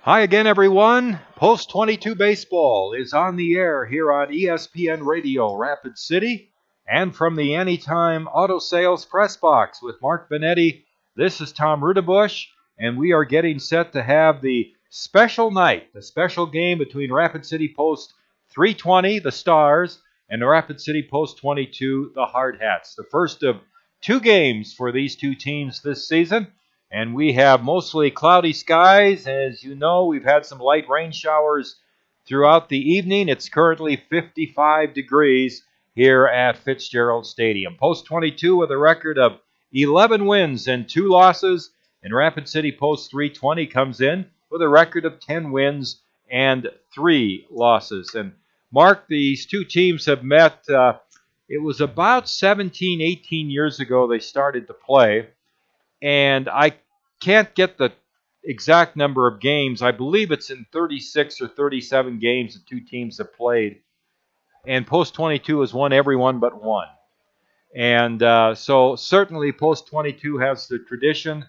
Hi again, everyone. Post 22 Baseball is on the air here on ESPN Radio Rapid City and from the Anytime Auto Sales Press Box with Mark Benetti. This is Tom Rudebush, and we are getting set to have the special night, the special game between Rapid City Post 320, the Stars, and Rapid City Post 22, the Hardhats. The first of two games for these two teams this season. And we have mostly cloudy skies. As you know, we've had some light rain showers throughout the evening. It's currently 55 degrees here at Fitzgerald Stadium. Post 22 with a record of 11 wins and 2 losses. And Rapid City Post 320 comes in with a record of 10 wins and 3 losses. And Mark, these two teams have met, it was about 17, 18 years ago they started to play. And I can't get the exact number of games. I believe it's in 36 or 37 games the two teams have played. And Post 22 has won every one but one. And so certainly Post 22 has the tradition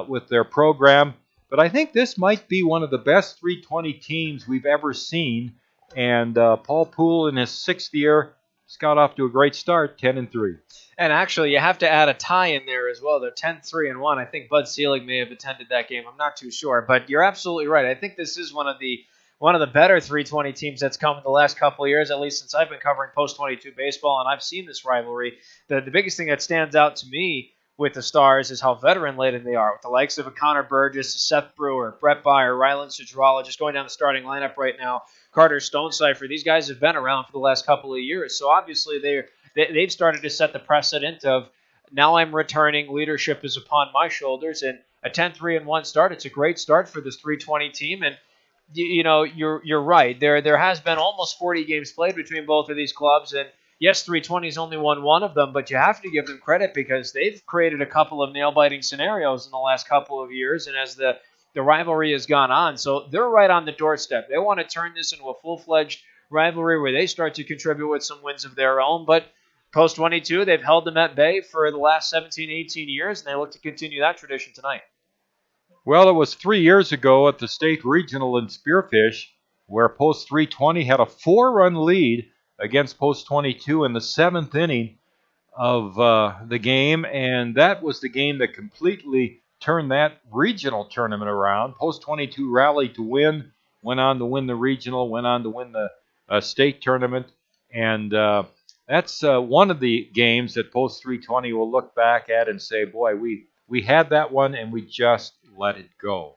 with their program. But I think this might be one of the best 320 teams we've ever seen. And Paul Poole in his sixth year has got off to a great start, 10-3. And actually, you have to add a tie in there as well. They're 10-3-1. I think Bud Selig may have attended that game. I'm not too sure, but you're absolutely right. I think this is one of the better 320 teams that's come in the last couple of years, at least since I've been covering Post 22 baseball, and I've seen this rivalry. The biggest thing that stands out to me with the Stars is how veteran-laden they are, with the likes of a Connor Burgess, a Seth Brewer, Brett Byer, Rylan Citrala, just going down the starting lineup right now, Carter Stonecipher. These guys have been around for the last couple of years, so obviously they've started to set the precedent of now I'm returning, leadership is upon my shoulders, and a 10-3-1 start. It's a great start for this 320 team, and you're right. There has been almost 40 games played between both of these clubs, and yes, 320's only won one of them, but you have to give them credit because they've created a couple of nail-biting scenarios in the last couple of years, and as the rivalry has gone on, so they're right on the doorstep. They want to turn this into a full-fledged rivalry where they start to contribute with some wins of their own, but Post 22, they've held them at bay for the last 17, 18 years, and they look to continue that tradition tonight. Well, it was 3 years ago at the state regional in Spearfish where Post 320 had a 4-run lead against Post 22 in the 7th inning of the game, and that was the game that completely turned that regional tournament around. Post 22 rallied to win, went on to win the regional, went on to win the state tournament, and that's one of the games that Post 320 will look back at and say, boy, we had that one and we just let it go.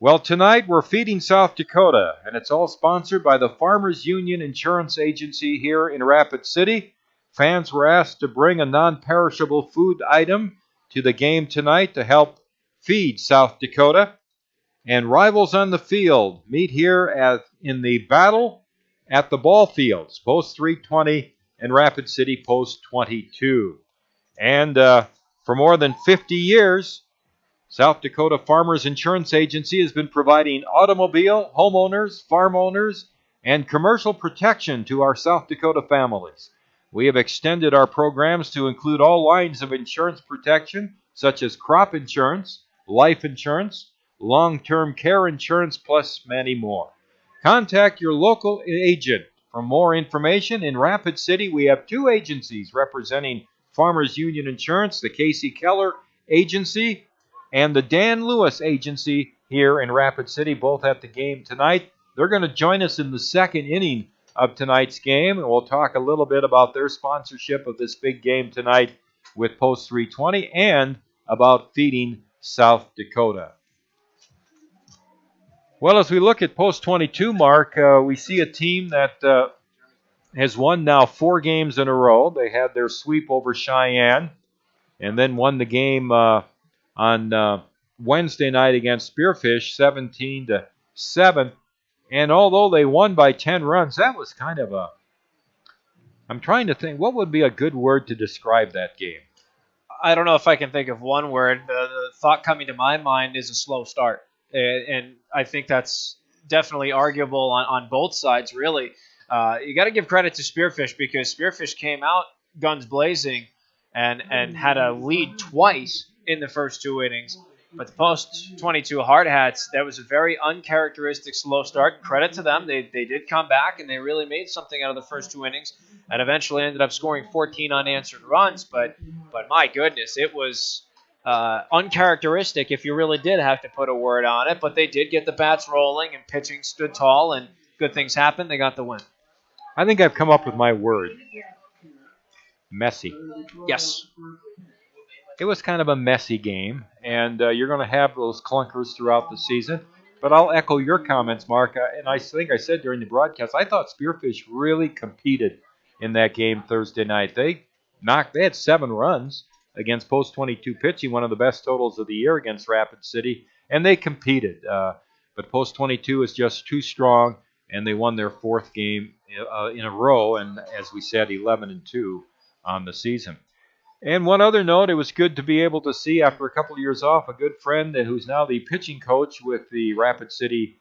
Well, tonight we're feeding South Dakota, and it's all sponsored by the Farmers Union Insurance Agency here in Rapid City. Fans were asked to bring a non-perishable food item to the game tonight to help feed South Dakota. And rivals on the field meet here in the battle at the BALLFIELDS, Post 320 and Rapid City Post 22. And for more than 50 years, South Dakota Farmers Insurance Agency has been providing automobile, homeowners, farm owners, and commercial protection to our South Dakota families. We have extended our programs to include all lines of insurance protection, such as crop insurance, life insurance, long-term care insurance, plus many more. Contact your local agent for more information. In Rapid City, we have two agencies representing Farmers Union Insurance, the Casey Keller Agency and the Dan Lewis Agency here in Rapid City, both at the game tonight. They're going to join us in the second inning of tonight's game, and we'll talk a little bit about their sponsorship of this big game tonight with Post 320 and about feeding South Dakota. Well, as we look at Post 22, Mark, we see a team that has won now 4 games in a row. They had their sweep over Cheyenne and then won the game on Wednesday night against Spearfish, 17-7. And although they won by 10 runs, that was kind of I'm trying to think, what would be a good word to describe that game? I don't know if I can think of one word. The thought coming to my mind is a slow start. And I think that's definitely arguable on both sides, really. You got to give credit to Spearfish because Spearfish came out guns blazing and had a lead twice in the first 2 innings. But the post 22 Hardhats, that was a very uncharacteristic slow start. Credit to them. They did come back, and they really made something out of the first 2 innings and eventually ended up scoring 14 unanswered runs. But my goodness, it was uncharacteristic if you really did have to put a word on it. But they did get the bats rolling, and pitching stood tall, and good things happened. They got the win. I think I've come up with my word. Messy. Yes. It was kind of a messy game, and you're going to have those clunkers throughout the season. But I'll echo your comments, Mark. And I think I said during the broadcast, I thought Spearfish really competed in that game Thursday night. They had 7 runs against Post 22 pitching, one of the best totals of the year against Rapid City, and they competed. But Post 22 is just too strong, and they won their 4th game in a row, and as we said, 11-2 on the season. And one other note, it was good to be able to see, after a couple of years off, a good friend who's now the pitching coach with the Rapid City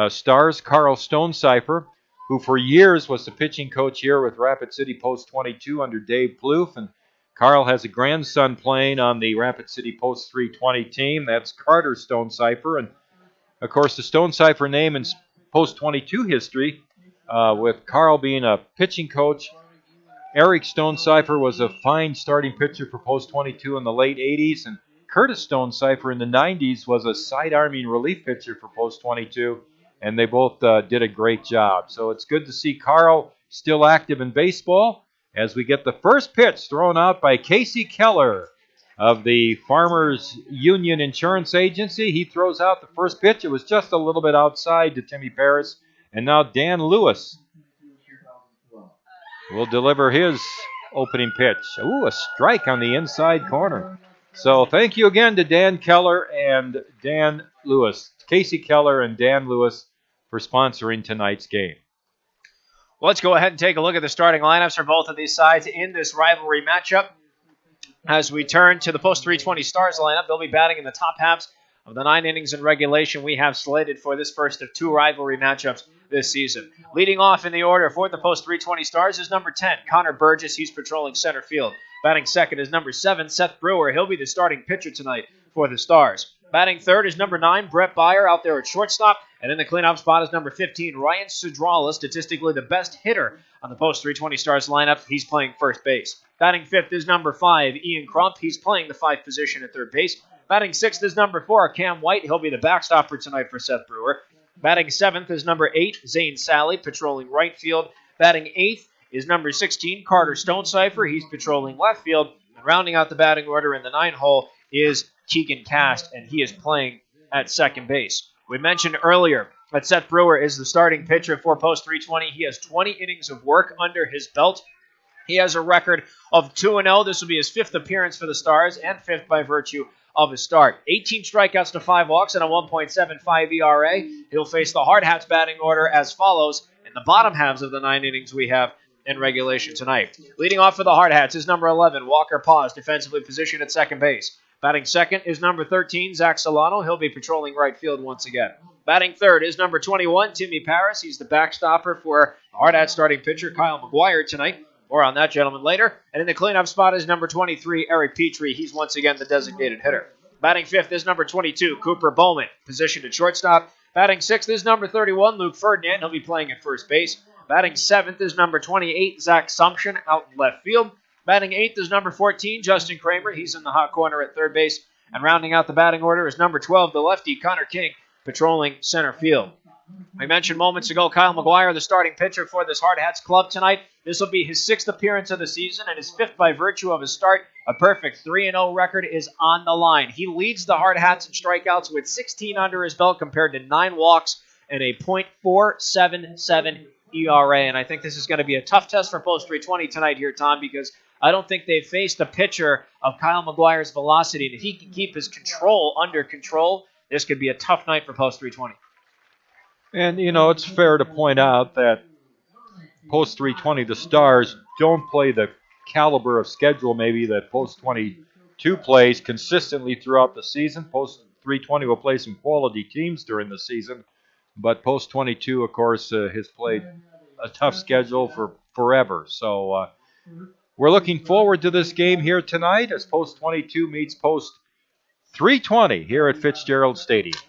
Stars, Carl Stonecipher, who for years was the pitching coach here with Rapid City Post 22 under Dave Plouffe. And Carl has a grandson playing on the Rapid City Post 320 team. That's Carter Stonecipher. And, of course, the Stonecipher name in Post 22 history, with Carl being a pitching coach. Eric Stonecipher was a fine starting pitcher for Post 22 in the late 80s, and Curtis Stonecipher in the 90s was a side-arming relief pitcher for Post 22, and they both did a great job. So it's good to see Carl still active in baseball as we get the first pitch thrown out by Casey Keller of the Farmers Union Insurance Agency. He throws out the first pitch. It was just a little bit outside to Timmy Paris, and now Dan Lewis will deliver his opening pitch. Ooh, a strike on the inside corner. So thank you again to Dan Keller and Dan Lewis, Casey Keller and Dan Lewis, for sponsoring tonight's game. Well, let's go ahead and take a look at the starting lineups for both of these sides in this rivalry matchup. As we turn to the Post 320 Stars lineup, they'll be batting in the top halves of the 9 innings in regulation we have slated for this first of 2 rivalry matchups this season. Leading off in the order for the Post 320 Stars is number 10, Connor Burgess. He's patrolling center field. Batting second is number 7, Seth Brewer. He'll be the starting pitcher tonight for the Stars. Batting third is number 9, Brett Byer, out there at shortstop. And in the cleanup spot is number 15, Ryan Sudrala, statistically the best hitter on the Post 320 Stars lineup. He's playing first base. Batting fifth is number 5, Ian Crump. He's playing the 5th position at third base. Batting sixth is number 4, Cam White. He'll be the backstopper tonight for Seth Brewer. Batting 7th is number 8, Zane Sally, patrolling right field. Batting 8th is number 16, Carter Stonecipher. He's patrolling left field. And rounding out the batting order in the 9 hole is Keegan Cast, and he is playing at second base. We mentioned earlier that Seth Brewer is the starting pitcher for Post 320. He has 20 innings of work under his belt. He has a record of 2-0. This will be his 5th appearance for the Stars and 5th by virtue of his start. 18 strikeouts to 5 walks and a 1.75 ERA. He'll face the Hardhats batting order as follows in the bottom halves of the 9 innings we have in regulation tonight. Leading off for the Hardhats is number 11, Walker Paz, defensively positioned at second base. Batting second is number 13, Zach Solano. He'll be patrolling right field once again. Batting third is number 21, Timmy Paris. He's the backstopper for Hardhats starting pitcher Kyle McGuire tonight. More on that gentleman later. And in the cleanup spot is number 23, Eric Petrie. He's once again the designated hitter. Batting fifth is number 22, Cooper Bowman, positioned at shortstop. Batting sixth is number 31, Luke Ferdinand. He'll be playing at first base. Batting seventh is number 28, Zach Sumption, out in left field. Batting eighth is number 14, Justin Kramer. He's in the hot corner at third base. And rounding out the batting order is number 12, the lefty, Connor King, patrolling center field. I mentioned moments ago Kyle McGuire, the starting pitcher for this Hardhats club tonight. This will be his 6th appearance of the season and his 5th by virtue of his start. A perfect 3-0 record is on the line. He leads the Hardhats in strikeouts with 16 under his belt compared to 9 walks and a .477 ERA. And I think this is going to be a tough test for Post 320 tonight here, Tom, because I don't think they've faced a pitcher of Kyle McGuire's velocity. And if he can keep his control under control, this could be a tough night for Post 320. And, it's fair to point out that Post 320, the Stars, don't play the caliber of schedule maybe that Post 22 plays consistently throughout the season. Post 320 will play some quality teams during the season, but Post 22, of course, has played a tough schedule for forever. So we're looking forward to this game here tonight as Post 22 meets Post 3:20 here at Fitzgerald Stadium.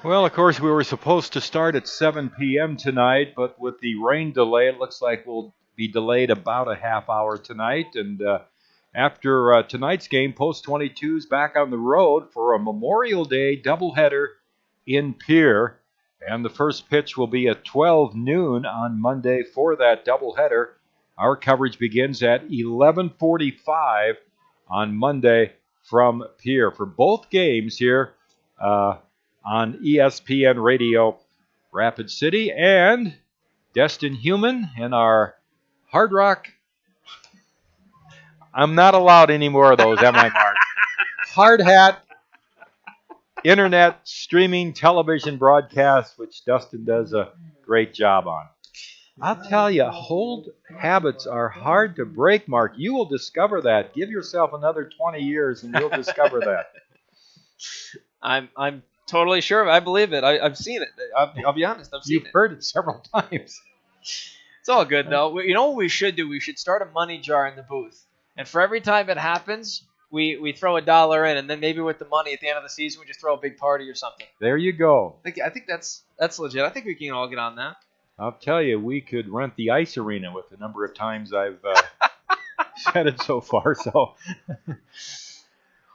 Well, of course, we were supposed to start at 7 p.m. tonight, but with the rain delay, it looks like we'll be delayed about a half hour tonight. And after tonight's game, Post 22 is back on the road for a Memorial Day doubleheader in Pierre. And the first pitch will be at 12 noon on Monday for that doubleheader. Our coverage begins at 11:45 on Monday from Pierre. For both games here, on ESPN Radio Rapid City and Destin Human and our Hard Rock. I'm not allowed any more of those, am I, Mark? Hard Hat Internet streaming television broadcast, which Dustin does a great job on. I'll tell you, old habits are hard to break, Mark. You will discover that. Give yourself another 20 years and you'll discover that. I'm totally sure. I believe it. I've seen it. I'll be honest. I've seen it. You've heard it several times. It's all good, though. You know what we should do? We should start a money jar in the booth. And for every time it happens, we throw $1 in. And then maybe with the money at the end of the season, we just throw a big party or something. There you go. I think that's legit. I think we can all get on that. I'll tell you, we could rent the ice arena with the number of times I've said it so far. So...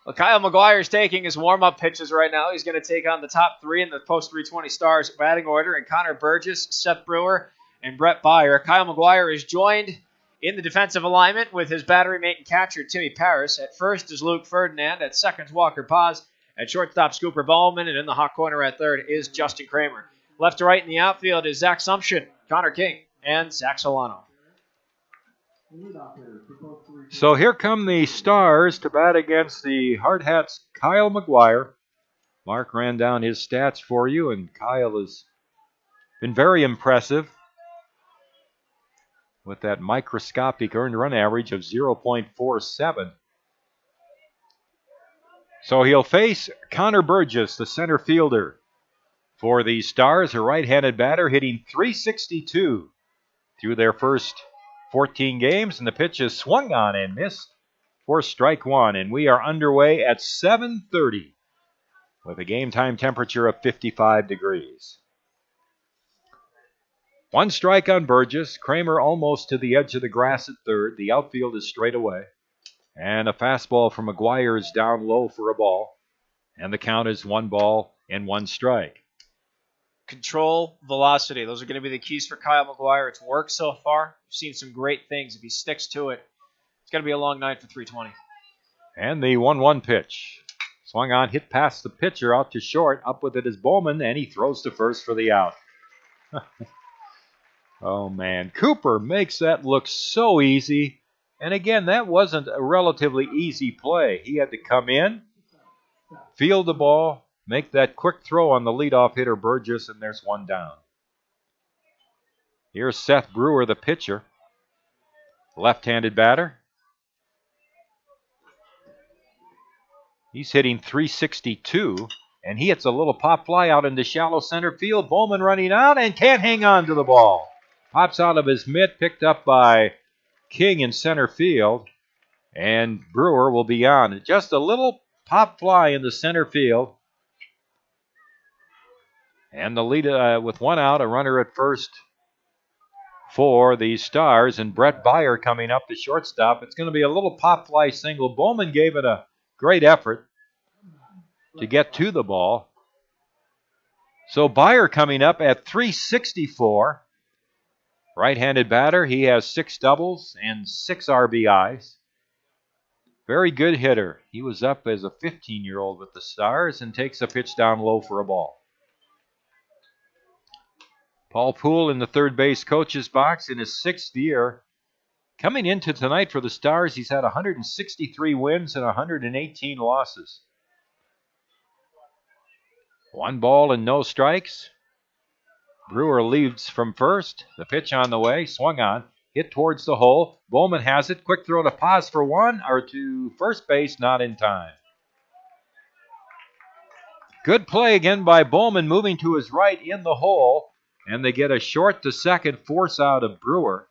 Well, Kyle McGuire's taking his warm-up pitches right now. He's going to take on the top three in the Post 320 Stars batting order, and Connor Burgess, Seth Brewer, and Brett Byer. Kyle McGuire is joined in the defensive alignment with his battery mate and catcher, Timmy Paris. At first is Luke Ferdinand. At second, Walker Paz. At shortstop, Scooper Bowman. And in the hot corner at third is Justin Kramer. Left to right in the outfield is Zach Sumption, Connor King, and Zach Solano. So here come the Stars to bat against the Hard Hats' Kyle McGuire. Mark ran down his stats for you, and Kyle has been very impressive with that microscopic earned run average of 0.47. So he'll face Connor Burgess, the center fielder. For the Stars, a right-handed batter hitting .362 through their first 14 games, and the pitch is swung on and missed for strike one. And we are underway at 7:30 with a game time temperature of 55 degrees. One strike on Burgess. Kramer almost to the edge of the grass at third. The outfield is straight away. And a fastball from McGuire is down low for a ball. And the count is 1-1 strike. Control, velocity. Those are going to be the keys for Kyle McGuire. It's worked so far. We've seen some great things. If he sticks to it, it's going to be a long night for 320. And the 1-1 pitch. Swung on, hit past the pitcher, out to short. Up with it is Bowman, and he throws to first for the out. Oh, man. Cooper makes that look so easy. And again, that wasn't a relatively easy play. He had to come in, field the ball, make that quick throw on the leadoff hitter Burgess, and there's one down. Here's Seth Brewer, the pitcher. Left-handed batter. He's hitting .362, and he hits a little pop fly out into shallow center field. Bowman running out and can't hang on to the ball. Pops out of his mitt, picked up by King in center field, and Brewer will be on. Just a little pop fly in the center field. And the lead with one out, a runner at first for the Stars, and Brett Byer coming up the shortstop. It's going to be a little pop fly single. Bowman gave it a great effort to get to the ball. So Byer coming up at .364. Right-handed batter. He has 6 doubles and 6 RBIs. Very good hitter. He was up as a 15-year-old with the Stars and takes a pitch down low for a ball. Paul Poole in the third base coach's box in his 6th year. Coming into tonight for the Stars, he's had 163 wins and 118 losses. 1 ball and no strikes. Brewer leads from first. The pitch on the way, swung on, hit towards the hole. Bowman has it. Quick throw to Paz for one, or to first base, not in time. Good play again by Bowman, moving to his right in the hole. And they get a short to second force out of Brewer.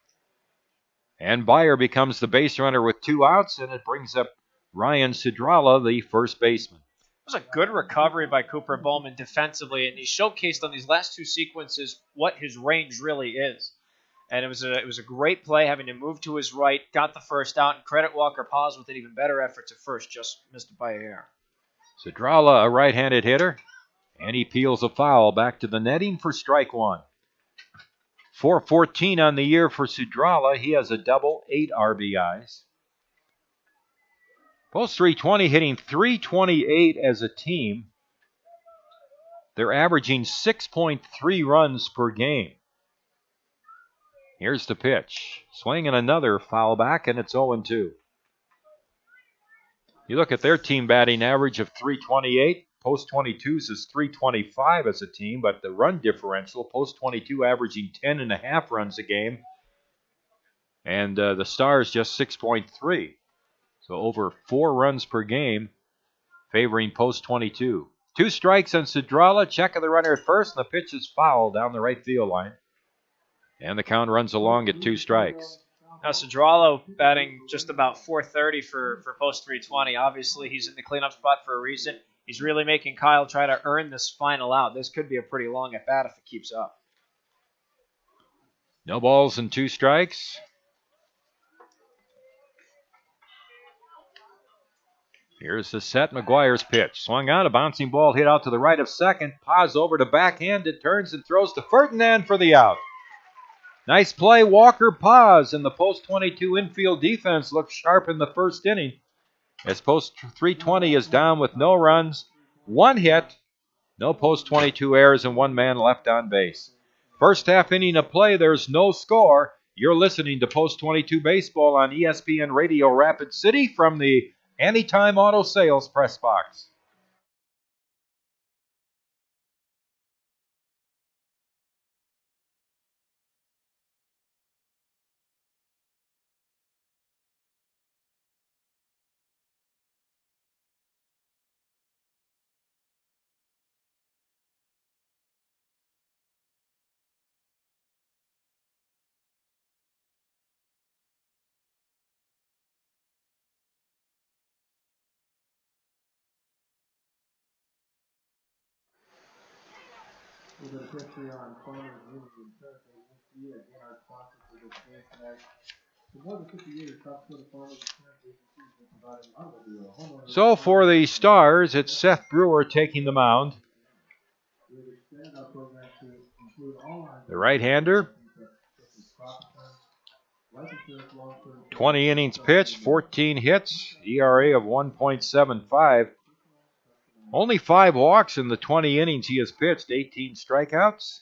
And Byer becomes the base runner with 2 outs, and it brings up Ryan Sidrala, the first baseman. It was a good recovery by Cooper Bowman defensively, and he showcased on these last 2 sequences what his range really is. And it was a great play, having to move to his right, got the first out, and credit Walker Paz with an even better effort to first, just missed it by a hair. Sidrala, a right-handed hitter, and he peels a foul back to the netting for strike 1. 414 on the year for Sidrala. He has a double, 8 RBIs. Post 320 hitting .328 as a team. They're averaging 6.3 runs per game. Here's the pitch. Swing and another foul back, and it's 0-2. You look at their team batting average of .328. Post 22s is .325 as a team, but the run differential, Post 22 averaging 10.5 runs a game, and the Stars just 6.3. So over 4 runs per game, favoring Post 22. 2 strikes on Sidrala. Check of the runner at first, and the pitch is foul down the right field line. And the count runs along at 2 strikes. Now, Sidrala batting just about .430 for Post 320. Obviously, he's in the cleanup spot for a reason. He's really making Kyle try to earn this final out. This could be a pretty long at-bat if it keeps up. No balls and 2 strikes. Here's the set. McGuire's pitch. Swung on, a bouncing ball hit out to the right of second. Paz over to backhand. It turns and throws to Ferdinand for the out. Nice play, Walker Paz, and the Post 22 infield defense looked sharp in the first inning. As Post 320 is down with no runs, 1 hit, no Post 22 errors, and 1 man left on base. First half inning of play, there's no score. You're listening to Post 22 Baseball on ESPN Radio Rapid City from the Anytime Auto Sales press box. We've got a picture on Farmers Union Thursday this year. Again, our sponsor for this game tonight. For more than 50 years, South Dakota Farmers Insurance Agency has been providing automobile, homeowner. So for the Stars, it's Seth Brewer taking the mound. We've expanded our program to include all lines. The right-hander. Life insurance long-term. 20 innings pitched, 14 hits, ERA of 1.75. Only 5 walks in the 20 innings he has pitched, 18 strikeouts.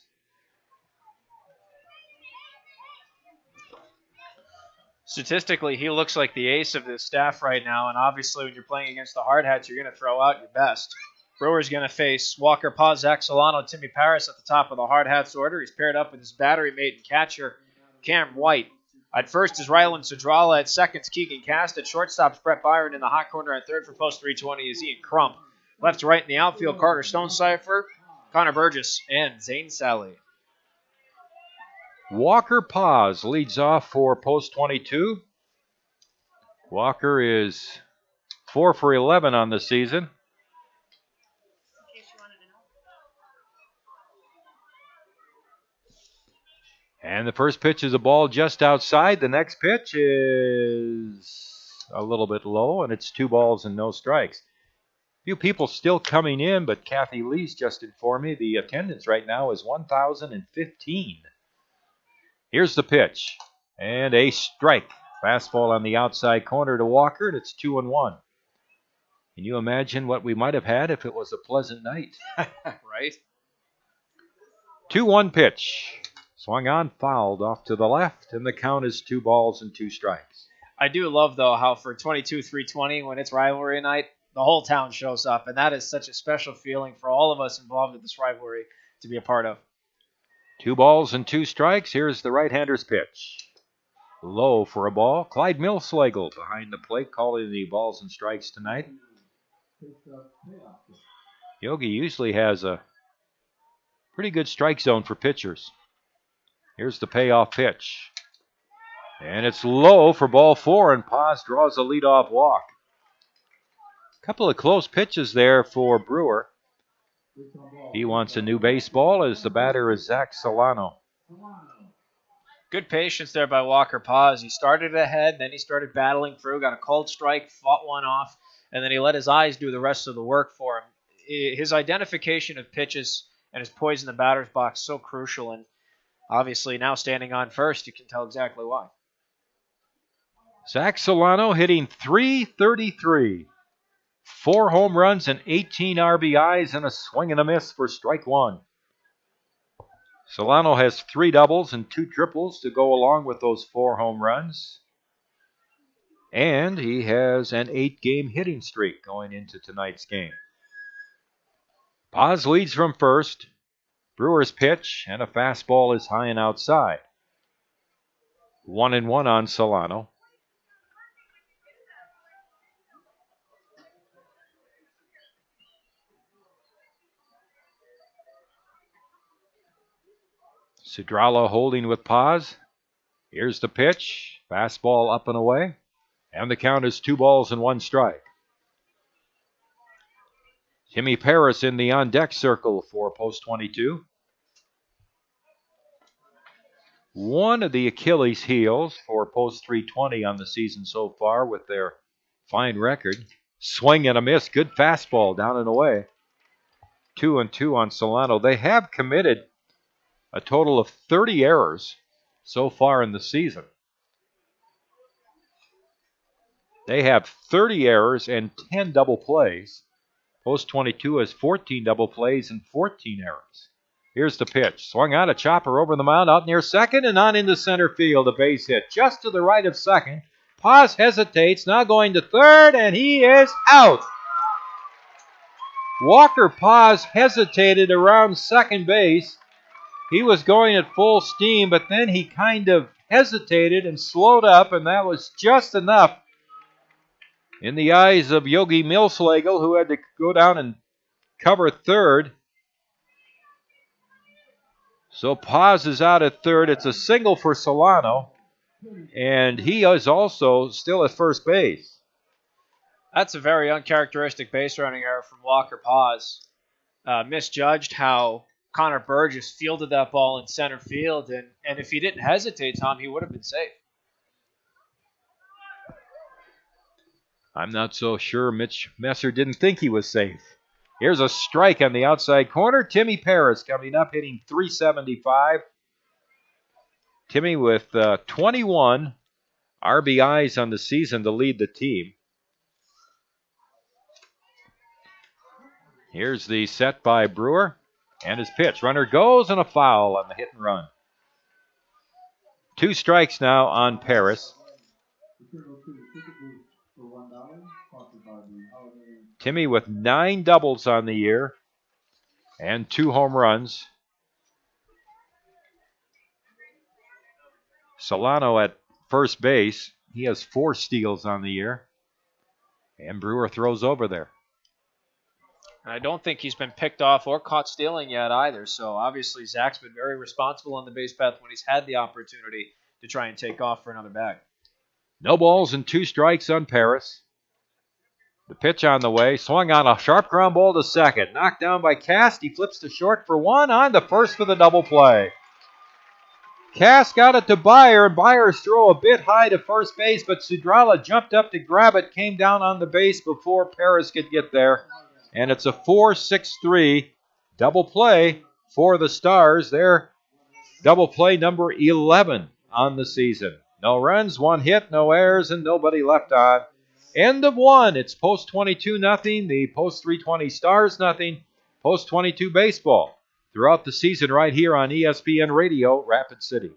Statistically, he looks like the ace of this staff right now, and obviously when you're playing against the Hardhats, you're going to throw out your best. Brewer's going to face Walker Paz, Zach Solano, Timmy Paris at the top of the Hardhats order. He's paired up with his battery mate and catcher, Cam White. At first is Rylan Sadrala. At second is Keegan Cast. At shortstop, Brett Byron. In the hot corner at third for post 320 is Ian Crump. Left to right in the outfield, Carter Stonecipher, Connor Burgess, and Zane Sally. Walker Paz leads off for post 22. Walker is 4 for 11 on the season. And the first pitch is a ball just outside. The next pitch is a little bit low, and it's 2 balls and no strikes. Few people still coming in, but Kathy Lee's just informed me the attendance right now is 1,015. Here's the pitch, and a strike. Fastball on the outside corner to Walker, and it's 2-1. Can you imagine what we might have had if it was a pleasant night? Right? 2-1 pitch. Swung on, fouled off to the left, and the count is 2 balls and 2 strikes. I do love, though, how for 22-320, when it's rivalry night, the whole town shows up, and that is such a special feeling for all of us involved in this rivalry to be a part of. 2 balls and 2 strikes. Here's the right-hander's pitch. Low for a ball. Clyde Millslegel behind the plate calling the balls and strikes tonight. Yogi usually has a pretty good strike zone for pitchers. Here's the payoff pitch. And it's low for ball 4, and Paz draws a leadoff walk. A couple of close pitches there for Brewer. He wants a new baseball as the batter is Zach Solano. Good patience there by Walker Paz. He started ahead, then he started battling through, got a cold strike, fought one off, and then he let his eyes do the rest of the work for him. His identification of pitches and his poise in the batter's box so crucial, and obviously now standing on first, you can tell exactly why. Zach Solano hitting .333. 4 home runs and 18 RBIs and a swing and a miss for strike 1. Solano has 3 doubles and 2 triples to go along with those 4 home runs. And he has an 8-game hitting streak going into tonight's game. Paz leads from first. Brewer's pitch and a fastball is high and outside. 1-1 on Solano. Sadrala holding with Paz. Here's the pitch. Fastball up and away. And the count is 2 balls and 1 strike. Timmy Paris in the on-deck circle for post 22. One of the Achilles heels for post 320 on the season so far with their fine record. Swing and a miss. Good fastball down and away. 2-2 on Solano. They have committed a total of 30 errors so far in the season. They have 30 errors and 10 double plays. Post 22 has 14 double plays and 14 errors. Here's the pitch. Swung on, a chopper over the mound, out near second and on into center field. A base hit just to the right of second. Paz hesitates, now going to third, and he is out. Walker Paz hesitated around second base. He was going at full steam, but then he kind of hesitated and slowed up, and that was just enough in the eyes of Yogi Millslegel, who had to go down and cover third. So Paz is out at third. It's a single for Solano, and he is also still at first base. That's a very uncharacteristic base running error from Walker Paz. Misjudged how Connor Burgess fielded that ball in center field, and if he didn't hesitate, Tom, he would have been safe. I'm not so sure Mitch Messer didn't think he was safe. Here's a strike on the outside corner. Timmy Paris coming up, hitting .375. Timmy with 21 RBIs on the season to lead the team. Here's the set by Brewer. And his pitch. Runner goes and a foul on the hit and run. 2 strikes now on Paris. Timmy with 9 doubles on the year and 2 home runs. Solano at first base. He has 4 steals on the year. And Brewer throws over there. I don't think he's been picked off or caught stealing yet either. So obviously Zach's been very responsible on the base path when he's had the opportunity to try and take off for another bag. No balls and 2 strikes on Paris. The pitch on the way. Swung on a sharp ground ball to second. Knocked down by Cast. He flips to short for 1 on the first for the double play. Cast got it to Byer, and Byer's throw a bit high to first base, but Sudrala jumped up to grab it, came down on the base before Paris could get there. And it's a 4-6-3 double play for the Stars. Their double play number 11 on the season. No runs, 1 hit, no errors, and nobody left on. End of 1. It's post 22 nothing. The post 320 Stars nothing. Post 22 baseball throughout the season right here on ESPN Radio, Rapid City.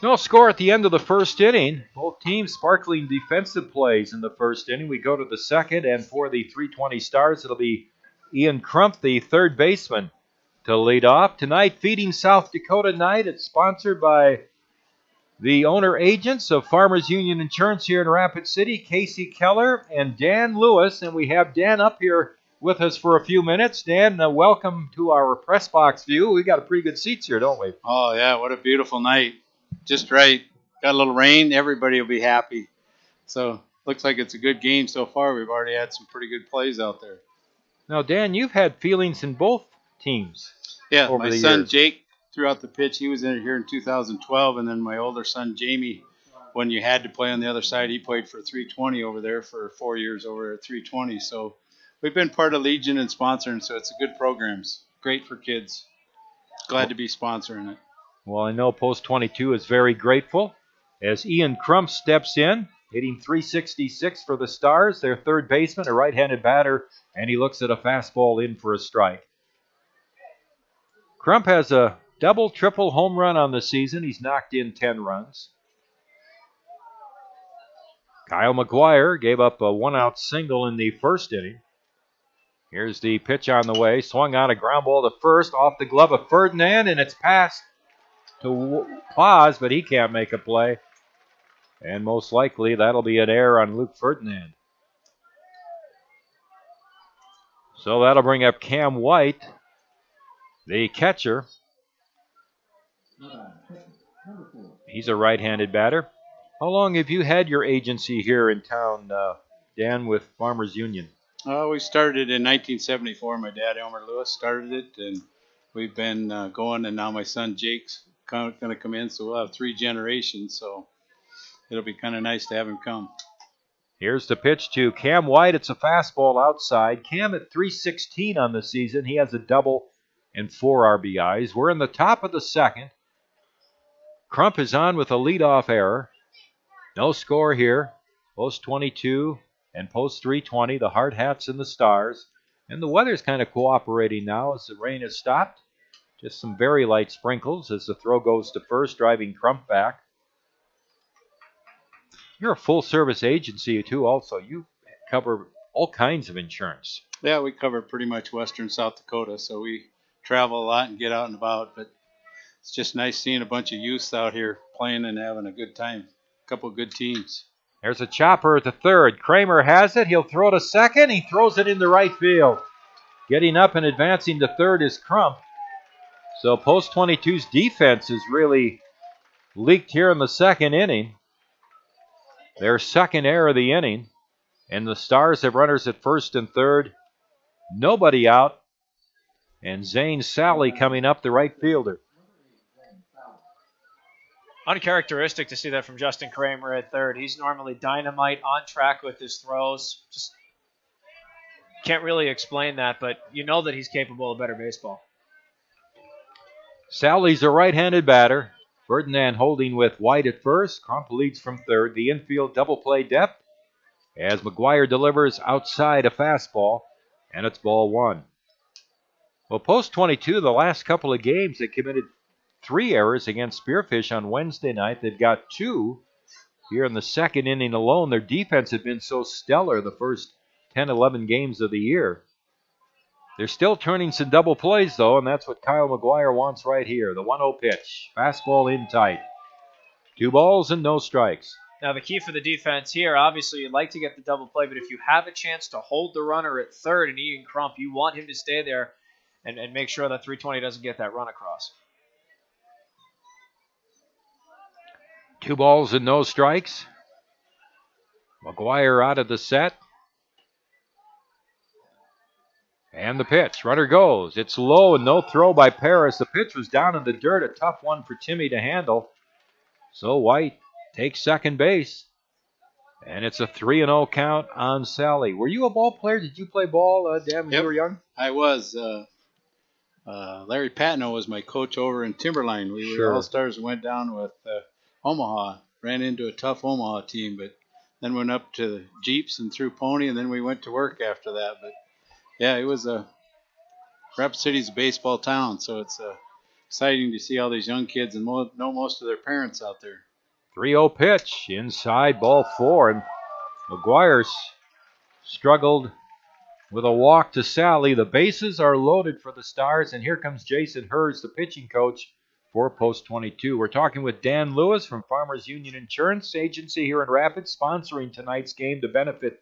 No score at the end of the first inning. Both teams sparkling defensive plays in the first inning. We go to the second, and for the 320 Stars, it'll be Ian Crump, the third baseman, to lead off. Tonight, Feeding South Dakota Night. It's sponsored by the owner-agents of Farmers Union Insurance here in Rapid City, Casey Keller and Dan Lewis. And we have Dan up here with us for a few minutes. Dan, welcome to our press box view. We got a pretty good seats here, don't we? Oh, yeah, what a beautiful night. Just right. Got a little rain. Everybody will be happy. So looks like it's a good game so far. We've already had some pretty good plays out there. Now, Dan, you've had feelings in both teams. Yeah, over my the son years. Jake threw out the pitch. He was in here in 2012, and then my older son Jamie, when you had to play on the other side, he played for 320 over there for 4 years over at 320. So we've been part of Legion and sponsoring, so it's a good programs. Great for kids. Glad to be sponsoring it. Well, I know Post 22 is very grateful as Ian Crump steps in, hitting .366 for the Stars. Their third baseman, a right-handed batter, and he looks at a fastball in for a strike. Crump has a double, triple home run on the season. He's knocked in 10 runs. Kyle McGuire gave up a one-out single in the first inning. Here's the pitch on the way. Swung on a ground ball to first, off the glove of Ferdinand, and it's passed to Paz, but he can't make a play. And most likely that'll be an error on Luke Ferdinand. So that'll bring up Cam White, the catcher. He's a right-handed batter. How long have you had your agency here in town, Dan, with Farmers Union? We started in 1974. My dad, Elmer Lewis, started it, and we've been going, and now my son Jake's going to come in, so we'll have 3 generations, so it'll be kind of nice to have him come. Here's the pitch to Cam White. It's a fastball outside. Cam at .316 on the season. He has a double and 4 RBIs. We're in the top of the second. Crump is on with a leadoff error. No score here. Post 22 and post 320, the Hardhats and the Stars. And the weather's kind of cooperating now as the rain has stopped. Just some very light sprinkles as the throw goes to first, driving Crump back. You're a full-service agency, too, also. You cover all kinds of insurance. Yeah, we cover pretty much western South Dakota, so we travel a lot and get out and about. But it's just nice seeing a bunch of youths out here playing and having a good time. A couple of good teams. There's a chopper to third. Kramer has it. He'll throw to second. He throws it into right field. Getting up and advancing to third is Crump. So Post 22's defense is really leaked here in the second inning. Their second error of the inning. And the Stars have runners at first and third. Nobody out. And Zane Sally coming up, the right fielder. Uncharacteristic to see that from Justin Kramer at third. He's normally dynamite, on track with his throws. Just can't really explain that, but you know that he's capable of better baseball. Sally's a right-handed batter. Ferdinand holding with White at first. Crump leads from third. The infield double play depth as McGuire delivers outside a fastball, and it's ball one. Well, Post 22, the last couple of games, they committed 3 errors against Spearfish on Wednesday night. They've got 2 here in the second inning alone. Their defense had been so stellar the first 10, 11 games of the year. They're still turning some double plays, though, and that's what Kyle McGuire wants right here. The 1-0 pitch. Fastball in tight. 2 balls and no strikes. Now, the key for the defense here, obviously, you'd like to get the double play, but if you have a chance to hold the runner at third and Ian Crump, you want him to stay there and make sure that 320 doesn't get that run across. 2 balls and no strikes. McGuire out of the set. And the pitch. Runner goes. It's low and no throw by Paris. The pitch was down in the dirt. A tough one for Timmy to handle. So White takes second base. And it's a 3-0 count on Sally. Were you a ball player? Did you play ball, Dan, when you were young? I was. Larry Patno was my coach over in Timberline. We were All-Stars and went down with Omaha. Ran into a tough Omaha team, but then went up to the Jeeps and through Pony, and then we went to work after that. But yeah, it was Rapid City's a baseball town, so it's exciting to see all these young kids and know most of their parents out there. 3-0 pitch, inside, ball 4, and McGuire struggled with a walk to Sally. The bases are loaded for the Stars, and here comes Jason Hurds, the pitching coach for Post 22. We're talking with Dan Lewis from Farmers Union Insurance Agency here in Rapids, sponsoring tonight's game to benefit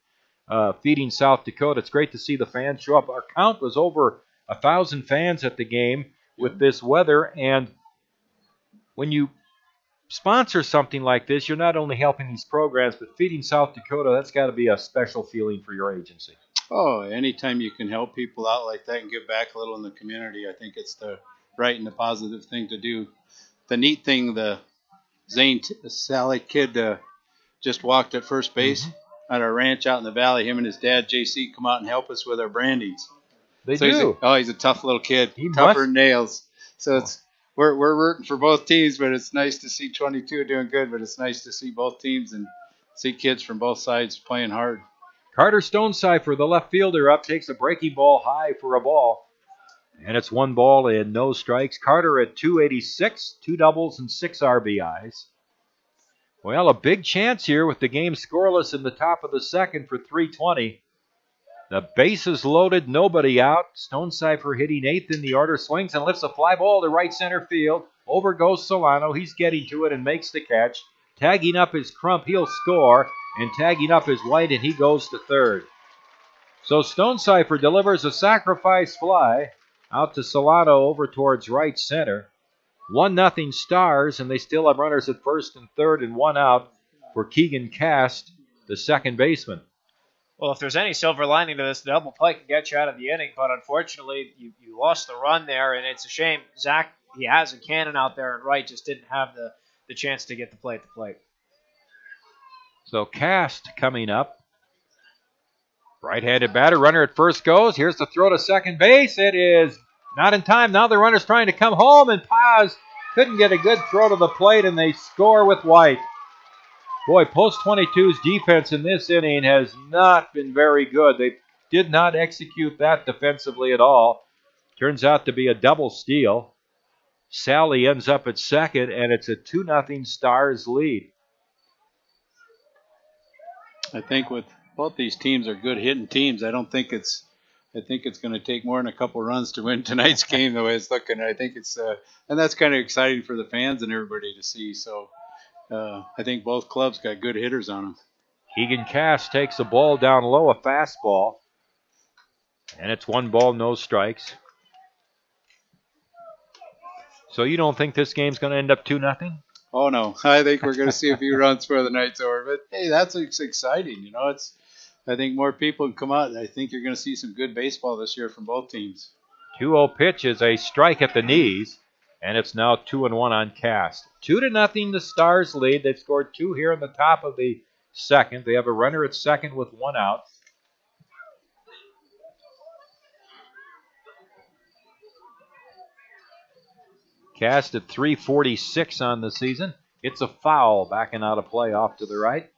Feeding South Dakota. It's great to see the fans show up. Our count was over 1,000 fans at the game with this weather, and when you sponsor something like this, you're not only helping these programs, but Feeding South Dakota, that's got to be a special feeling for your agency. Oh, anytime you can help people out like that and give back a little in the community, I think it's the right and the positive thing to do. The neat thing, the Zane Sally kid just walked at first base at our ranch out in the valley. Him and his dad, JC, come out and help us with our brandings. They do. He's a tough little kid, tougher than nails. So we're rooting for both teams, but it's nice to see 22 doing good, but it's nice to see both teams and see kids from both sides playing hard. Carter Stonecipher, the left fielder, up, takes a breaking ball high for a ball. And it's 1 ball and no strikes. Carter at 286, 2 doubles and 6 RBIs. Well, a big chance here with the game scoreless in the top of the second for 320. The bases loaded, nobody out. Stonecipher hitting 8th in the order, swings and lifts a fly ball to right center field. Over goes Solano. He's getting to it and makes the catch. Tagging up his Crump, he'll score. And tagging up his White, and he goes to third. So Stonecipher delivers a sacrifice fly out to Solano over towards right center. 1-0 Stars, and they still have runners at first and third and 1 out for Keegan Cast, the second baseman. Well, if there's any silver lining to this, the double play can get you out of the inning, but unfortunately, you lost the run there, and it's a shame. Zach, he has a cannon out there, and Wright just didn't have the chance to get the play at the plate. So Cast coming up. Right-handed batter, runner at first goes. Here's the throw to second base. It is not in time. Now the runner's trying to come home, and Paz couldn't get a good throw to the plate, and they score with White. Boy, Post 22's defense in this inning has not been very good. They did not execute that defensively at all. Turns out to be a double steal. Sally ends up at second, and it's a 2-0 Stars lead. I think with both these teams are good hitting teams. I think it's going to take more than a couple runs to win tonight's game the way it's looking. I think it's and that's kind of exciting for the fans and everybody to see. So I think both clubs got good hitters on them. Keegan Cass takes a ball down low, a fastball. And it's 1 ball, no strikes. So you don't think this game's going to end up 2-0? Oh no, I think we're going to see a few runs before the night's over. But hey, that's exciting. You know, I think more people can come out, and I think you're going to see some good baseball this year from both teams. 2-0 pitch is a strike at the knees, and it's now 2-1 on Cast. 2-0, the Stars lead. They've scored 2 here in the top of the second. They have a runner at second with 1 out. Cast at .346 on the season. It's a foul, backing out of play off to the right.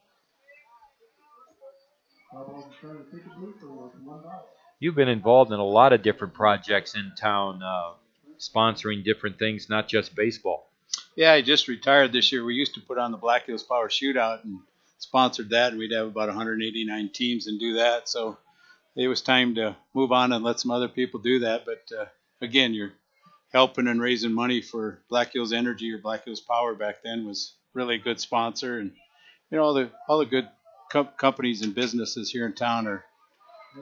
You've been involved in a lot of different projects in town, sponsoring different things, not just baseball. Yeah, I just retired this year. We used to put on the Black Hills Power Shootout and sponsored that, and we'd have about 189 teams and do that. So it was time to move on and let some other people do that. But again, you're helping and raising money for Black Hills Energy or Black Hills Power back then was really a good sponsor. And, you know, all the good companies and businesses here in town are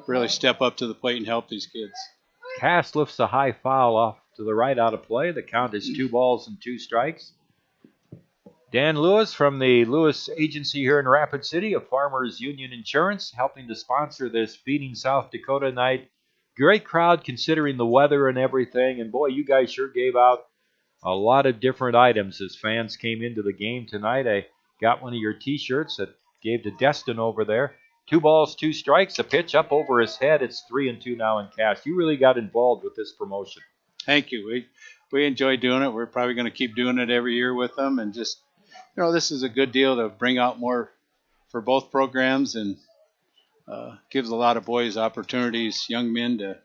really step up to the plate and help these kids. Cass lifts a high foul off to the right out of play. The count is 2 balls and 2 strikes. Dan Lewis from the Lewis Agency here in Rapid City of Farmers Union Insurance, helping to sponsor this Feeding South Dakota night. Great crowd considering the weather and everything. And boy, you guys sure gave out a lot of different items as fans came into the game tonight. I got one of your T-shirts that gave to Destin over there. 2 balls, 2 strikes, a pitch up over his head. It's 3-2 now in Cass. You really got involved with this promotion. Thank you. We enjoy doing it. We're probably going to keep doing it every year with them. And just, you know, this is a good deal to bring out more for both programs and gives a lot of boys opportunities, young men, to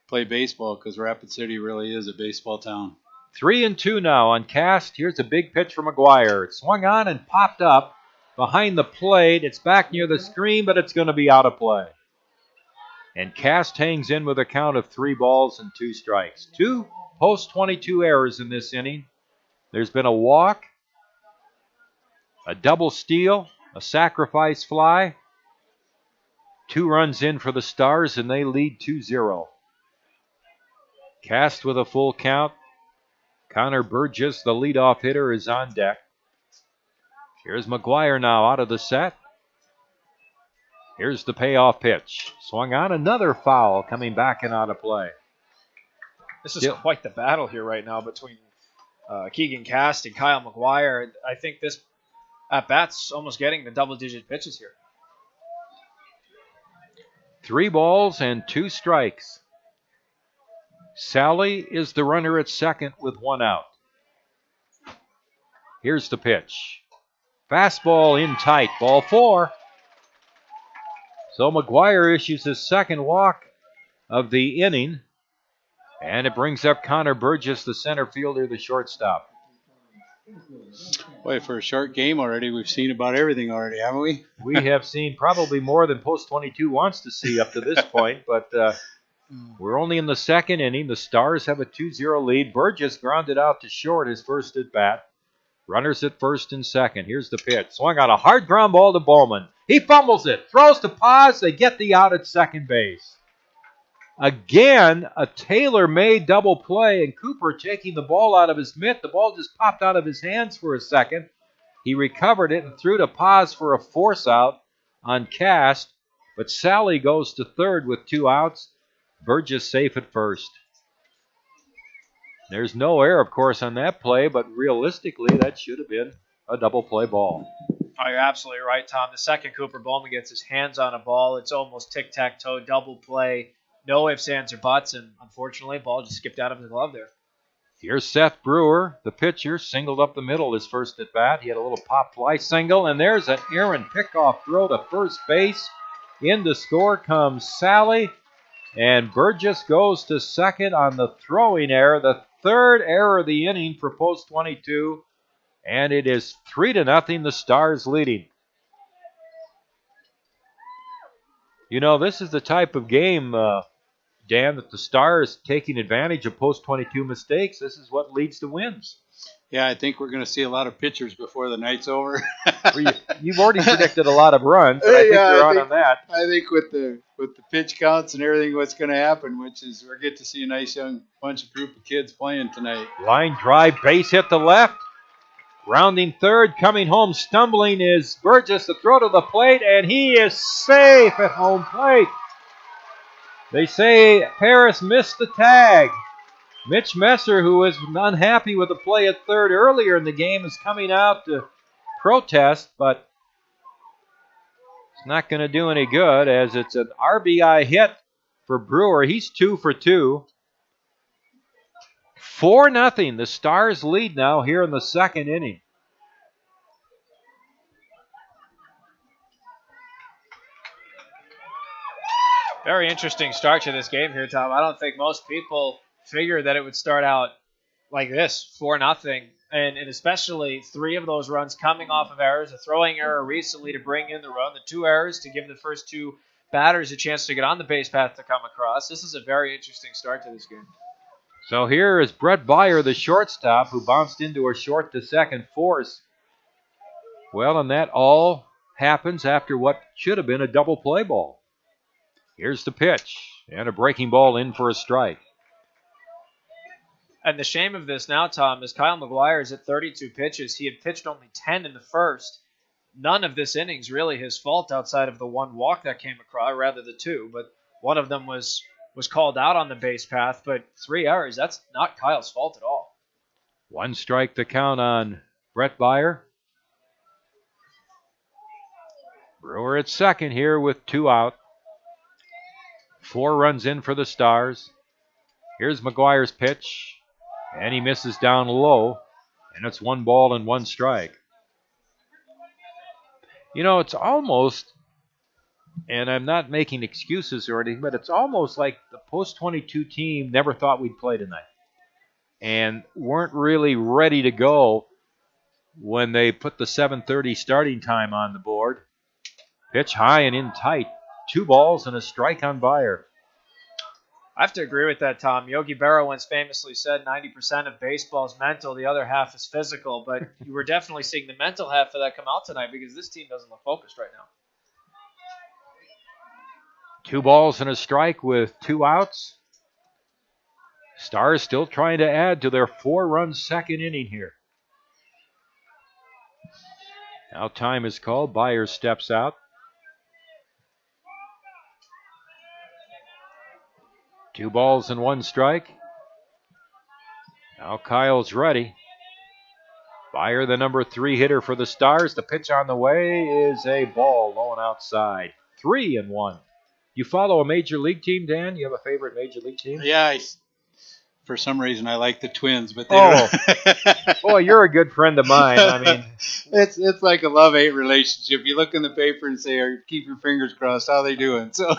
play baseball because Rapid City really is a baseball town. 3-2 now on Cast. Here's a big pitch from McGuire. It swung on and popped up behind the plate. It's back near the screen, but it's going to be out of play. And Cast hangs in with a count of 3 balls and 2 strikes. 2 post-22 errors in this inning. There's been a walk, a double steal, a sacrifice fly. 2 runs in for the Stars, and they lead 2-0. Cast with a full count. Connor Burgess, the leadoff hitter, is on deck. Here's McGuire now out of the set. Here's the payoff pitch. Swung on, another foul coming back and out of play. This is quite the battle here right now between Keegan Cast and Kyle McGuire. I think this at-bat's almost getting the double-digit pitches here. 3 balls and 2 strikes. Sally is the runner at second with 1 out. Here's the pitch. Fastball in tight, ball 4. So McGuire issues his second walk of the inning, and it brings up Connor Burgess, the center fielder, the shortstop. Boy, for a short game already, we've seen about everything already, haven't we? We have seen probably more than Post 22 wants to see up to this point, but we're only in the second inning. The Stars have a 2-0 lead. Burgess grounded out to short his first at bat. Runners at first and second. Here's the pitch. Swung on a hard ground ball to Bowman. He fumbles it. Throws to Paz. They get the out at second base. Again, a tailor-made double play, and Cooper taking the ball out of his mitt. The ball just popped out of his hands for a second. He recovered it and threw to Paz for a force out on Cast, but Sally goes to third with 2 outs. Burgess safe at first. There's no error, of course, on that play, but realistically, that should have been a double play ball. Oh, you're absolutely right, Tom. The second Cooper Bowman gets his hands on a ball, it's almost tic-tac-toe, double play. No ifs, ands, or buts, and unfortunately, ball just skipped out of his glove there. Here's Seth Brewer, the pitcher, singled up the middle his first at bat. He had a little pop fly single, and there's an Aaron pickoff throw to first base. In to score comes Sally, and Burgess goes to second on the throwing error, the third error of the inning for Post 22, and it is 3-0, the Stars leading. You know, this is the type of game, Dan, that the Stars taking advantage of Post 22 mistakes. This is what leads to wins. Yeah, I think we're going to see a lot of pitchers before the night's over. You've already predicted a lot of runs, but I think Yeah, you're on that. I think with the pitch counts and everything, what's going to happen, which is we're get to see a nice young group of kids playing tonight. Line drive, base hit to left. Rounding third, coming home, stumbling is Burgess. The throw to the plate, and he is safe at home plate. They say Paris missed the tag. Mitch Messer, who was unhappy with the play at third earlier in the game, is coming out to protest, but it's not going to do any good as it's an RBI hit for Brewer. He's 2 for 2. 4-0. The Stars lead now here in the second inning. Very interesting start to this game here, Tom. I don't think most people figured that it would start out like this, 4-0. And especially 3 of those runs coming off of errors, a throwing error recently to bring in the run, the 2 errors to give the first 2 batters a chance to get on the base path to come across. This is a very interesting start to this game. So here is Brett Byer, the shortstop, who bounced into a short to second force. Well, and that all happens after what should have been a double play ball. Here's the pitch, and a breaking ball in for a strike. And the shame of this now, Tom, is Kyle McGuire's at 32 pitches. He had pitched only 10 in the first. None of this inning's really his fault outside of the 1 walk that came across, rather the 2. But one of them was called out on the base path. But 3 errors, that's not Kyle's fault at all. 1 strike to count on Brett Byer. Brewer at second here with 2 out. 4 runs in for the Stars. Here's McGuire's pitch, and he misses down low, and it's 1 ball and 1 strike. You know, it's almost, and I'm not making excuses or anything, but it's almost like the post-22 team never thought we'd play tonight and weren't really ready to go when they put the 7:30 starting time on the board. Pitch high and in tight. 2 balls and a strike on Byer. I have to agree with that, Tom. Yogi Berra once famously said 90% of baseball is mental, the other half is physical. But you were definitely seeing the mental half of that come out tonight because this team doesn't look focused right now. 2 balls and a strike with 2 outs. Stars still trying to add to their 4-run second inning here. Now time is called. Byer steps out. 2 balls and 1 strike. Now Kyle's ready. Byer, the number 3 hitter for the Stars. The pitch on the way is a ball low and outside. 3-1. You follow a major league team, Dan? You have a favorite major league team? Yeah, for some reason I like the Twins, but they don't. Boy, you're a good friend of mine. I mean, it's like a love-hate relationship. You look in the paper and say, "Keep your fingers crossed. How they doing?" So,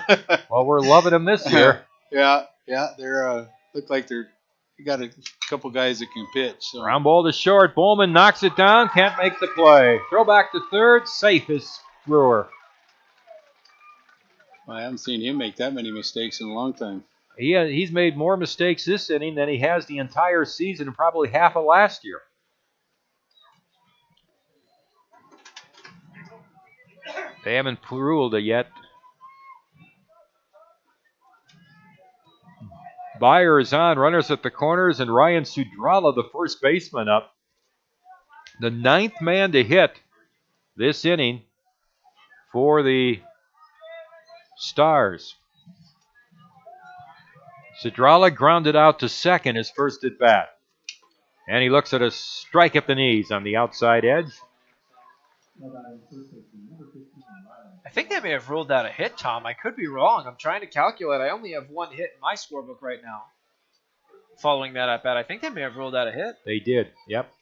well, we're loving them this year. Yeah, they're look like you got a couple guys that can pitch. So. Ground ball to short. Bowman knocks it down. Can't make the play. Throw back to third. Safe is Brewer. Well, I haven't seen him make that many mistakes in a long time. He's made more mistakes this inning than he has the entire season and probably half of last year. They haven't ruled it yet. Byer is on, runners at the corners, and Ryan Sudrala, the first baseman, up. The 9th man to hit this inning for the Stars. Sudrala grounded out to second his first at bat. And he looks at a strike at the knees on the outside edge. I think they may have ruled that a hit, Tom. I could be wrong. I'm trying to calculate. I only have 1 hit in my scorebook right now. Following that at bat, I think they may have ruled that a hit. They did, yep.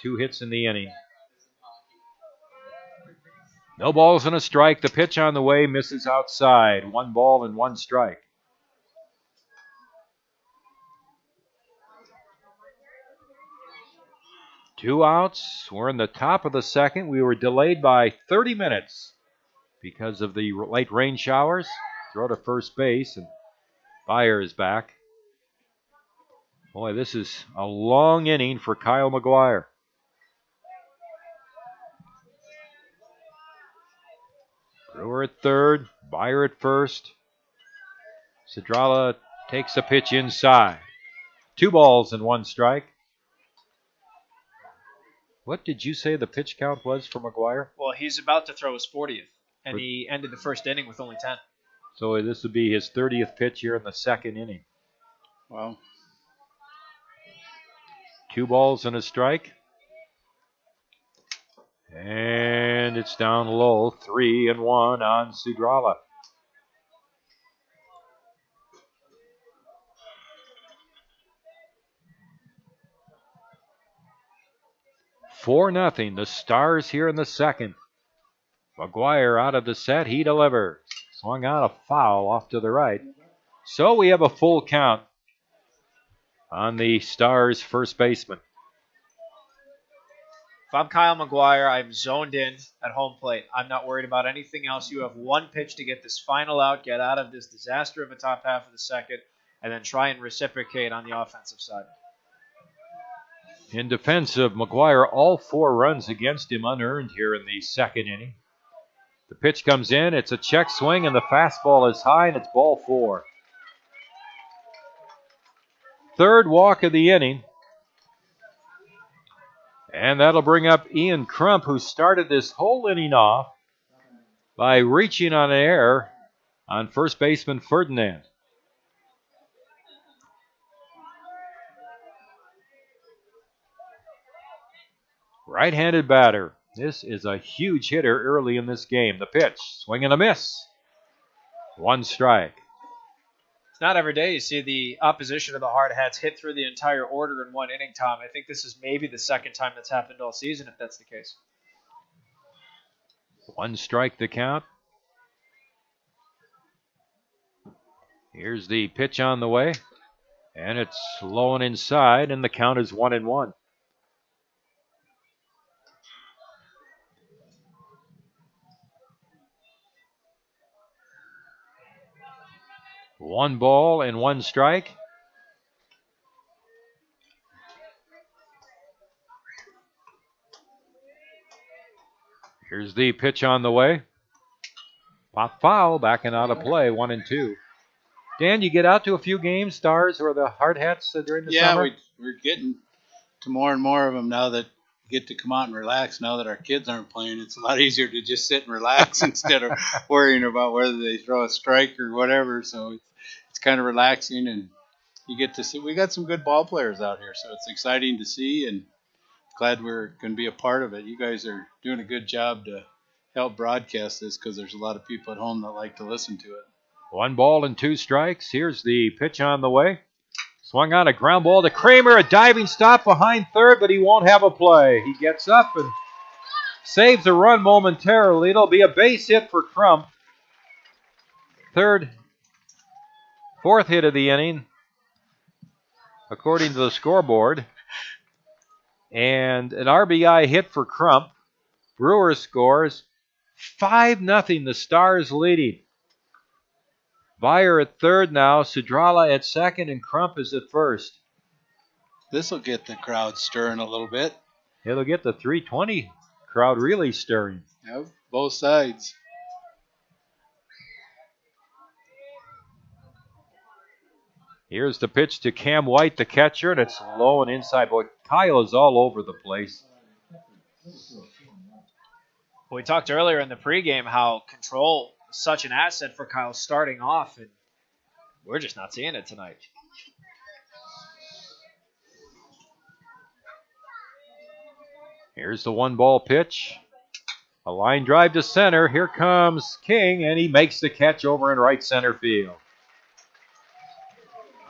2 hits in the inning. No balls and a strike. The pitch on the way misses outside. 1 ball and 1 strike. Two outs. We're in the top of the second. We were delayed by 30 minutes because of the late rain showers. Throw to first base, and Byer is back. Boy, this is a long inning for Kyle McGuire. Brewer at third, Byer at first. Fitzgerald takes a pitch inside. 2 balls and 1 strike. What did you say the pitch count was for McGuire? Well, he's about to throw his 40th, and he ended the first inning with only 10. So this would be his 30th pitch here in the second inning. Wow. 2 balls and a strike. And it's down low, 3-1 on Sudrala. "4-0, the Stars here in the second. McGuire out of the set, he delivers. Swung out a foul off to the right. So we have a full count on the Stars first baseman. If I'm Kyle McGuire, I'm zoned in at home plate. I'm not worried about anything else. You have 1 pitch to get this final out, get out of this disaster of a top half of the second, and then try and reciprocate on the offensive side. In defense of McGuire, all 4 runs against him unearned here in the second inning. The pitch comes in, it's a check swing, and the fastball is high, and it's ball 4. Third walk of the inning. And that'll bring up Ian Crump, who started this whole inning off by reaching on an error on first baseman Ferdinand. Right-handed batter. This is a huge hitter early in this game. The pitch, swing and a miss. 1 strike. It's not every day you see the opposition of the Hardhats hit through the entire order in 1 inning, Tom. I think this is maybe the second time that's happened all season, if that's the case. 1 strike the count. Here's the pitch on the way. And it's low and inside, and the count is 1-1. One ball and 1 strike. Here's the pitch on the way. Pop foul, backing out of play, 1-2. Dan, you get out to a few games, Stars or the Hardhats during the summer? Yeah, we're getting to more and more of them now that we get to come out and relax. Now that our kids aren't playing, it's a lot easier to just sit and relax instead of worrying about whether they throw a strike or whatever. So it's kind of relaxing, and you get to see. We got some good ball players out here, so it's exciting to see, and glad we're going to be a part of it. You guys are doing a good job to help broadcast this because there's a lot of people at home that like to listen to it. 1 ball and 2 strikes. Here's the pitch on the way. Swung on a ground ball to Kramer, a diving stop behind third, but he won't have a play. He gets up and saves a run momentarily. It'll be a base hit for Crump. 4th hit of the inning, according to the scoreboard. And an RBI hit for Crump. Brewer scores. 5-0, the Stars leading. Byer at third now, Sudrala at second, and Crump is at first. This will get the crowd stirring a little bit. It'll get the 320 crowd really stirring. Yep, both sides. Here's the pitch to Cam White, the catcher, and it's low and inside. Boy, Kyle is all over the place. We talked earlier in the pregame how control is such an asset for Kyle starting off, and we're just not seeing it tonight. Here's the 1-ball pitch. A line drive to center. Here comes King, and he makes the catch over in right center field.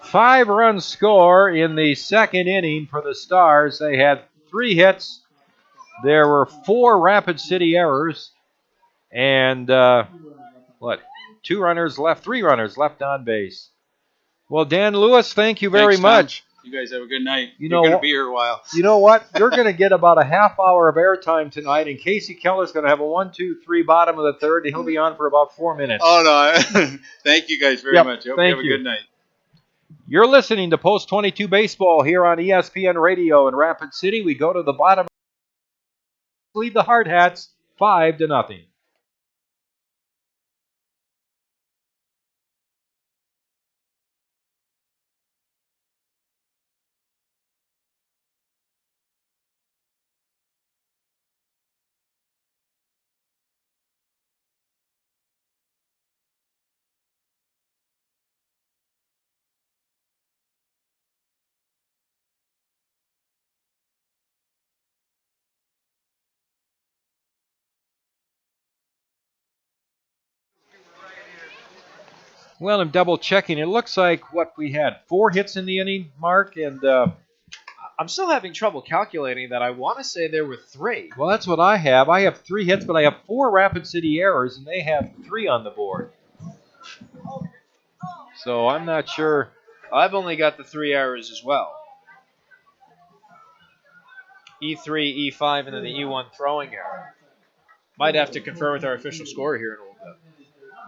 5-run score in the second inning for the Stars. They had 3 hits. There were 4 Rapid City errors. And, 3 runners left on base. Well, Dan Lewis, thank you very much. You guys have a good night. You're going to be here a while. You know what? You're going to get about a half hour of airtime tonight, and Casey Keller's going to have a 1-2-3 bottom of the third, and he'll be on for about 4 minutes. Oh, no. Thank you guys very much. I hope you have a good night. You're listening to Post 22 Baseball here on ESPN Radio in Rapid City. We go to the bottom. Lead the Hardhats 5-0. Well, I'm double checking. It looks like what we had 4 hits in the inning, Mark, and I'm still having trouble calculating that. I want to say there were 3. well, that's what I have. I have 3 hits, but I have 4 Rapid City errors, and they have 3 on the board. So I'm not sure. I've only got the 3 errors as well. E3, E5, and then the E1 throwing error. Might have to confer with our official scorer here in a little bit.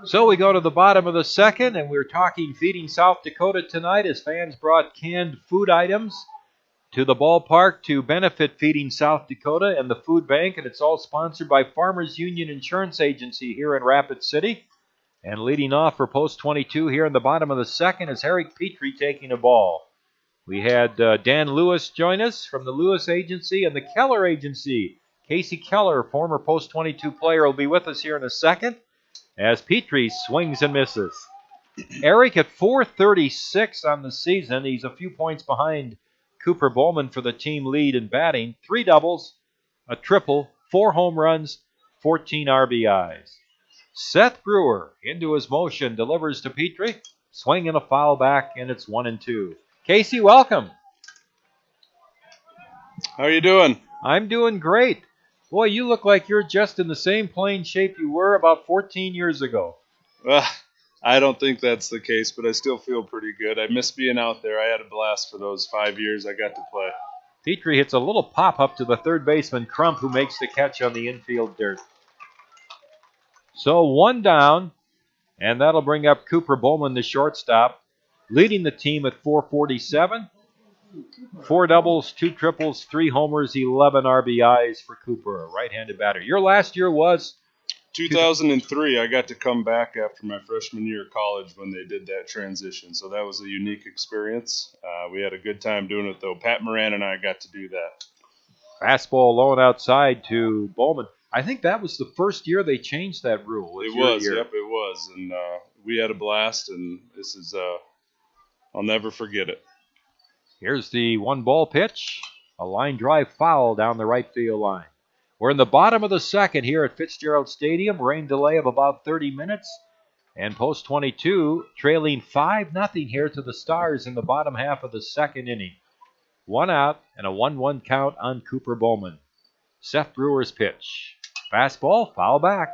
So we go to the bottom of the second, and we're talking Feeding South Dakota tonight as fans brought canned food items to the ballpark to benefit Feeding South Dakota and the food bank, and it's all sponsored by Farmers Union Insurance Agency here in Rapid City. And leading off for Post 22 here in the bottom of the second is Eric Petrie taking a ball. We had Dan Lewis join us from the Lewis Agency and the Keller Agency. Casey Keller, former Post 22 player, will be with us here in a second as Petrie swings and misses. Eric at .436 on the season. He's a few points behind Cooper Bowman for the team lead in batting. 3 doubles, a triple, 4 home runs, 14 RBIs. Seth Brewer into his motion, delivers to Petrie. Swing and a foul back, and it's 1-2. Casey, welcome. How are you doing? I'm doing great. Boy, you look like you're just in the same plain shape you were about 14 years ago. Well, I don't think that's the case, but I still feel pretty good. I miss being out there. I had a blast for those 5 years I got to play. Petrie hits a little pop-up to the third baseman, Crump, who makes the catch on the infield dirt. So 1 down, and that'll bring up Cooper Bowman, the shortstop, leading the team at .447. 4 doubles, 2 triples, 3 homers, 11 RBIs for Cooper, a right-handed batter. Your last year was? 2003, I got to come back after my freshman year of college when they did that transition, so that was a unique experience. We had a good time doing it, though. Pat Moran and I got to do that. Fastball low and outside to Bowman. I think that was the first year they changed that rule. It was, yep, it was. And we had a blast, and this is, I'll never forget it. Here's the 1-ball pitch. A line drive foul down the right field line. We're in the bottom of the second here at Fitzgerald Stadium. Rain delay of about 30 minutes. And Post 22 trailing 5-0 here to the Stars in the bottom half of the second inning. 1 out and a 1-1 count on Cooper Bowman. Seth Brewer's pitch. Fastball, foul back.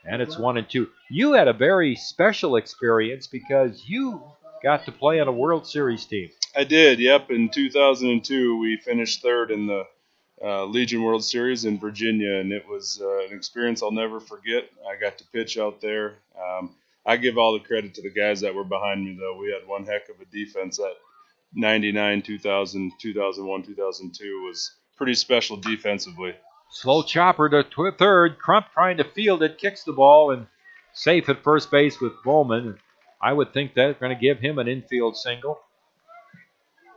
And it's 1-2. You had a very special experience because you got to play on a World Series team. I did, yep. In 2002, we finished third in the Legion World Series in Virginia, and it was an experience I'll never forget. I got to pitch out there. I give all the credit to the guys that were behind me, though. We had one heck of a defense. That 99, 2000, 2001, 2002 was pretty special defensively. Slow chopper to third. Crump trying to field it, kicks the ball, and safe at first base with Bowman. I would think they're going to give him an infield single,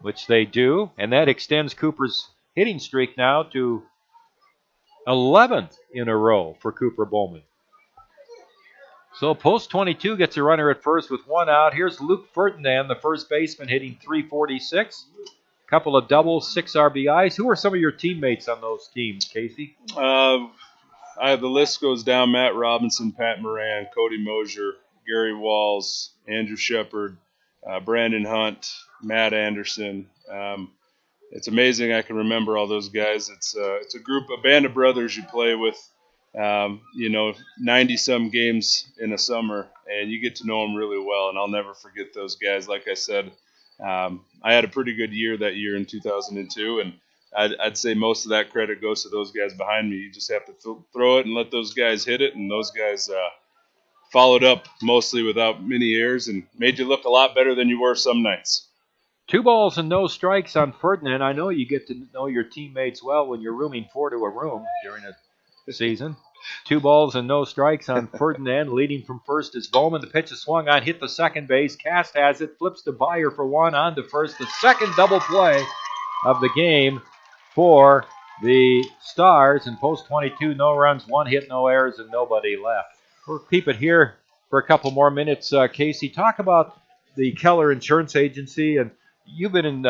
which they do, and that extends Cooper's hitting streak now to 11th in a row for Cooper Bowman. So Post 22 gets a runner at first with 1 out. Here's Luke Ferdinand, the first baseman, hitting .346. Couple of doubles, 6 RBIs. Who are some of your teammates on those teams, Casey? The list goes down: Matt Robinson, Pat Moran, Cody Mosier, Gary Walls, Andrew Shepard, Brandon Hunt, Matt Anderson. It's amazing I can remember all those guys. It's a band of brothers you play with, 90-some games in a summer, and you get to know them really well, and I'll never forget those guys. Like I said, I had a pretty good year that year in 2002, and I'd say most of that credit goes to those guys behind me. You just have to throw it and let those guys hit it, and those guys followed up mostly without many errors and made you look a lot better than you were some nights. 2 balls and no strikes on Ferdinand. I know you get to know your teammates well when you're rooming 4 to a room during a season. 2 balls and no strikes on Ferdinand. Leading from first is Bowman. The pitch is swung on, hit the second base. Cast has it, flips to Byer for 1, on to first. The second double play of the game for the Stars. In post 22, no runs, 1 hit, no errors, and nobody left. We'll keep it here for a couple more minutes. Casey, talk about the Keller Insurance Agency, and you've been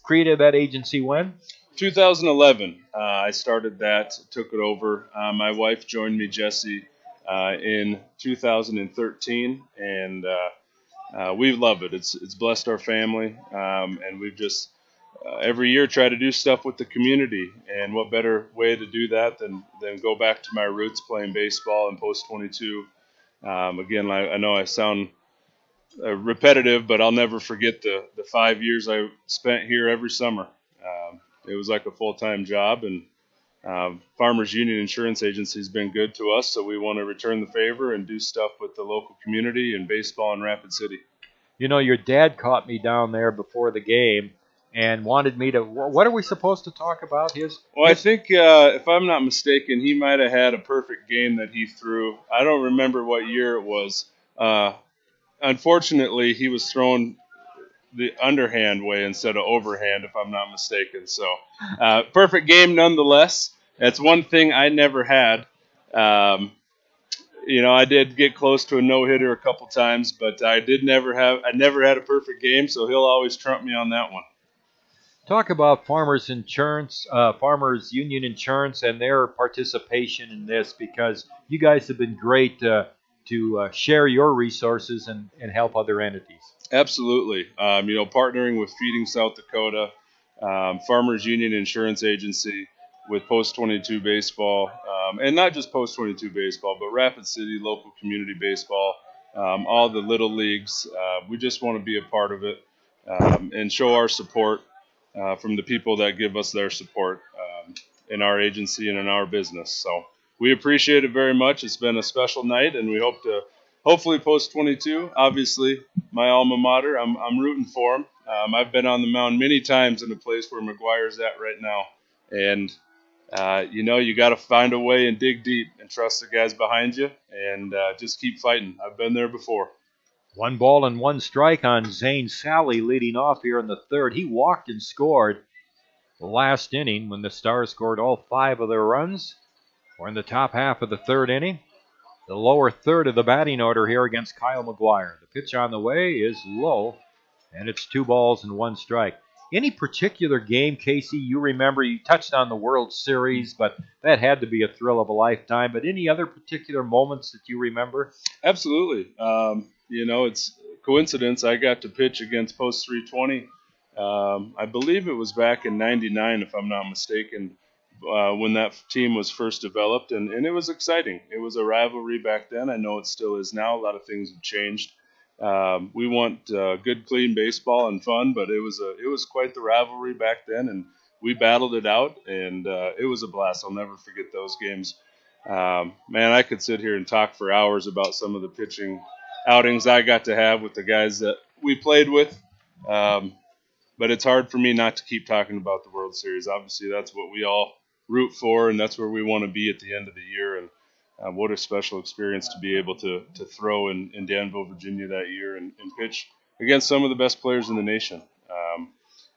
created that agency when? 2011, I started that, took it over. My wife joined me, Jessie, in 2013, and we love it. It's blessed our family, and we've just every year try to do stuff with the community. And what better way to do that than go back to my roots playing baseball in post 22. Again, I know I sound repetitive, but I'll never forget the 5 years I spent here every summer. It was like a full-time job, and Farmers Union Insurance Agency has been good to us, so we want to return the favor and do stuff with the local community and baseball in Rapid City. You know, your dad caught me down there before the game and wanted me to. What are we supposed to talk about? Well, I think, if I'm not mistaken, he might have had a perfect game that he threw. I don't remember what year it was. Unfortunately, he was thrown the underhand way instead of overhand, if I'm not mistaken. So, perfect game nonetheless. That's one thing I never had. I did get close to a no-hitter a couple times, but I never had a perfect game, so he'll always trump me on that one. Talk about Farmers Insurance, Farmers Union Insurance, and their participation in this, because you guys have been great to share your resources and help other entities. Absolutely. Partnering with Feeding South Dakota, Farmers Union Insurance Agency, with Post 22 Baseball, and not just Post 22 Baseball, but Rapid City local community baseball, all the little leagues. We just want to be a part of it and show our support from the people that give us their support in our agency and in our business. So we appreciate it very much. It's been a special night, and we hope to hopefully Post 22, obviously my alma mater. I'm rooting for them. I've been on the mound many times in the place where McGuire's at right now, and you got to find a way and dig deep and trust the guys behind you and just keep fighting. I've been there before. 1 ball and 1 strike on Zane Sally leading off here in the third. He walked and scored the last inning when the Stars scored all 5 of their runs. We're in the top half of the third inning. The lower third of the batting order here against Kyle McGuire. The pitch on the way is low, and it's 2 balls and 1 strike. Any particular game, Casey, you remember? You touched on the World Series, but that had to be a thrill of a lifetime. But any other particular moments that you remember? Absolutely. It's coincidence. I got to pitch against Post 320. I believe it was back in '99, if I'm not mistaken, when that team was first developed, and it was exciting. It was a rivalry back then. I know it still is now. A lot of things have changed. We want good, clean baseball and fun, but it was quite the rivalry back then, and we battled it out, and it was a blast. I'll never forget those games. Man, I could sit here and talk for hours about some of the pitching outings I got to have with the guys that we played with, but it's hard for me not to keep talking about the World Series. Obviously, that's what we all root for, and that's where we want to be at the end of the year, and what a special experience to be able to throw in Danville, Virginia that year and pitch against some of the best players in the nation.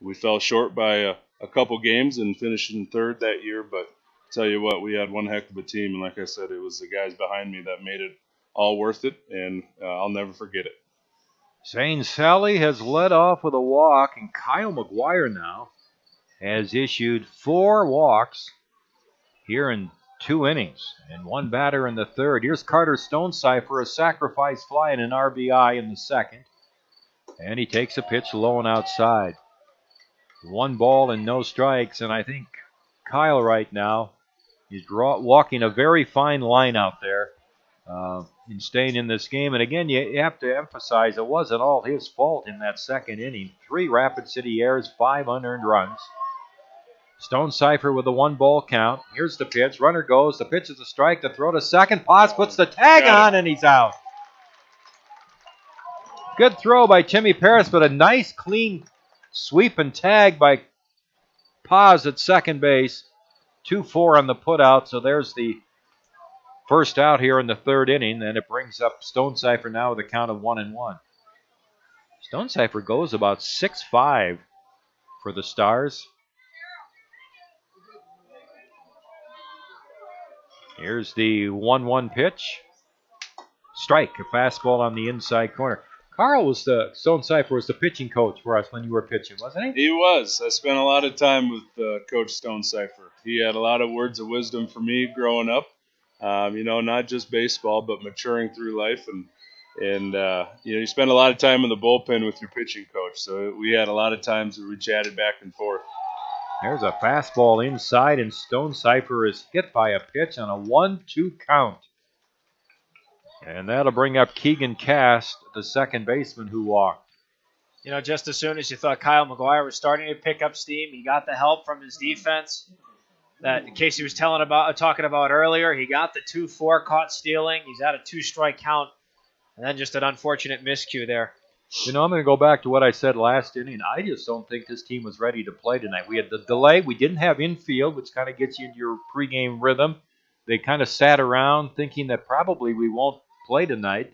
We fell short by a couple games and finished in third that year, but tell you what, we had one heck of a team, and like I said, it was the guys behind me that made it all worth it, and I'll never forget it. Zane Sally has led off with a walk, and Kyle McGuire now has issued 4 walks here in 2 innings and 1 batter in the third. Here's Carter Stonecipher, a sacrifice fly and an RBI in the second. And he takes a pitch low and outside. 1 ball and no strikes, and I think Kyle right now is walking a very fine line out there in staying in this game. And again, you have to emphasize it wasn't all his fault in that second inning. 3 Rapid City errors, 5 unearned runs. Stonecipher with a 1 ball count. Here's the pitch. Runner goes. The pitch is a strike. The throw to second. Paz puts the tag on, and he's out. Good throw by Timmy Paris, but a nice clean sweep and tag by Paz at second base. 2-4 on the putout, so there's the first out here in the third inning, and it brings up Stonecipher now with a count of 1-1. Stonecipher goes about 6-5 for the Stars. Here's the 1-1 pitch. Strike, a fastball on the inside corner. Carl was Stonecipher was the pitching coach for us when you were pitching, wasn't he? He was. I spent a lot of time with Coach Stonecipher. He had a lot of words of wisdom for me growing up. Not just baseball, but maturing through life. And you spend a lot of time in the bullpen with your pitching coach. So we had a lot of times where we chatted back and forth. There's a fastball inside, and Stonecipher is hit by a pitch on a 1-2 count. And that'll bring up Keegan Cast, the second baseman who walked. Just as soon as you thought Kyle McGuire was starting to pick up steam, he got the help from his defense that Casey was talking about earlier. He got the 2-4 caught stealing. He's at a 2-strike count, and then just an unfortunate miscue there. I'm going to go back to what I said last inning. I just don't think this team was ready to play tonight. We had the delay. We didn't have infield, which kind of gets you into your pregame rhythm. They kind of sat around thinking that probably we won't play tonight.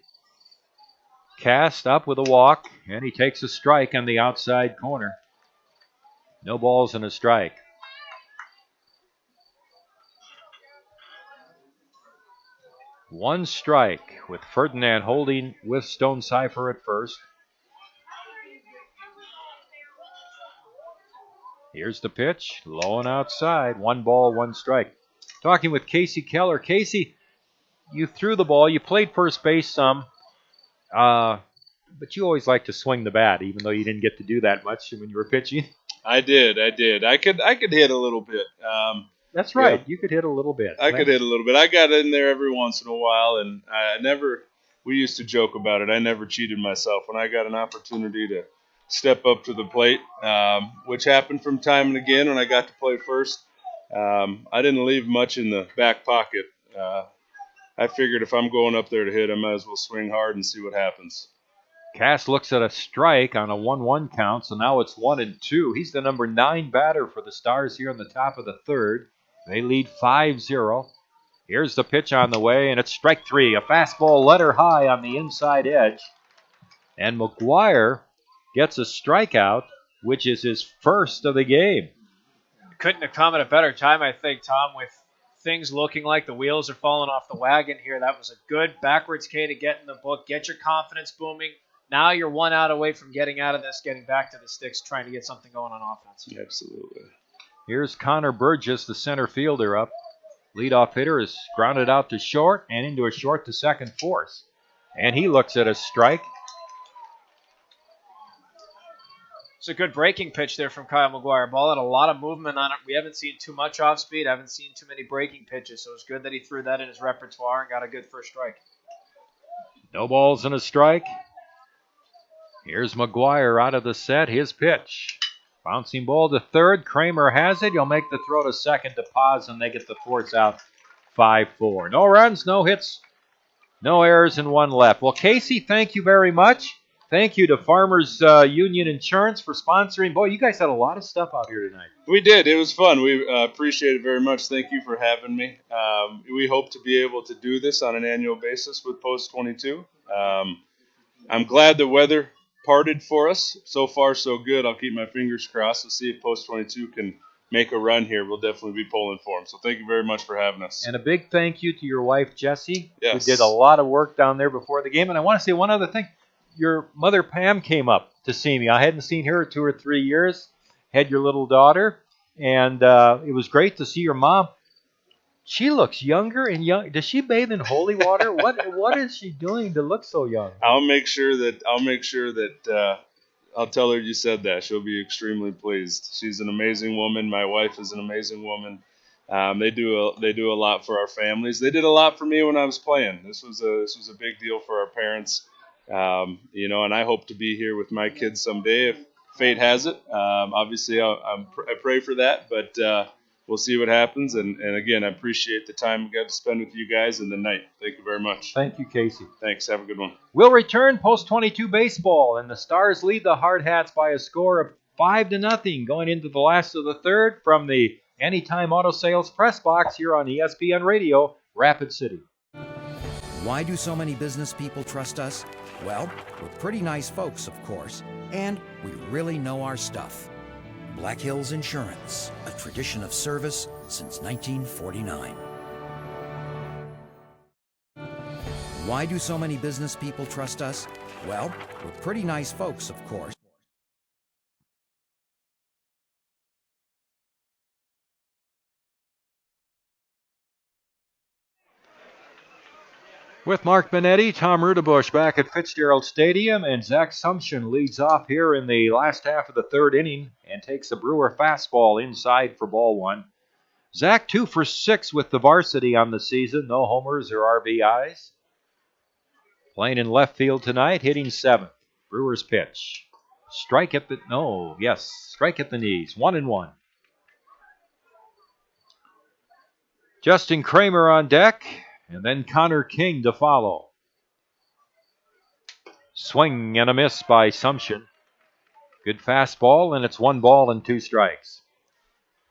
Cast up with a walk, and he takes a strike on the outside corner. No balls and a strike. One strike with Ferdinand holding with Stonecipher at first. Here's the pitch, low and outside. 1 ball, 1 strike. Talking with Casey Keller. Casey, you threw the ball. You played first base some, but you always like to swing the bat, even though you didn't get to do that much when you were pitching. I did. I could hit a little bit. That's right. Yeah. You could hit a little bit. I could hit a little bit. I got in there every once in a while, and we used to joke about it. I never cheated myself. When I got an opportunity to step up to the plate, which happened from time and again when I got to play first, I didn't leave much in the back pocket. I figured if I'm going up there to hit, I might as well swing hard and see what happens. Cass looks at a strike on a 1-1 count, so now it's 1-2. He's the number 9 batter for the Stars here in the top of the third. They lead 5-0. Here's the pitch on the way, and it's strike 3. A fastball letter high on the inside edge. And McGuire gets a strikeout, which is his first of the game. Couldn't have come at a better time, I think, Tom, with things looking like the wheels are falling off the wagon here. That was a good backwards K to get in the book, get your confidence booming. Now you're 1 out away from getting out of this, getting back to the sticks, trying to get something going on offense. Absolutely. Here's Connor Burgess, the center fielder, up. Leadoff hitter is grounded out to short and into a short to second force. And he looks at a strike. It's a good breaking pitch there from Kyle McGuire. Ball had a lot of movement on it. We haven't seen too much off speed. Haven't seen too many breaking pitches, so it's good that he threw that in his repertoire and got a good first strike. No balls and a strike. Here's McGuire out of the set. His pitch. Bouncing ball to third. Kramer has it. He'll make the throw to second to Paz, and they get the force out 5-4. No runs, no hits, no errors, and 1 left. Well, Casey, thank you very much. Thank you to Farmers Union Insurance for sponsoring. Boy, you guys had a lot of stuff out here tonight. We did. It was fun. We appreciate it very much. Thank you for having me. We hope to be able to do this on an annual basis with Post 22. I'm glad the weather parted for us. So far, so good. I'll keep my fingers crossed to see if Post 22 can make a run here. We'll definitely be pulling for them. So thank you very much for having us. And a big thank you to your wife, Jessie, yes, who did a lot of work down there before the game. And I want to say one other thing. Your mother, Pam, came up to see me. I hadn't seen her in 2 or 3 years. Had your little daughter. And it was great to see your mom. She looks younger and young. Does she bathe in holy water? What is she doing to look so young? I'll make sure that I'll tell her you said that. She'll be extremely pleased. She's an amazing woman. My wife is an amazing woman. They do a lot for our families. They did a lot for me when I was playing. This was a big deal for our parents. And I hope to be here with my kids someday if fate has it. Obviously, I pray for that, but we'll see what happens. And again, I appreciate the time we got to spend with you guys and the night. Thank you very much. Thank you, Casey. Thanks. Have a good one. We'll return post-22 baseball, and the Stars lead the Hardhats by a score of 5-0 going into the last of the third from the Anytime Auto Sales press box here on ESPN Radio, Rapid City. Why do so many business people trust us? Well, we're pretty nice folks, of course, and we really know our stuff. Black Hills Insurance, a tradition of service since 1949. Why do so many business people trust us? Well, we're pretty nice folks, of course. With Mark Benetti, Tom Rudebush back at Fitzgerald Stadium, and Zach Sumption leads off here in the last half of the third inning and takes a Brewer fastball inside for ball one. Zach 2 for 6 with the varsity on the season, no homers or RBIs. Playing in left field tonight, hitting 7th. Brewers pitch. Strike at the knees. 1-1. Justin Kramer on deck. And then Connor King to follow. Swing and a miss by Sumption. Good fastball, and it's 1 ball and 2 strikes.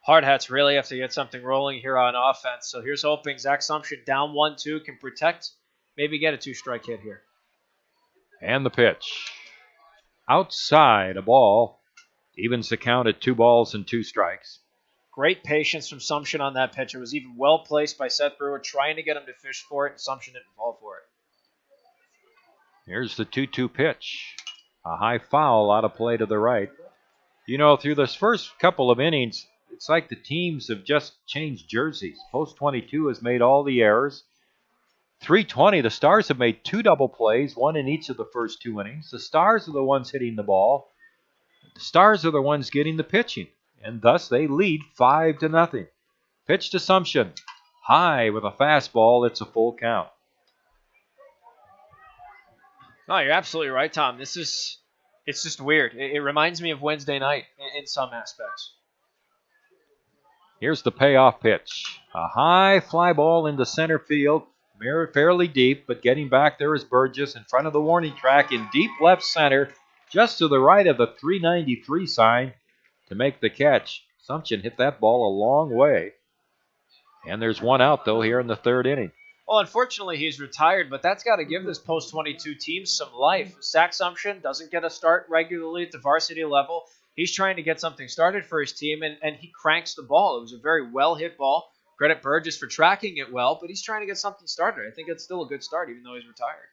Hardhats really have to get something rolling here on offense. So here's hoping Zach Sumption down 1-2 can protect, maybe get a 2-strike hit here. And the pitch. Outside, a ball. Evens the count at 2 balls and 2 strikes. Great patience from Sumption on that pitch. It was even well placed by Seth Brewer, trying to get him to fish for it, and Sumption didn't fall for it. Here's the 2-2 pitch. A high foul out of play to the right. You know, through this first couple of innings, it's like the teams have just changed jerseys. Post 22 has made all the errors. 320, the Stars have made 2 double plays, 1 in each of the first 2 innings. The Stars are the ones hitting the ball. The Stars are the ones getting the pitching. And thus they lead 5-0. Pitch to Sumption. High with a fastball. It's a full count. No, you're absolutely right, Tom. It's just weird. It reminds me of Wednesday night in some aspects. Here's the payoff pitch. A high fly ball into center field. Fairly deep, but getting back there is Burgess in front of the warning track in deep left center, just to the right of the 393 sign. To make the catch, Sumption hit that ball a long way. And there's 1 out, though, here in the third inning. Well, unfortunately, he's retired, but that's got to give this post-22 team some life. Zach Sumption doesn't get a start regularly at the varsity level. He's trying to get something started for his team, and he cranks the ball. It was a very well-hit ball. Credit Burgess for tracking it well, but he's trying to get something started. I think it's still a good start, even though he's retired.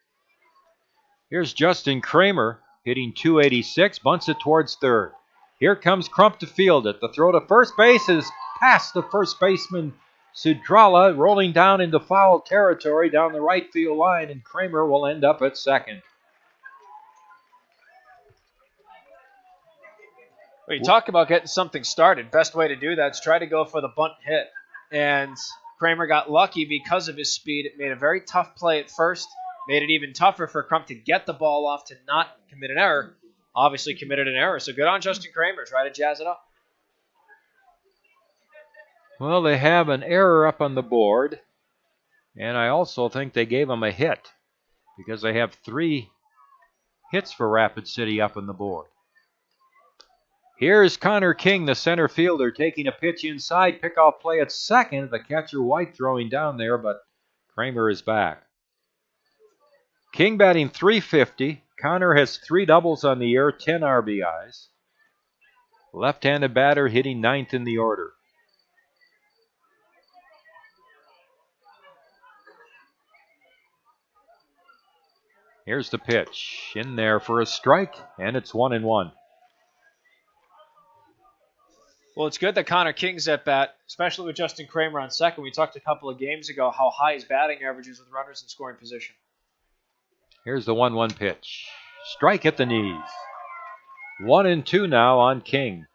Here's Justin Kramer hitting .286, bunts it towards third. Here comes Crump to field it. The throw to first base is past the first baseman, Sudrala, rolling down into foul territory down the right field line, and Kramer will end up at second. Well, you talk about getting something started. Best way to do that is try to go for the bunt hit. And Kramer got lucky because of his speed. It made a very tough play at first, made it even tougher for Crump to get the ball off to not commit an error. Obviously committed an error, so good on Justin Kramer. Try to jazz it up. Well, they have an error up on the board, and I also think they gave him a hit because they have 3 hits for Rapid City up on the board. Here's Connor King, the center fielder, taking a pitch inside. Pickoff play at second. The catcher White throwing down there, but Kramer is back. King batting .350. Connor has 3 doubles on the year, 10 RBIs. Left-handed batter hitting 9th in the order. Here's the pitch. In there for a strike, and it's 1-1. Well, it's good that Connor King's at bat, especially with Justin Kramer on second. We talked a couple of games ago how high his batting average is with runners in scoring position. Here's the 1-1 pitch. Strike at the knees. 1-2 now on King.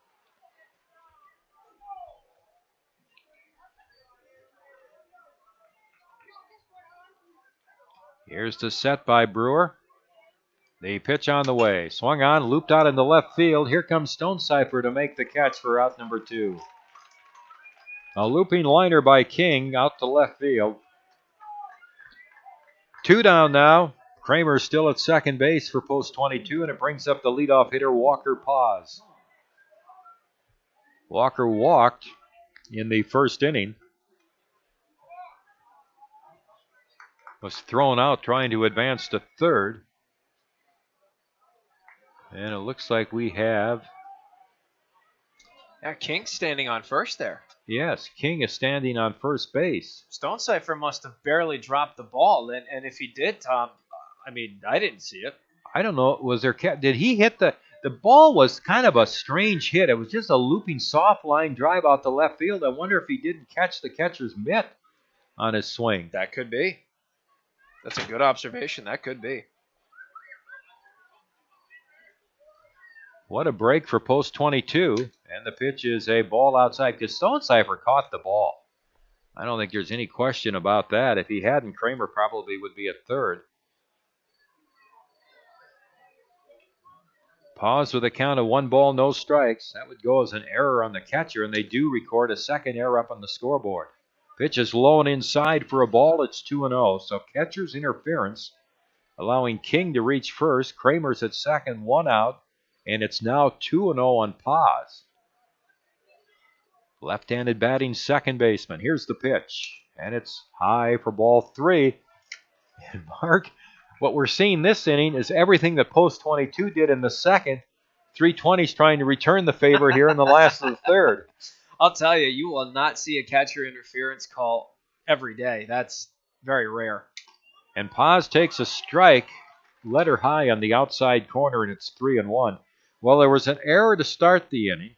Here's the set by Brewer. The pitch on the way. Swung on, looped out into left field. Here comes Stonecipher to make the catch for out number 2. A looping liner by King out to left field. 2 down now. Kramer's still at second base for post 22, and it brings up the leadoff hitter, Walker Paz. Walker walked in the first inning. Was thrown out trying to advance to third. And it looks like we have... Yeah, King's standing on first there. Yes, King is standing on first base. Stonecipher must have barely dropped the ball, and if he did, Tom, I mean, I didn't see it. I don't know. Was there? Did he hit the ball? Was kind of a strange hit. It was just a looping soft line drive out to left field. I wonder if he didn't catch the catcher's mitt on his swing. That could be. That's a good observation. That could be. What a break for post 22. And the pitch is a ball outside because Stonecipher caught the ball. I don't think there's any question about that. If he hadn't, Kramer probably would be at third. Pause with a count of 1 ball, no strikes. That would go as an error on the catcher, and they do record a second error up on the scoreboard. Pitch is low and inside for a ball. It's 2-0. So catcher's interference, allowing King to reach first. Kramer's at second, 1 out, and it's now 2-0 on Paz. Left-handed batting second baseman. Here's the pitch, and it's high for ball 3. And Mark, what we're seeing this inning is everything that post 22 did in the second. 320's trying to return the favor here in the last of the third. I'll tell you, you will not see a catcher interference call every day. That's very rare. And Paz takes a strike, letter high on the outside corner, and it's 3-1. Well, there was an error to start the inning.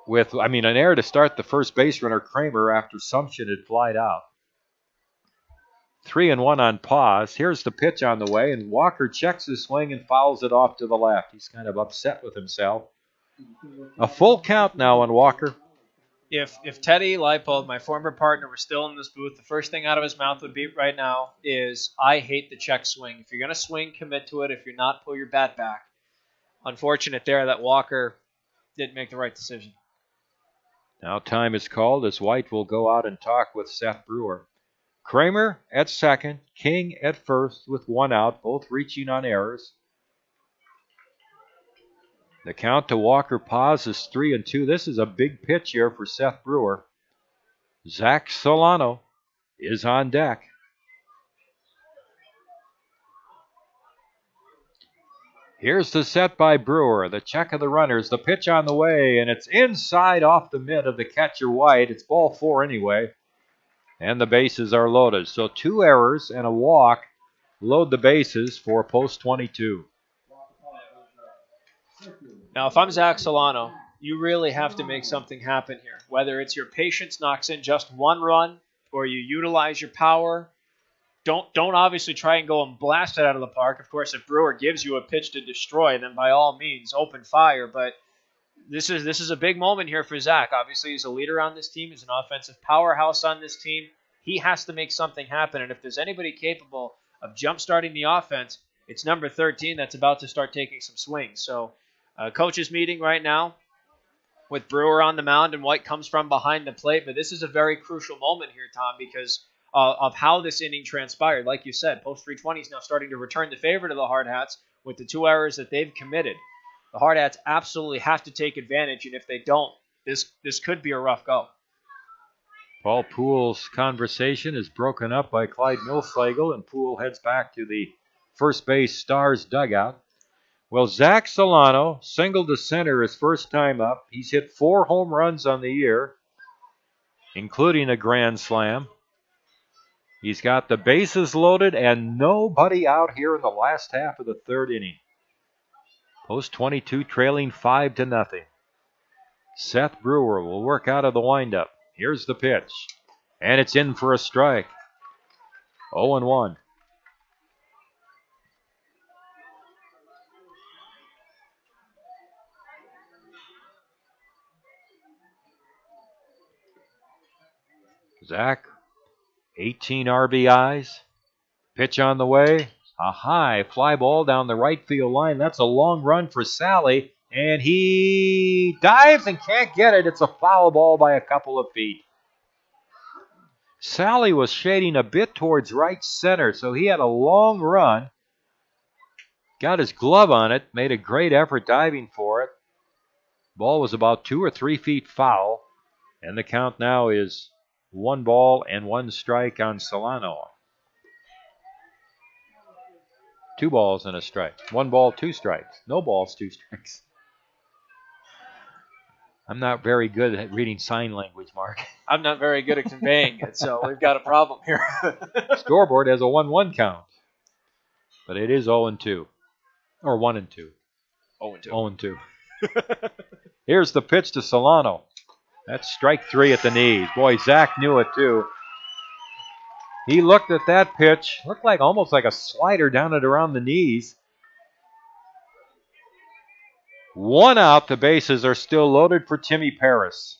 An error to start the first base runner, Kramer, after Sumption had flied out. 3-1 on Paz. Here's the pitch on the way, and Walker checks his swing and fouls it off to the left. He's kind of upset with himself. A full count now on Walker. If Teddy Leipold, my former partner, were still in this booth, the first thing out of his mouth would be right now is, I hate the check swing. If you're going to swing, commit to it. If you're not, pull your bat back. Unfortunate there that Walker didn't make the right decision. Now time is called as White will go out and talk with Seth Brewer. Kramer at second, King at first with 1 out, both reaching on errors. The count to Walker Paz is 3-2. This is a big pitch here for Seth Brewer. Zach Solano is on deck. Here's the set by Brewer, the check of the runners, the pitch on the way, and it's inside off the mitt of the catcher White. It's ball 4 anyway, and the bases are loaded. So 2 errors and a walk load the bases for post 22. Now, if I'm Zach Solano, you really have to make something happen here. Whether it's your patience knocks in just 1 run, or you utilize your power. Don't obviously try and go and blast it out of the park. Of course, if Brewer gives you a pitch to destroy, then by all means, open fire. But this is a big moment here for Zach. Obviously, he's a leader on this team. He's an offensive powerhouse on this team. He has to make something happen. And if there's anybody capable of jump-starting the offense, it's number 13 that's about to start taking some swings. So, coaches meeting right now with Brewer on the mound, and White comes from behind the plate. But this is a very crucial moment here, Tom, because of how this inning transpired. Like you said, post 320 is now starting to return the favor to the Hardhats with the 2 errors that they've committed. The Hardhats absolutely have to take advantage, and if they don't, this could be a rough go. Paul Poole's conversation is broken up by Clyde Milsleigel, and Poole heads back to the first base Stars dugout. Well, Zach Solano singled to center his first time up. He's hit 4 home runs on the year, including a grand slam. He's got the bases loaded and nobody out here in the last half of the third inning. Post 22 trailing 5-0. Seth Brewer will work out of the windup. Here's the pitch, and it's in for a strike. 0-1. Zach, 18 RBIs. Pitch on the way. A high fly ball down the right field line. That's a long run for Sally. And he dives and can't get it. It's a foul ball by a couple of feet. Sally was shading a bit towards right center, so he had a long run. Got his glove on it, made a great effort diving for it. Ball was about 2 or 3 feet foul, and the count now is 1 ball and 1 strike on Solano. 2 balls and a strike. 1 ball, 2 strikes. No balls, 2 strikes. I'm not very good at reading sign language, Mark. I'm not very good at conveying it, so we've got a problem here. Scoreboard has a 1-1 count, but it is 0-2. Or 1-2. 0-2. Here's the pitch to Solano. That's strike 3 at the knees. Boy, Zach knew it too. He looked at that pitch. Looked like almost like a slider down and around the knees. 1 out. The bases are still loaded for Timmy Paris.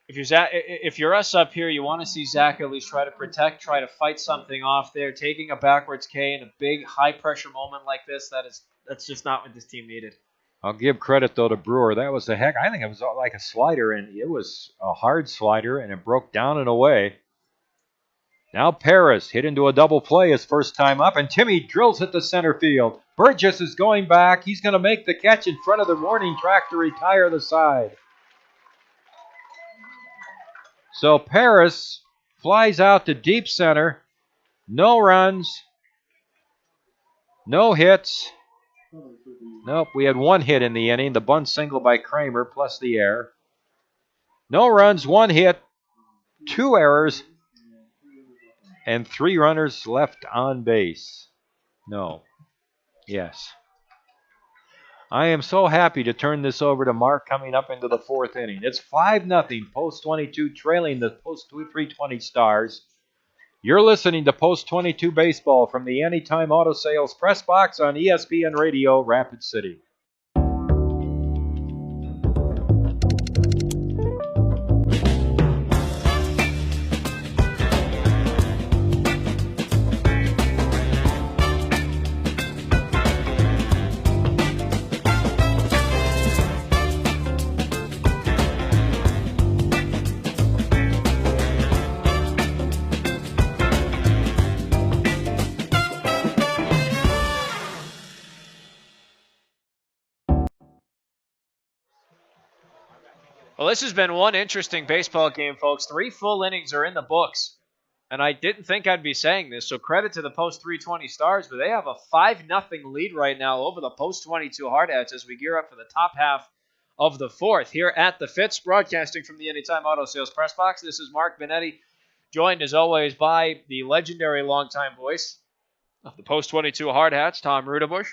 If you're us up here, you want to see Zach at least try to protect, try to fight something off there. Taking a backwards K in a big, high-pressure moment like this, that's just not what this team needed. I'll give credit, though, to Brewer. That was I think it was like a slider, and it was a hard slider, and it broke down and away. Now Paris hit into a double play his first time up, and Timmy drills it to center field. Burgess is going back. He's going to make the catch in front of the warning track to retire the side. So Paris flies out to deep center. No runs. No hits. Nope, we had 1 hit in the inning. The bunt single by Kramer plus the error. No runs, 1 hit, 2 errors, and 3 runners left on base. No. Yes. I am so happy to turn this over to Mark coming up into the 4th inning. It's 5-0, Post 22 trailing the Post 320 Stars. You're listening to Post 22 Baseball from the Anytime Auto Sales Press Box on ESPN Radio, Rapid City. Well, this has been one interesting baseball game, folks. 3 full innings are in the books. And I didn't think I'd be saying this, so credit to the Post 320 Stars, but they have a 5-0 lead right now over the Post 22 Hardhats as we gear up for the top half of the 4th here at the Fitz, broadcasting from the Anytime Auto Sales Press Box. This is Mark Benetti, joined as always by the legendary longtime voice of the Post 22 Hardhats, Tom Rudabush.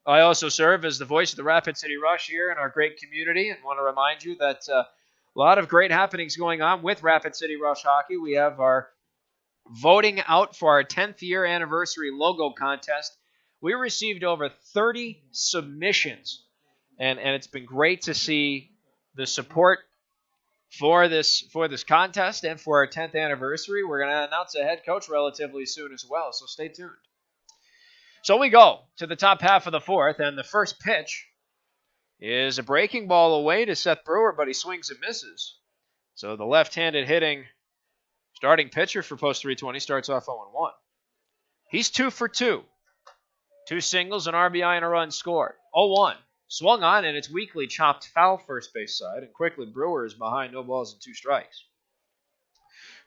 I also serve as the voice of the Rapid City Rush here in our great community and want to remind you that a lot of great happenings going on with Rapid City Rush Hockey. We have our voting out for our 10th year anniversary logo contest. We received over 30 submissions, and it's been great to see the support for this contest and for our 10th anniversary. We're going to announce a head coach relatively soon as well, so stay tuned. So we go to the top half of the 4th, and the first pitch is a breaking ball away to Seth Brewer, but he swings and misses. So the left-handed hitting starting pitcher for Post 320 starts off 0-1. He's 2 for 2. 2 singles, an RBI, and a run scored. 0-1. Swung on, and it's weakly chopped foul first base side, and quickly Brewer is behind, no balls and 2 strikes.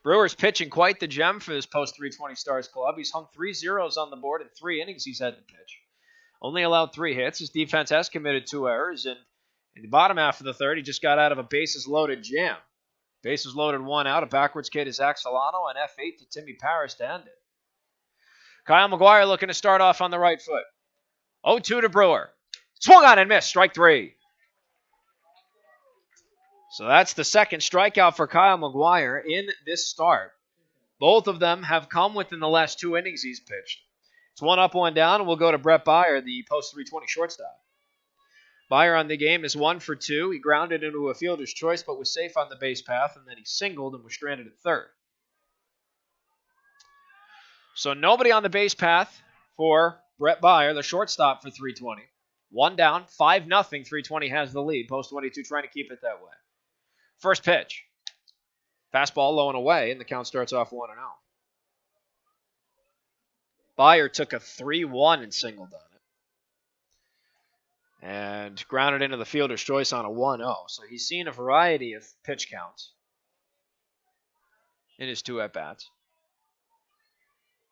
Brewer's pitching quite the gem for this Post 320 Stars club. He's hung 3 zeros on the board in 3 innings he's had to pitch. Only allowed 3 hits. His defense has committed 2 errors, and in the bottom half of the 3rd, he just got out of a bases-loaded jam. Bases loaded, 1 out, a backwards K to Zach Solano, and F8 to Timmy Paris to end it. Kyle McGuire looking to start off on the right foot. 0-2 to Brewer. Swung on and missed, strike 3. So that's the second strikeout for Kyle McGuire in this start. Both of them have come within the last 2 innings he's pitched. It's 1 up, 1 down, and we'll go to Brett Byer, the Post 320 shortstop. Byer on the game is 1 for 2. He grounded into a fielder's choice, but was safe on the base path, and then he singled and was stranded at 3rd. So nobody on the base path for Brett Byer, the shortstop for 320. One down, 5-0. 320 has the lead. Post 22 trying to keep it that way. First pitch. Fastball low and away, and the count starts off 1-0. Byer took a 3-1 and singled on it. And grounded into the fielder's choice on a 1-0. So he's seen a variety of pitch counts in his 2 at-bats.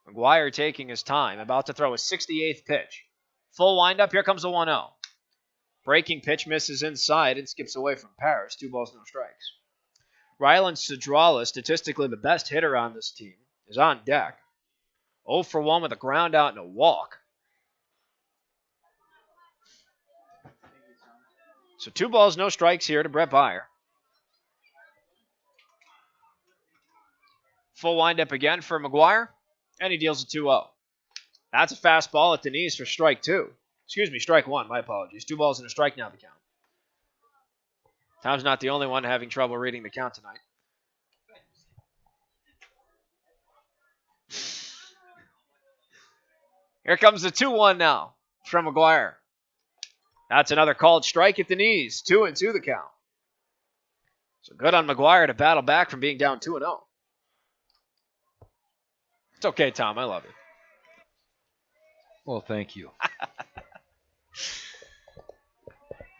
McGuire taking his time, about to throw his 68th pitch. Full windup, here comes a 1-0. Breaking pitch misses inside and skips away from Paris. 2 balls, no strikes. Rylan Cedrala, statistically the best hitter on this team, is on deck. 0 for 1 with a ground out and a walk. So 2 balls, no strikes here to Brett Byer. Full windup again for McGuire, and he deals a 2-0. That's a fastball at the knees for strike 2. Excuse me, strike 1, my apologies. 2 balls and a strike now the count. Tom's not the only one having trouble reading the count tonight. Here comes the 2-1 now from McGuire. That's another called strike at the knees. 2-2 the count. So good on McGuire to battle back from being down 2-0. It's okay, Tom. I love you. Well, thank you.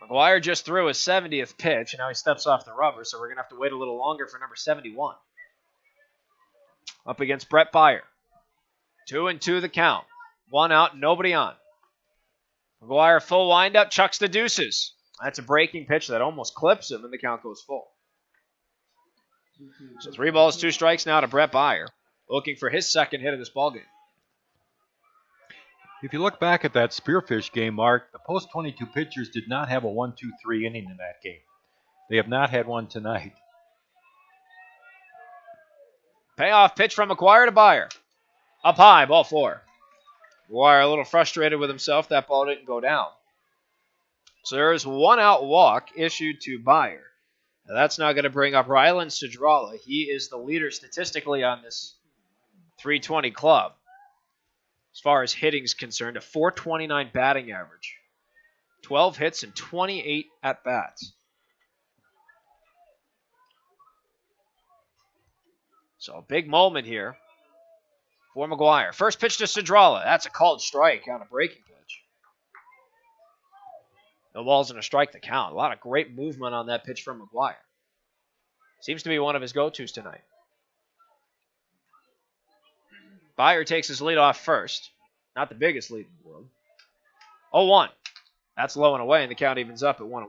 McGuire just threw his 70th pitch, and now he steps off the rubber, so we're going to have to wait a little longer for number 71. Up against Brett Byer. 2-2 the count. 1 out, nobody on. McGuire full windup, chucks the deuces. That's a breaking pitch that almost clips him, and the count goes full. So 3 balls, 2 strikes now to Brett Byer, looking for his second hit of this ballgame. If you look back at that Spearfish game, Mark, the post-22 pitchers did not have a 1-2-3 inning in that game. They have not had one tonight. Payoff pitch from McGuire to Byer. Up high, ball 4. McGuire a little frustrated with himself. That ball didn't go down. So there's 1 out walk issued to Byer. Now that's not going to bring up Rylan Cedrala. He is the leader statistically on this 320 club. As far as hitting is concerned, a .429 batting average. 12 hits and 28 at-bats. So a big moment here for McGuire. First pitch to Cedrala. That's a called strike on a breaking pitch. No balls and a strike to count. A lot of great movement on that pitch from McGuire. Seems to be one of his go-tos tonight. Byer takes his lead off first. Not the biggest lead in the world. 0-1. That's low and away, and the count evens up at 1-1.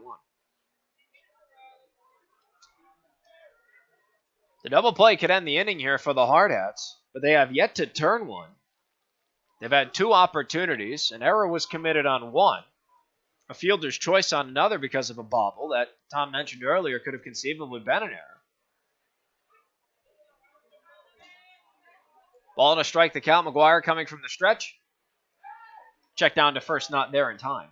The double play could end the inning here for the Hardhats, but they have yet to turn one. They've had 2 opportunities. An error was committed on one. A fielder's choice on another because of a bobble that Tom mentioned earlier could have conceivably been an error. Ball to strike the count. McGuire coming from the stretch. Check down to first, not there in time.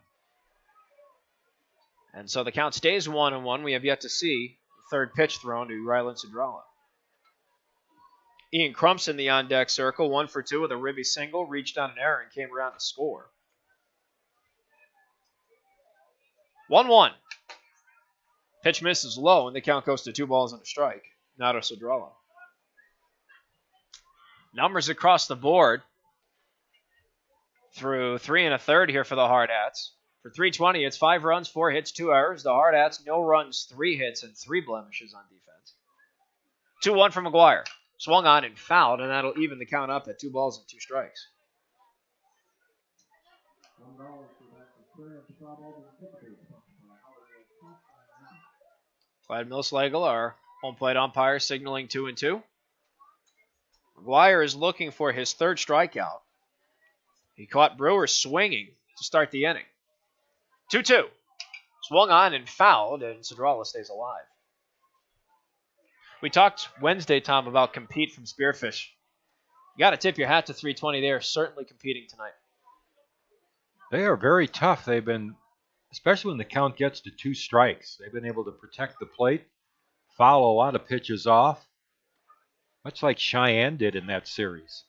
And so the count stays 1-1. We have yet to see the third pitch thrown to Rylan Cedrala. Ian Crump's in the on-deck circle, 1 for 2 with a ribby single, reached on an error and came around to score. 1-1. Pitch misses low, and the count goes to 2 balls and a strike. Not a Cedrala. Numbers across the board through 3 1/3 here for the Hardhats. For 320, it's 5 runs, 4 hits, 2 errors. The Hardhats, no runs, 3 hits, and 3 blemishes on defense. 2-1 for McGuire. Swung on and fouled, and that'll even the count up at 2 balls and 2 strikes. Clyde Millslegel, our home plate umpire, signaling 2-2. McGuire is looking for his 3rd strikeout. He caught Brewer swinging to start the inning. 2-2. Swung on and fouled, and Cedrala stays alive. We talked Wednesday, Tom, about compete from Spearfish. You got to tip your hat to 320. They are certainly competing tonight. They are very tough. They've been, especially when the count gets to 2 strikes, they've been able to protect the plate, foul a lot of pitches off, much like Cheyenne did in that series.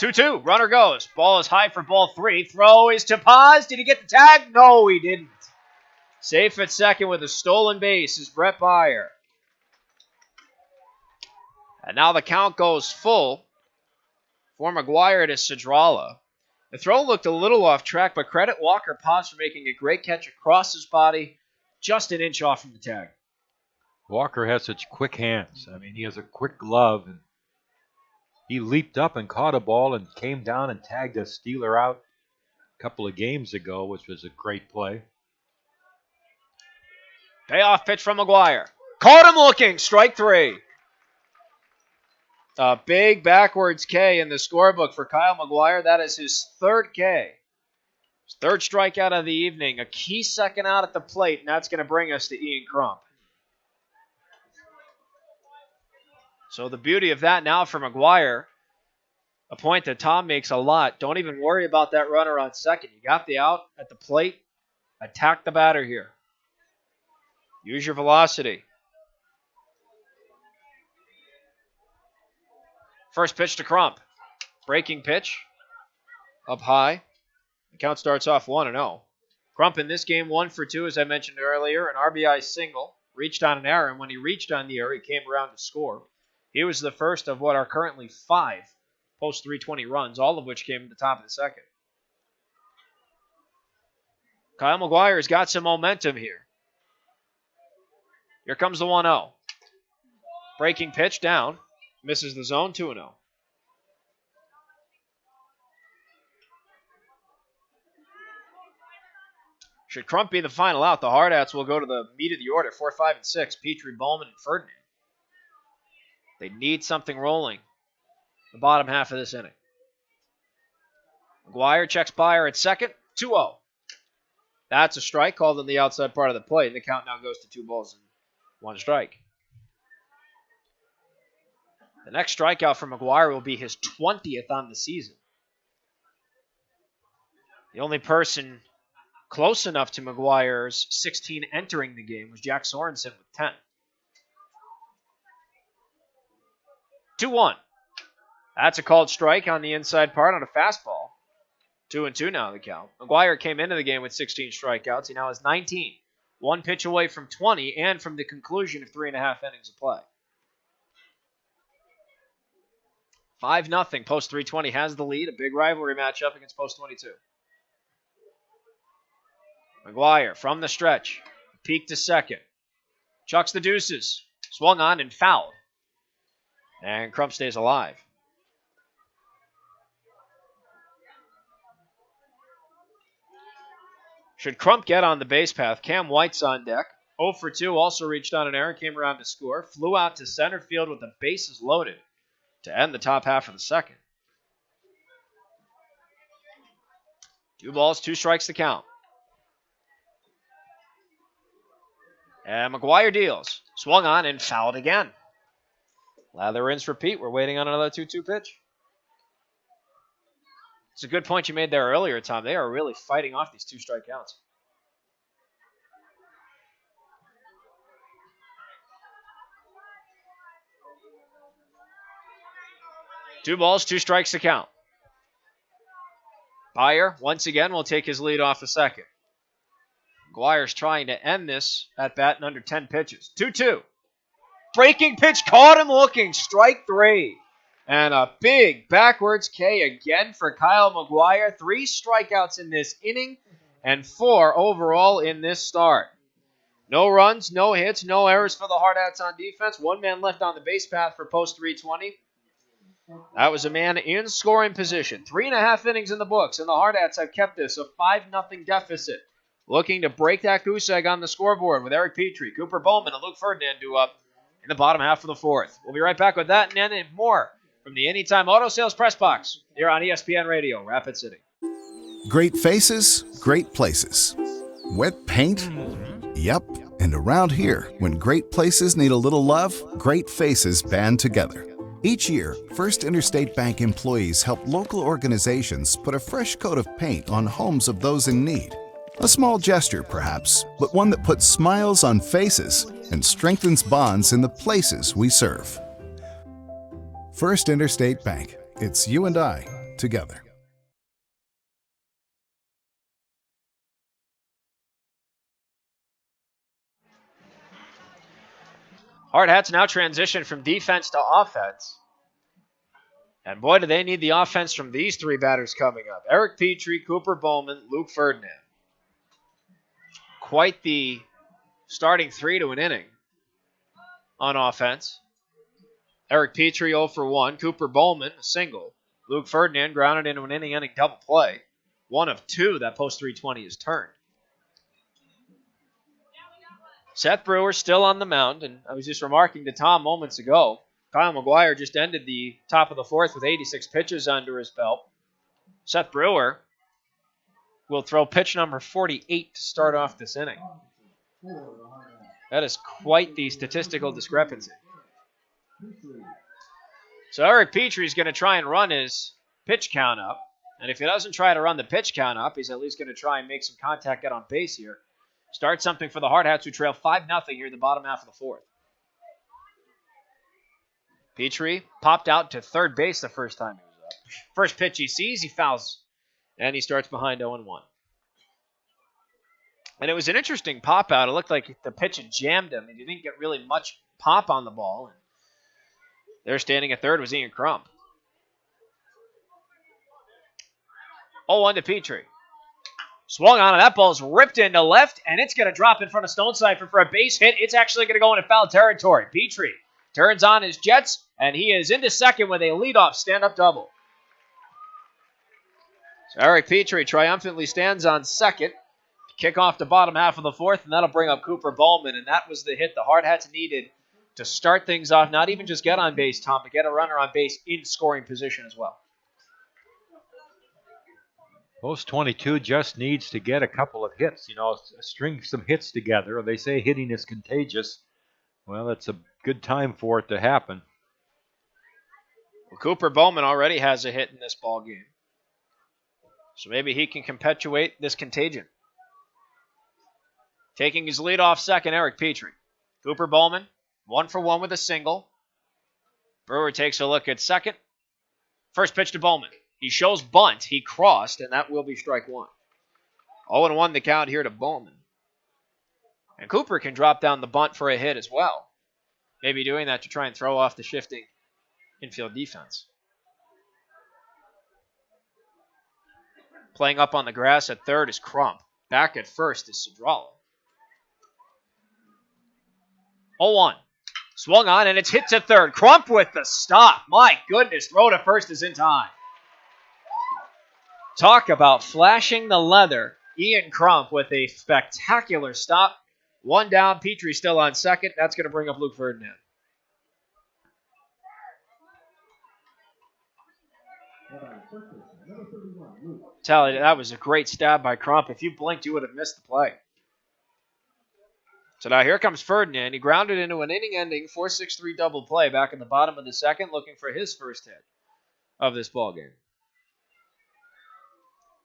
2-2. Runner goes. Ball is high for ball 3. Throw is to Paz. Did he get the tag? No, he didn't. Safe at second with a stolen base is Brett Byer. And now the count goes full for McGuire to Cedrala. The throw looked a little off track, but credit Walker Paz for making a great catch across his body, just an inch off from the tag. Walker has such quick hands. I mean, he has a quick glove, and he leaped up and caught a ball and came down and tagged a Steeler out a couple of games ago, which was a great play. Payoff pitch from McGuire. Caught him looking. Strike 3. A big backwards K in the scorebook for Kyle McGuire. That is his 3rd K. His 3rd strikeout of the evening. A key second out at the plate, and that's going to bring us to Ian Crump. So the beauty of that now for McGuire, a point that Tom makes a lot. Don't even worry about that runner on second. You got the out at the plate. Attack the batter here. Use your velocity. First pitch to Crump. Breaking pitch. Up high. The count starts off 1-0. Crump in this game 1 for 2, as I mentioned earlier. An RBI single. Reached on an error, and when he reached on the error, he came around to score. He was the first of what are currently 5 post-320 runs, all of which came at the top of the second. Kyle McGuire's got some momentum here. Here comes the 1-0. Breaking pitch down. Misses the zone, 2-0. Should Crump be the final out, the Hardhats will go to the meat of the order, 4, 5, and 6. Petrie, Bowman, and Ferdinand. They need something rolling the bottom half of this inning. McGuire checks Byer at second, 2-0. That's a strike called on the outside part of the plate, and the count now goes to 2 balls and 1 strike. The next strikeout for McGuire will be his 20th on the season. The only person close enough to McGuire's 16 entering the game was Jack Sorensen with 10. 2-1. That's a called strike on the inside part on a fastball. 2-2 now the count. McGuire came into the game with 16 strikeouts. He now has 19. 1 pitch away from 20 and from the conclusion of 3.5 innings of play. 5-0. Post 320 has the lead. A big rivalry matchup against Post 22. McGuire from the stretch. Peak to second. Chucks the deuces. Swung on and fouled. And Crump stays alive. Should Crump get on the base path, Cam White's on deck. 0 for 2, also reached on an error, came around to score. Flew out to center field with the bases loaded to end the top half of the second. 2 balls, 2 strikes to count. And McGuire deals. Swung on and fouled again. Lather, rinse, repeat. We're waiting on another 2-2 pitch. It's a good point you made there earlier, Tom. They are really fighting off these 2 strikeouts. Two balls, 2 strikes to count. Byer, once again, will take his lead off the second. McGuire's trying to end this at bat in under 10 pitches. 2-2. Breaking pitch, caught him looking. Strike 3. And a big backwards K again for Kyle McGuire. 3 strikeouts in this inning and 4 overall in this start. No runs, no hits, no errors for the Hardhats on defense. 1 man left on the base path for post 320. That was a man in scoring position. 3.5 innings in the books, and the Hardhats have kept this a 5-0 deficit. Looking to break that goose egg on the scoreboard with Eric Petrie, Cooper Bowman, and Luke Ferdinand due up in the bottom half of the 4th. We'll be right back with that and more from the Anytime Auto Sales Press Box here on ESPN Radio, Rapid City. Great faces, great places. Wet paint? Yep. And around here, when great places need a little love, great faces band together. Each year, First Interstate Bank employees help local organizations put a fresh coat of paint on homes of those in need. A small gesture, perhaps, but one that puts smiles on faces and strengthens bonds in the places we serve. First Interstate Bank. It's you and I, together. Hardhats now transition from defense to offense. And boy, do they need the offense from these three batters coming up. Eric Petrie, Cooper Bowman, Luke Ferdinand. Quite the starting three to an inning on offense. Eric Petrie 0 for 1. Cooper Bowman, a single. Luke Ferdinand grounded into an inning-ending double play. 1 of 2 that post 320 is turned. Seth Brewer still on the mound, and I was just remarking to Tom moments ago, Kyle McGuire just ended the top of the fourth with 86 pitches under his belt. Seth Brewer will throw pitch number 48 to start off this inning. That is quite the statistical discrepancy. So Eric Petrie is going to try and run his pitch count up. And if he doesn't try to run the pitch count up, he's at least going to try and make some contact, get on base here. Start something for the Hardhats, who trail 5-0 here in the bottom half of the fourth. Petrie popped out to third base the first time he was up. First pitch he sees, he fouls, and he starts behind 0-1. And it was an interesting pop out. It looked like the pitch had jammed him, and he didn't get really much pop on the ball. And there standing at third was Ian Crump. 0-1 to Petrie. Swung on, and that ball's ripped into left, and it's going to drop in front of Stonecipher for a base hit. It's actually going to go into foul territory. Petrie turns on his jets, and he is into second with a leadoff stand-up double. So Eric Petrie triumphantly stands on second to kick off the bottom half of the fourth, and that'll bring up Cooper Bowman, and that was the hit the Hardhats needed to start things off, not even just get on base, Tom, but get a runner on base in scoring position as well. Post 22 just needs to get a couple of hits, string some hits together. They say hitting is contagious. Well, it's a good time for it to happen. Well, Cooper Bowman already has a hit in this ball game, so maybe he can perpetuate this contagion. Taking his lead off second, Eric Petrie. Cooper Bowman, 1 for 1 with a single. Brewer takes a look at second. First pitch to Bowman. He shows bunt. He crossed, and that will be strike one. 0-1 the count here to Bowman. And Cooper can drop down the bunt for a hit as well. Maybe doing that to try and throw off the shifting infield defense. Playing up on the grass at third is Crump. Back at first is Cedralo. 0-1. Swung on, and it's hit to third. Crump with the stop. My goodness, throw to first is in time. Talk about flashing the leather. Ian Crump with a spectacular stop. 1 down. Petrie still on second. That's going to bring up Luke Ferdinand. Tell you, that was a great stab by Crump. If you blinked, you would have missed the play. So now here comes Ferdinand. He grounded into an inning-ending 4-6-3 double play back in the bottom of the second, looking for his first hit of this ballgame.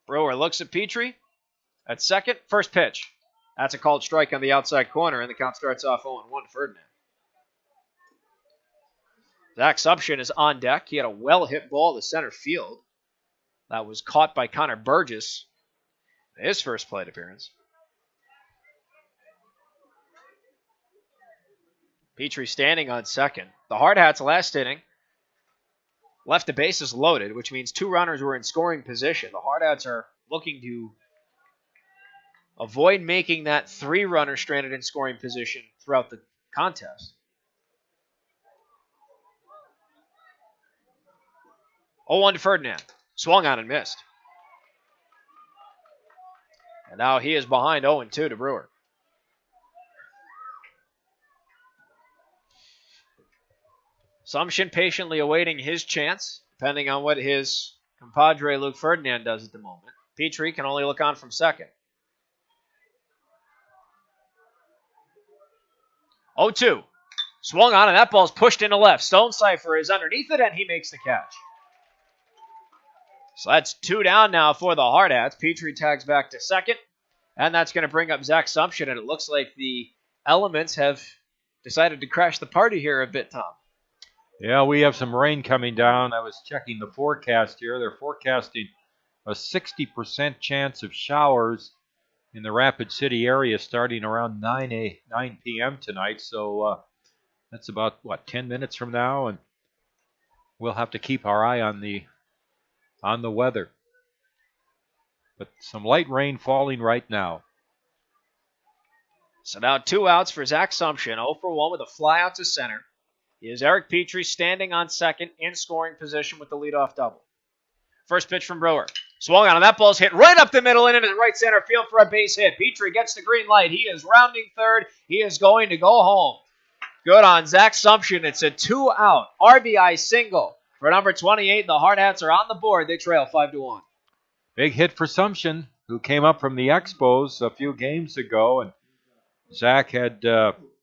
Brewer looks at Petrie at second. First pitch. That's a called strike on the outside corner, and the count starts off 0-1 to Ferdinand. Zach Subshin is on deck. He had a well-hit ball to center field. That was caught by Connor Burgess in his first plate appearance. Petrie standing on second. The Hardhats last inning left the bases loaded, which means 2 runners were in scoring position. The Hardhats are looking to avoid making that 3-runner stranded in scoring position throughout the contest. 0-1 to Ferdinand. Swung on and missed. And now he is behind 0-2 to Brewer. Sumshin patiently awaiting his chance, depending on what his compadre Luke Ferdinand does at the moment. Petrie can only look on from second. 0-2. Swung on, and that ball's pushed into left. Stonecipher is underneath it, and he makes the catch. So that's 2 down now for the Hardhats. Petrie tags back to second, and that's going to bring up Zach Sumshin, and it looks like the elements have decided to crash the party here a bit, Tom. Yeah, we have some rain coming down. I was checking the forecast here. They're forecasting a 60% chance of showers in the Rapid City area starting around 9 p.m. tonight. So that's about, 10 minutes from now, and we'll have to keep our eye on the weather. But some light rain falling right now. So now 2 outs for Zach Sumption, 0 for 1 with a fly out to center. Here's Eric Petrie standing on second in scoring position with the leadoff double. First pitch from Brewer. Swung on, and that ball's hit right up the middle and into the right center field for a base hit. Petrie gets the green light. He is rounding third. He is going to go home. Good on Zach Sumption. It's a 2-out RBI single for number 28. The Hardhats are on the board. They trail 5-1. Big hit for Sumption, who came up from the Expos a few games ago, and Zach had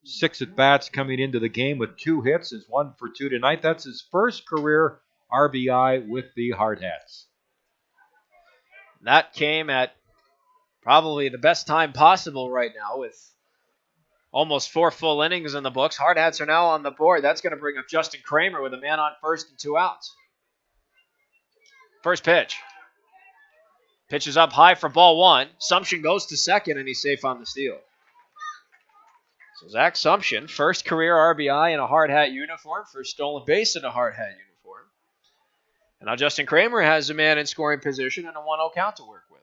6 at-bats coming into the game with 2 hits. Is 1 for 2 tonight. That's his first career RBI with the Hardhats. That came at probably the best time possible right now with almost 4 full innings in the books. Hardhats are now on the board. That's going to bring up Justin Kramer with a man on first and 2 outs. First pitch. Pitch is up high for ball 1. Sumption goes to second, and he's safe on the steal. So Zach Sumption, first career RBI in a Hardhat uniform, first stolen base in a Hardhat uniform. And now Justin Kramer has a man in scoring position and a 1-0 count to work with.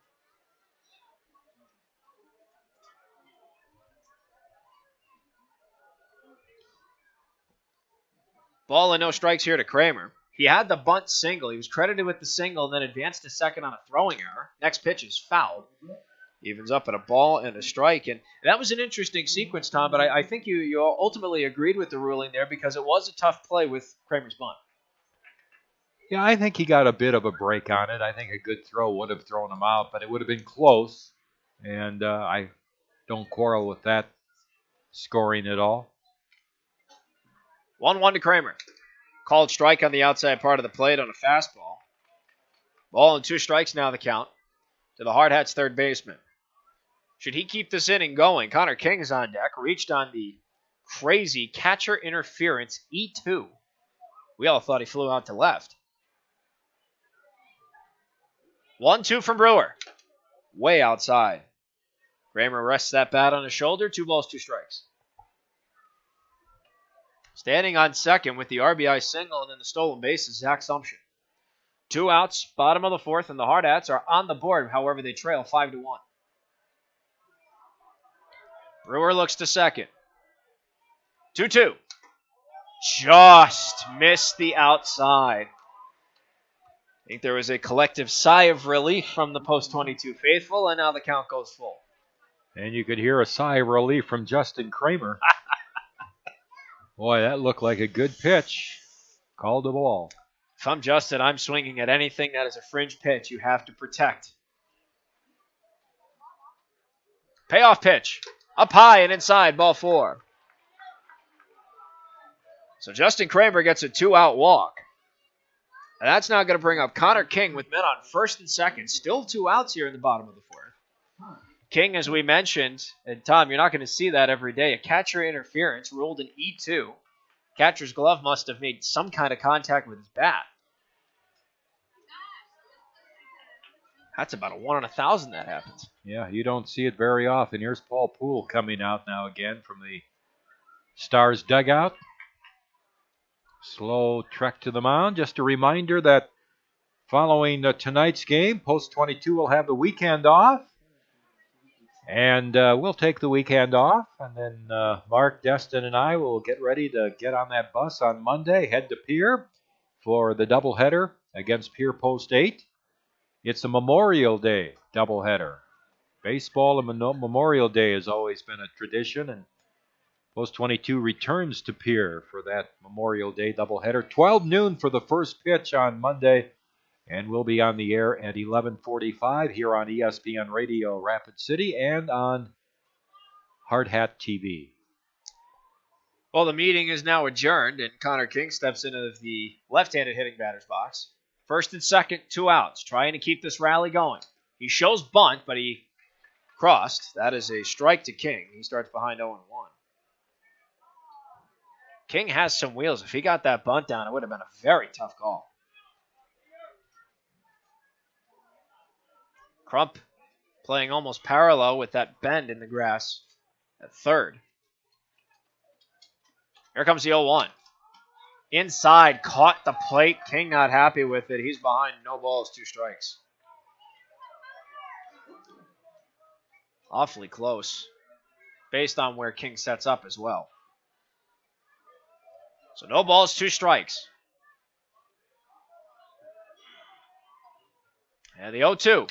Ball and no strikes here to Kramer. He had the bunt single. He was credited with the single and then advanced to second on a throwing error. Next pitch is fouled. Evens up at a ball and a strike. And that was an interesting sequence, Tom, but I think you ultimately agreed with the ruling there because it was a tough play with Kramer's bunt. Yeah, I think he got a bit of a break on it. I think a good throw would have thrown him out, but it would have been close. And I don't quarrel with that scoring at all. 1-1 to Kramer. Called strike on the outside part of the plate on a fastball. Ball and 2 strikes now the count to the Hardhats' third baseman. Should he keep this inning going, Connor King is on deck, reached on the crazy catcher interference E2. We all thought he flew out to left. 1-2 from Brewer. Way outside. Kramer rests that bat on his shoulder. 2 balls, 2 strikes. Standing on second with the RBI single and then the stolen base is Zach Sumption. 2 outs, bottom of the 4th, and the Hardhats are on the board. However, they trail 5-1. Brewer looks to second. 2-2. Just missed the outside. I think there was a collective sigh of relief from the post-22 faithful, and now the count goes full. And you could hear a sigh of relief from Justin Kramer. Boy, that looked like a good pitch. Called the ball. If I'm Justin, I'm swinging at anything that is a fringe pitch. You have to protect. Payoff pitch. Up high and inside, ball 4. So Justin Kramer gets a 2-out walk. And that's now going to bring up Connor King with men on first and second. Still 2 outs here in the bottom of the 4th. King, as we mentioned, and Tom, you're not going to see that every day. A catcher interference ruled an E2. Catcher's glove must have made some kind of contact with his bat. That's about a 1 in 1,000 that happens. Yeah, you don't see it very often. Here's Paul Poole coming out now again from the Stars dugout. Slow trek to the mound. Just a reminder that following tonight's game, Post 22 will have the weekend off. And we'll take the weekend off. And then Mark, Destin, and I will get ready to get on that bus on Monday, head to Pier for the doubleheader against Pier Post 8. It's a Memorial Day doubleheader. Baseball and Memorial Day has always been a tradition, and Post 22 returns to Pier for that Memorial Day doubleheader. 12 noon for the first pitch on Monday, and we'll be on the air at 11:45 here on ESPN Radio Rapid City and on Hardhat-TV. Well, the meeting is now adjourned, and Connor King steps into the left-handed hitting batter's box. First and second, 2 outs, trying to keep this rally going. He shows bunt, but he crossed. That is a strike to King. He starts behind 0-1. King has some wheels. If he got that bunt down, it would have been a very tough call. Crump playing almost parallel with that bend in the grass at third. Here comes the 0-1. Inside, caught the plate. King not happy with it. He's behind. No balls, 2 strikes. Awfully close, based on where King sets up as well. So no balls, 2 strikes. And the 0-2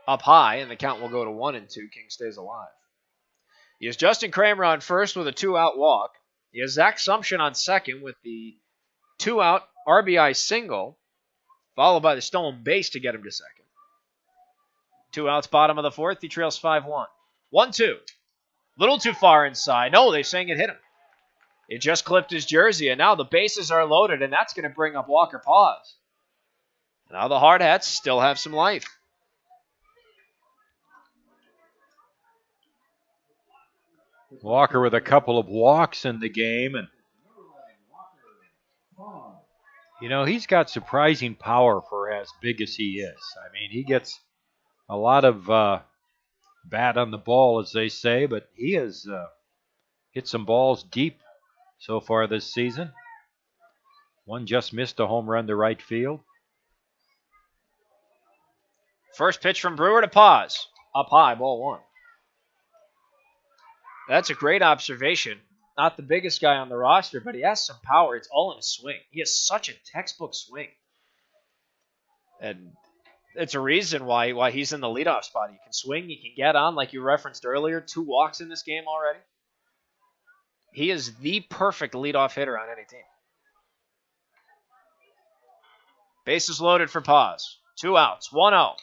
up high, and the count will go to 1-2. King stays alive. He has Justin Kramer on first with a 2-out walk. He has Zach Sumption on second with the 2-out RBI single, followed by the stolen base to get him to second. 2 outs, bottom of the 4th. He trails 5-1. 1-2. Little too far inside. No, they're saying it hit him. It just clipped his jersey, and now the bases are loaded, and that's going to bring up Walker Paz. Now the Hardhats still have some life. Walker with a couple of walks in the game, and he's got surprising power for as big as he is. I mean, he gets a lot of bat on the ball, as they say, but he has hit some balls deep so far this season. One just missed a home run to right field. First pitch from Brewer to Paz. Up high, ball 1. That's a great observation. Not the biggest guy on the roster, but he has some power. It's all in his swing. He has such a textbook swing. And it's a reason why he's in the leadoff spot. He can swing, he can get on, like you referenced earlier. 2 walks in this game already. He is the perfect leadoff hitter on any team. Bases loaded for Paz. 2 outs, 1-0.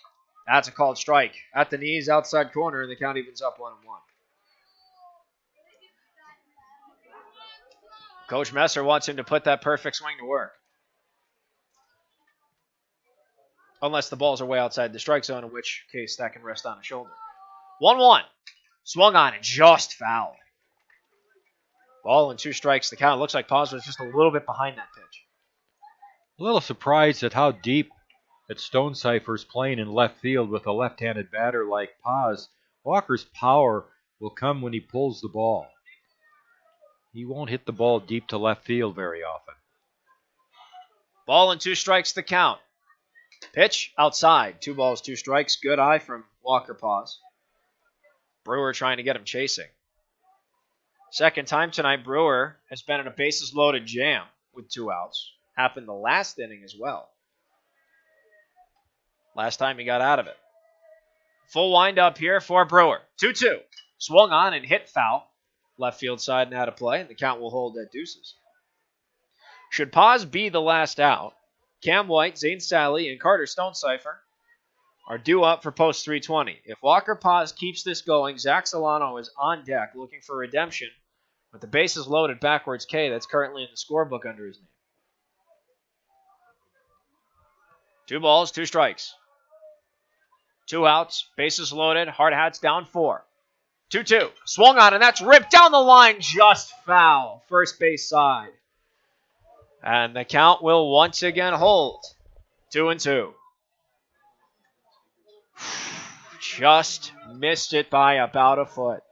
That's a called strike. At the knees, outside corner, and the count evens up 1-1. Coach Messer wants him to put that perfect swing to work. Unless the balls are way outside the strike zone, in which case that can rest on a shoulder. 1-1. Swung on and just fouled. Ball and 2 strikes. The count. Looks like Paz was just a little bit behind that pitch. A little surprised at how deep that Stonecipher's playing in left field with a left-handed batter like Paz. Walker's power will come when he pulls the ball. He won't hit the ball deep to left field very often. Ball and 2 strikes the count. Pitch outside. 2 balls, 2 strikes. Good eye from Walker Paz. Brewer trying to get him chasing. Second time tonight, Brewer has been in a bases loaded jam with 2 outs. Happened the last inning as well. Last time he got out of it. Full windup here for Brewer. 2-2. Swung on and hit foul. Left field side and out of play, and the count will hold at deuces. Should Paz be the last out, Cam White, Zane Sally, and Carter Stonecipher are due up for post 320. If Walker Paz keeps this going, Zach Solano is on deck looking for redemption with the bases loaded backwards K that's currently in the scorebook under his name. 2 balls, 2 strikes. 2 outs, bases loaded, Hardhats down 4. 2-2. Swung on, and that's ripped down the line, just foul. First base side. And the count will once again hold. 2-2. Just missed it by about a foot.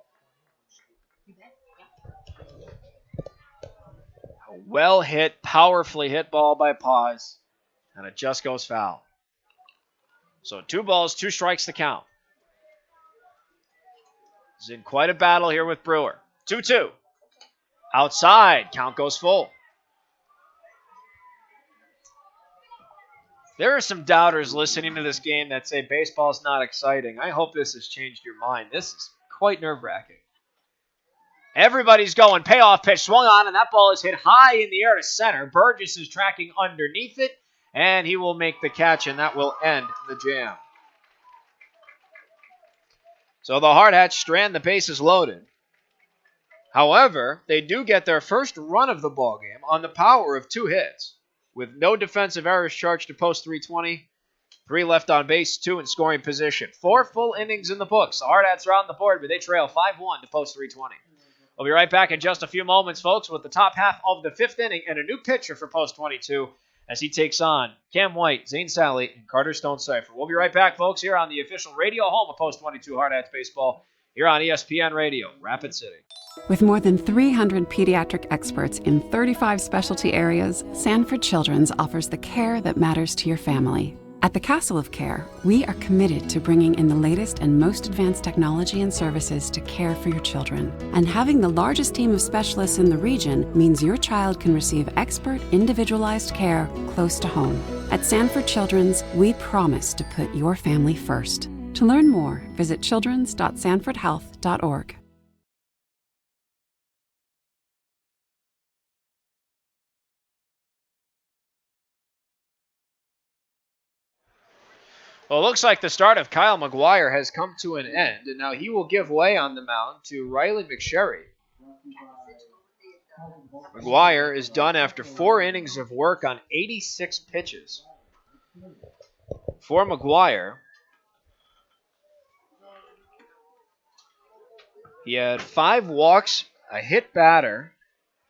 A well hit, powerfully hit ball by Paz, and it just goes foul. So 2 balls, 2 strikes to count. He's in quite a battle here with Brewer. 2-2. Outside. Count goes full. There are some doubters listening to this game that say baseball's not exciting. I hope this has changed your mind. This is quite nerve-wracking. Everybody's going. Payoff pitch swung on, and that ball is hit high in the air to center. Burgess is tracking underneath it, and he will make the catch, and that will end the jam. So the Hardhats strand the bases loaded. However, they do get their first run of the ballgame on the power of 2 hits, with no defensive errors charged to post 320, 3 left on base, 2 in scoring position. 4 full innings in the books. The Hardhats are on the board, but they trail 5-1 to post 320. We'll be right back in just a few moments, folks, with the top half of the 5th inning and a new pitcher for Post 22 as he takes on Cam White, Zane Sally, and Carter Stone-Cipher. We'll be right back, folks, here on the official radio home of Post 22 Hardhats Baseball, here on ESPN Radio, Rapid City. With more than 300 pediatric experts in 35 specialty areas, Sanford Children's offers the care that matters to your family. At the Castle of Care, we are committed to bringing in the latest and most advanced technology and services to care for your children. And having the largest team of specialists in the region means your child can receive expert, individualized care close to home. At Sanford Children's, we promise to put your family first. To learn more, visit childrens.sanfordhealth.org. Well, it looks like the start of Kyle McGuire has come to an end, and now he will give way on the mound to Riley McSherry. McGuire is done after 4 innings of work on 86 pitches. For McGuire, he had 5 walks, a hit batter,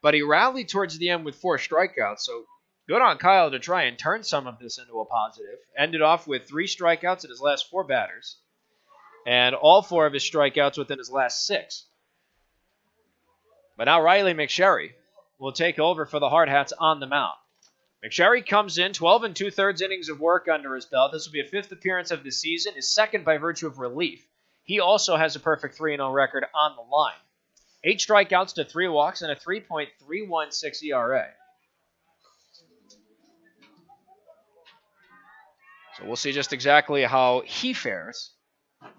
but he rallied towards the end with 4 strikeouts, so good on Kyle to try and turn some of this into a positive. Ended off with 3 strikeouts in his last 4 batters, and all 4 of his strikeouts within his last 6. But now Riley McSherry will take over for the Hardhats on the mound. McSherry comes in 12 2/3 innings of work under his belt. This will be a 5th appearance of the season, his 2nd by virtue of relief. He also has a perfect 3-0 record on the line. 8 strikeouts to 3 walks and a 3.316 ERA. So we'll see just exactly how he fares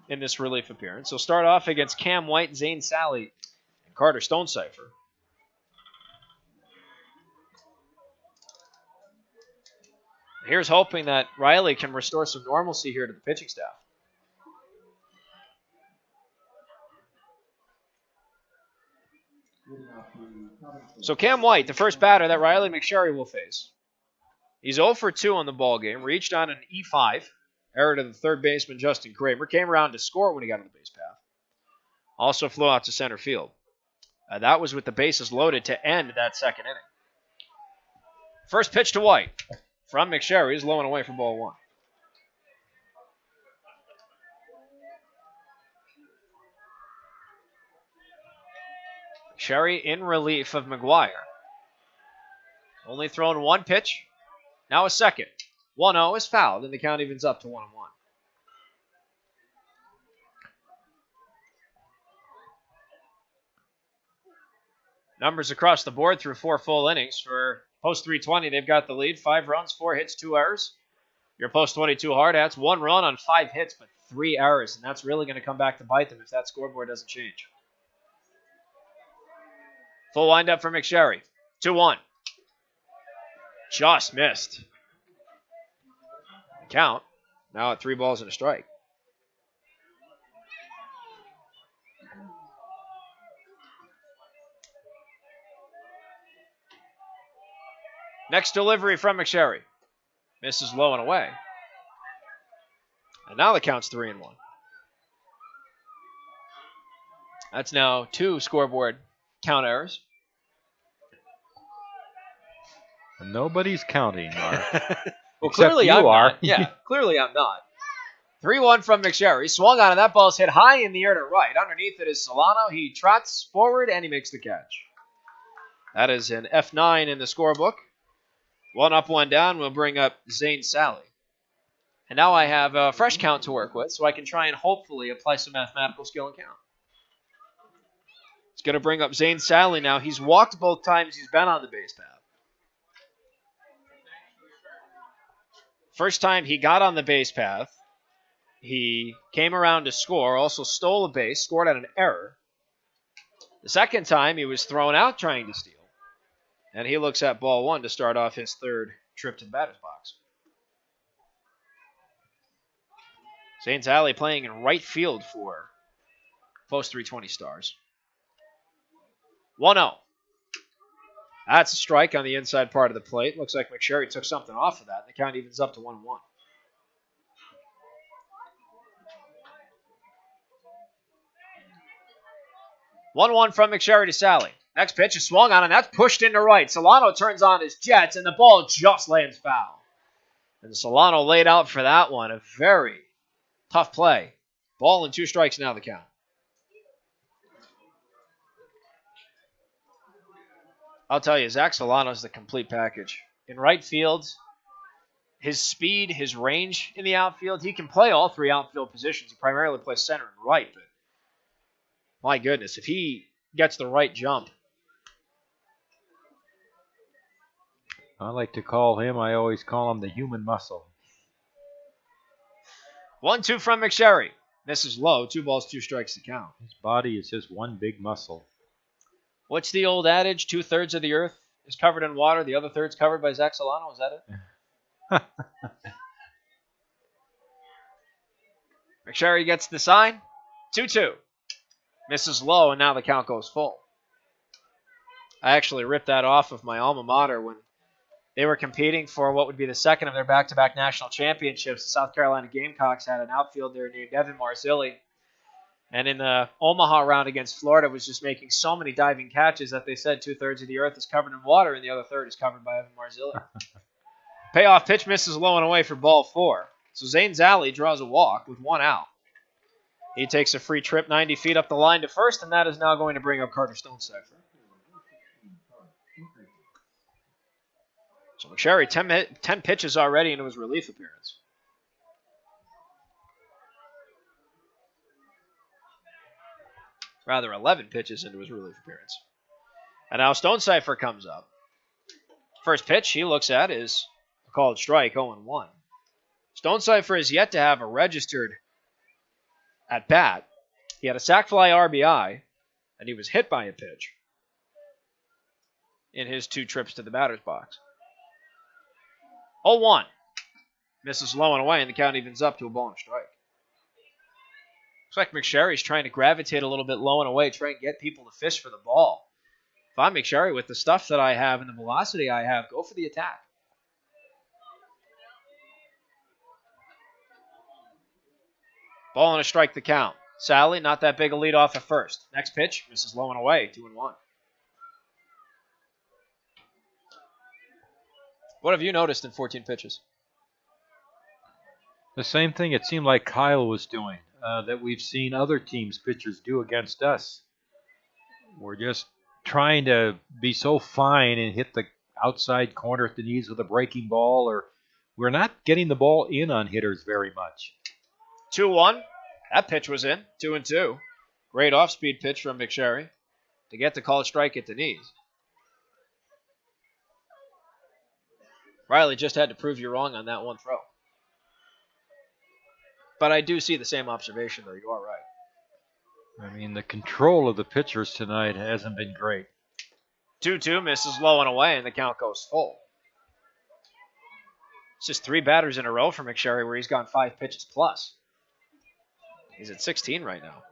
in this relief appearance. He'll start off against Cam White, Zane Sally, and Carter Stone-Cipher. Here's hoping that Riley can restore some normalcy here to the pitching staff. So Cam White, the first batter that Riley McSherry will face. He's 0 for 2 on the ball game. Reached on an E5. Error to the third baseman, Justin Kramer. Came around to score when he got on the base path. Also flew out to center field. That was with the bases loaded to end that 2nd inning. First pitch to White from McSherry is low and away for ball 1. McSherry in relief of McGuire. Only thrown 1 pitch. Now a second. 1-0 is fouled, and the count evens up to 1-1. Numbers across the board through 4 full innings. For Post 320, they've got the lead. 5 runs, 4 hits, 2 errors. Your Post 22 Hardhats, 1 run on 5 hits, but 3 errors, and that's really going to come back to bite them if that scoreboard doesn't change. Full windup for McSherry. 2-1. Just missed. Count. Now at 3 balls and a strike. Next delivery from McSherry. Misses low and away. And now the count's 3-1. That's now 2 scoreboard count errors. Nobody's counting, Mark. Well, clearly you I'm are. not. Yeah, clearly I'm not. 3-1 from McSherry. Swung on, and that ball's hit high in the air to right. Underneath it is Solano. He trots forward, and he makes the catch. That is an F9 in the scorebook. 1 up, 1 down. We'll bring up Zane Sally. And now I have a fresh count to work with, so I can try and hopefully apply some mathematical skill and count. It's going to bring up Zane Sally now. He's walked both times he's been on the base path. First time he got on the base path, he came around to score, also stole a base, scored on an error. The second time, he was thrown out trying to steal. And he looks at ball 1 to start off his 3rd trip to the batter's box. Zane Sally playing in right field for Post 320 Stars. 1-0. That's a strike on the inside part of the plate. Looks like McSherry took something off of that. The count evens up to 1-1. 1-1 from McSherry to Sally. Next pitch is swung on, and that's pushed into right. Solano turns on his jets, and the ball just lands foul. And Solano laid out for that one. A very tough play. Ball and 2 strikes now the count. I'll tell you, Zach Solano's the complete package. In right field, his speed, his range in the outfield, he can play all 3 outfield positions. He primarily plays center and right, but my goodness, if he gets the right jump. I like to call him, I always call him the human muscle. 1-2 from McSherry. Misses low. 2 balls, 2 strikes to count. His body is just one big muscle. What's the old adage? 2/3 of the earth is covered in water. The other third's covered by Zach Solano. Is that it? McSherry gets the sign. 2-2. Misses low, and now the count goes full. I actually ripped that off of my alma mater when they were competing for what would be the second of their back-to-back national championships. The South Carolina Gamecocks had an outfielder named Evan Marzilli. And in the Omaha round against Florida was just making so many diving catches that they said 2/3 of the earth is covered in water and the other third is covered by Evan Marzilli. Payoff pitch misses low and away for ball 4. So Zane Zally draws a walk with 1 out. He takes a free trip 90 feet up the line to first, and that is now going to bring up Carter Stonecipher. So McSherry, 10 pitches already into his relief appearance. Rather, 11 pitches into his relief appearance. And now Stonecipher comes up. First pitch he looks at is a called strike, 0-1. Stonecipher is yet to have a registered at bat. He had a sac fly RBI, and he was hit by a pitch in his 2 trips to the batter's box. 0-1. Misses low and away, and the count evens up to a ball and a strike. Looks like McSherry's trying to gravitate a little bit low and away, try and get people to fish for the ball. If I'm McSherry with the stuff that I have and the velocity I have, go for the attack. Ball and a strike the count. Sally, not that big a lead off at first. Next pitch, misses low and away, 2-1. What have you noticed in 14 pitches? The same thing it seemed like Kyle was doing, that we've seen other teams' pitchers do against us. We're just trying to be so fine and hit the outside corner at the knees with a breaking ball, or we're not getting the ball in on hitters very much. 2-1. That pitch was in. 2-2. Great off-speed pitch from McSherry to get the called strike at the knees. Riley just had to prove you wrong on that one throw. But I do see the same observation, though. You are right. I mean, the control of the pitchers tonight hasn't been great. 2-2 misses low and away, and the count goes full. It's just 3 batters in a row for McSherry where he's gone 5 pitches plus. He's at 16 right now.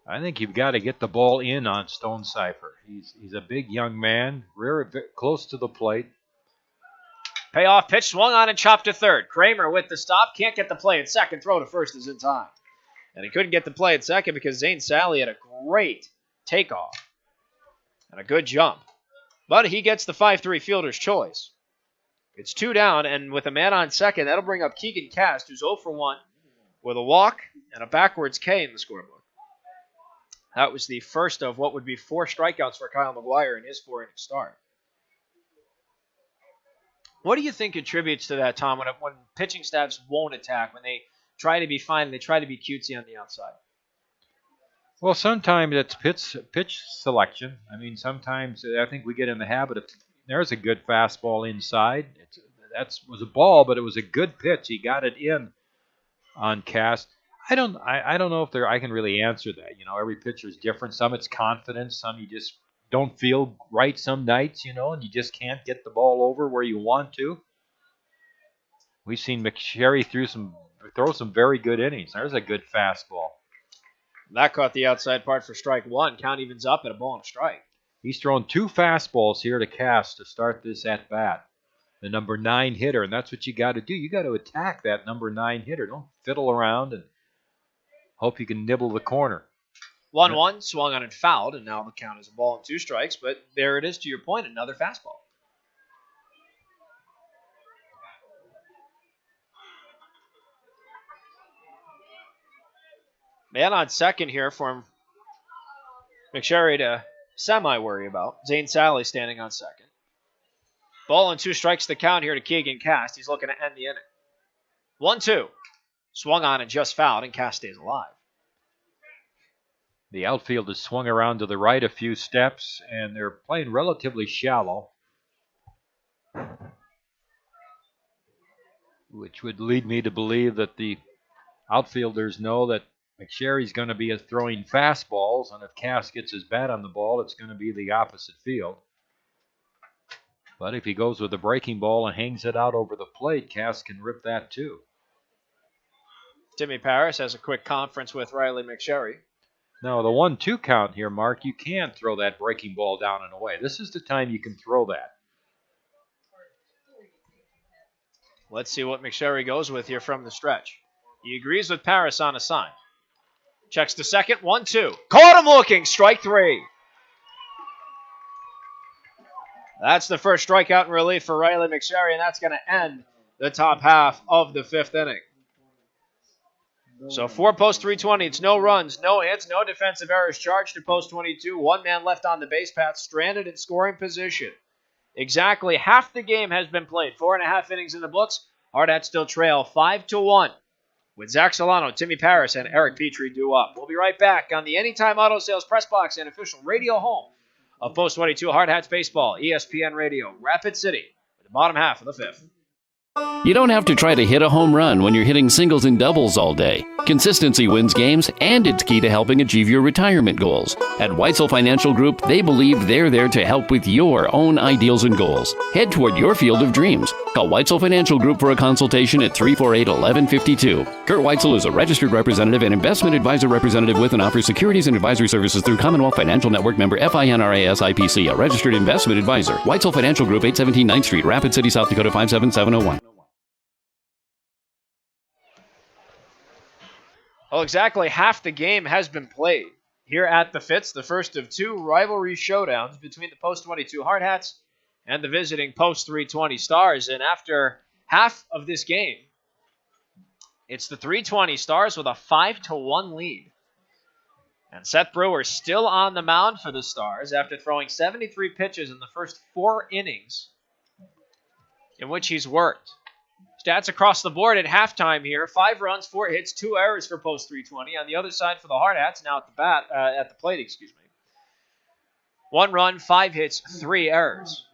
I think you've got to get the ball in on Stonecipher. He's a big young man, close to the plate. Payoff pitch swung on and chopped to third. Kramer with the stop. Can't get the play at second. Throw to first is in time. And he couldn't get the play at second because Zane Sally had a great takeoff and a good jump. But he gets the 5-3 fielder's choice. It's 2 down, and with a man on second, that'll bring up Keegan Cast, who's 0 for 1 with a walk and a backwards K in the scorebook. That was the first of what would be 4 strikeouts for Kyle McGuire in his 4-inning start. What do you think contributes to that, Tom, when pitching staffs won't attack, when they try to be fine and they try to be cutesy on the outside? Well, sometimes it's pitch selection. I mean, sometimes I think we get in the habit of there's a good fastball inside. That was a ball, but it was a good pitch. He got it in on Cast. I don't know if I can really answer that. You know, every pitcher is different. Some it's confidence. Some you just don't feel right some nights, you know, and you just can't get the ball over where you want to. We've seen McSherry throw some very good innings. There's a good fastball. That caught the outside part for strike 1. Count evens up at a ball and a strike. He's thrown 2 fastballs here to Cast to start this at-bat. The number 9 hitter, and that's what you got to do. You got to attack that number 9 hitter. Don't fiddle around and hope you can nibble the corner. 1-1, swung on and fouled, and now the count is a ball and 2 strikes. But there it is, to your point, another fastball. Man on second here for McSherry to semi-worry about. Zane Sally standing on second. Ball and 2 strikes the count here to Keegan Cast. He's looking to end the inning. 1-2. Swung on and just fouled, and Cast stays alive. The outfield has swung around to the right a few steps, and they're playing relatively shallow, which would lead me to believe that the outfielders know that McSherry's going to be throwing fastballs, and if Cass gets his bat on the ball, it's going to be the opposite field. But if he goes with a breaking ball and hangs it out over the plate, Cass can rip that too. Timmy Paris has a quick conference with Riley McSherry. Now, the 1-2 count here, Mark, you can throw that breaking ball down and away. This is the time you can throw that. Let's see what McSherry goes with here from the stretch. He agrees with Paris on a sign. Checks to second, 1-2. Caught him looking, strike 3. That's the first strikeout in relief for Riley McSherry, and that's going to end the top half of the 5th inning. So 4 post 320, it's no runs, no hits, no defensive errors charged to post 22. 1 man left on the base path, stranded in scoring position. Exactly half the game has been played. 4.5 innings in the books. Hardhats still trail 5-1 with Zach Solano, Timmy Paris, and Eric Petrie due up. We'll be right back on the Anytime Auto Sales Press Box and official radio home of Post 22 Hardhats Baseball, ESPN Radio, Rapid City, with the bottom half of the 5th. You don't have to try to hit a home run when you're hitting singles and doubles all day. Consistency wins games, and it's key to helping achieve your retirement goals. At Weitzel Financial Group, they believe they're there to help with your own ideals and goals. Head toward your field of dreams. Call Weitzel Financial Group for a consultation at 348-1152. Kurt Weitzel is a registered representative and investment advisor representative with and offers securities and advisory services through Commonwealth Financial Network member FINRA SIPC, a registered investment advisor. Weitzel Financial Group, 817 9th Street, Rapid City, South Dakota, 57701. Well, exactly half the game has been played here at the Fitz, the first of 2 rivalry showdowns between the Post 22 Hardhats and the visiting Post 320 Stars. And after half of this game, it's the 320 Stars with a 5-1 lead. And Seth Brewer still on the mound for the Stars after throwing 73 pitches in the first 4 innings in which he's worked. Stats across the board at halftime here. 5 runs, 4 hits, 2 errors for Post 320. On the other side for the Hardhats, now at the plate. 1 run, 5 hits, 3 errors.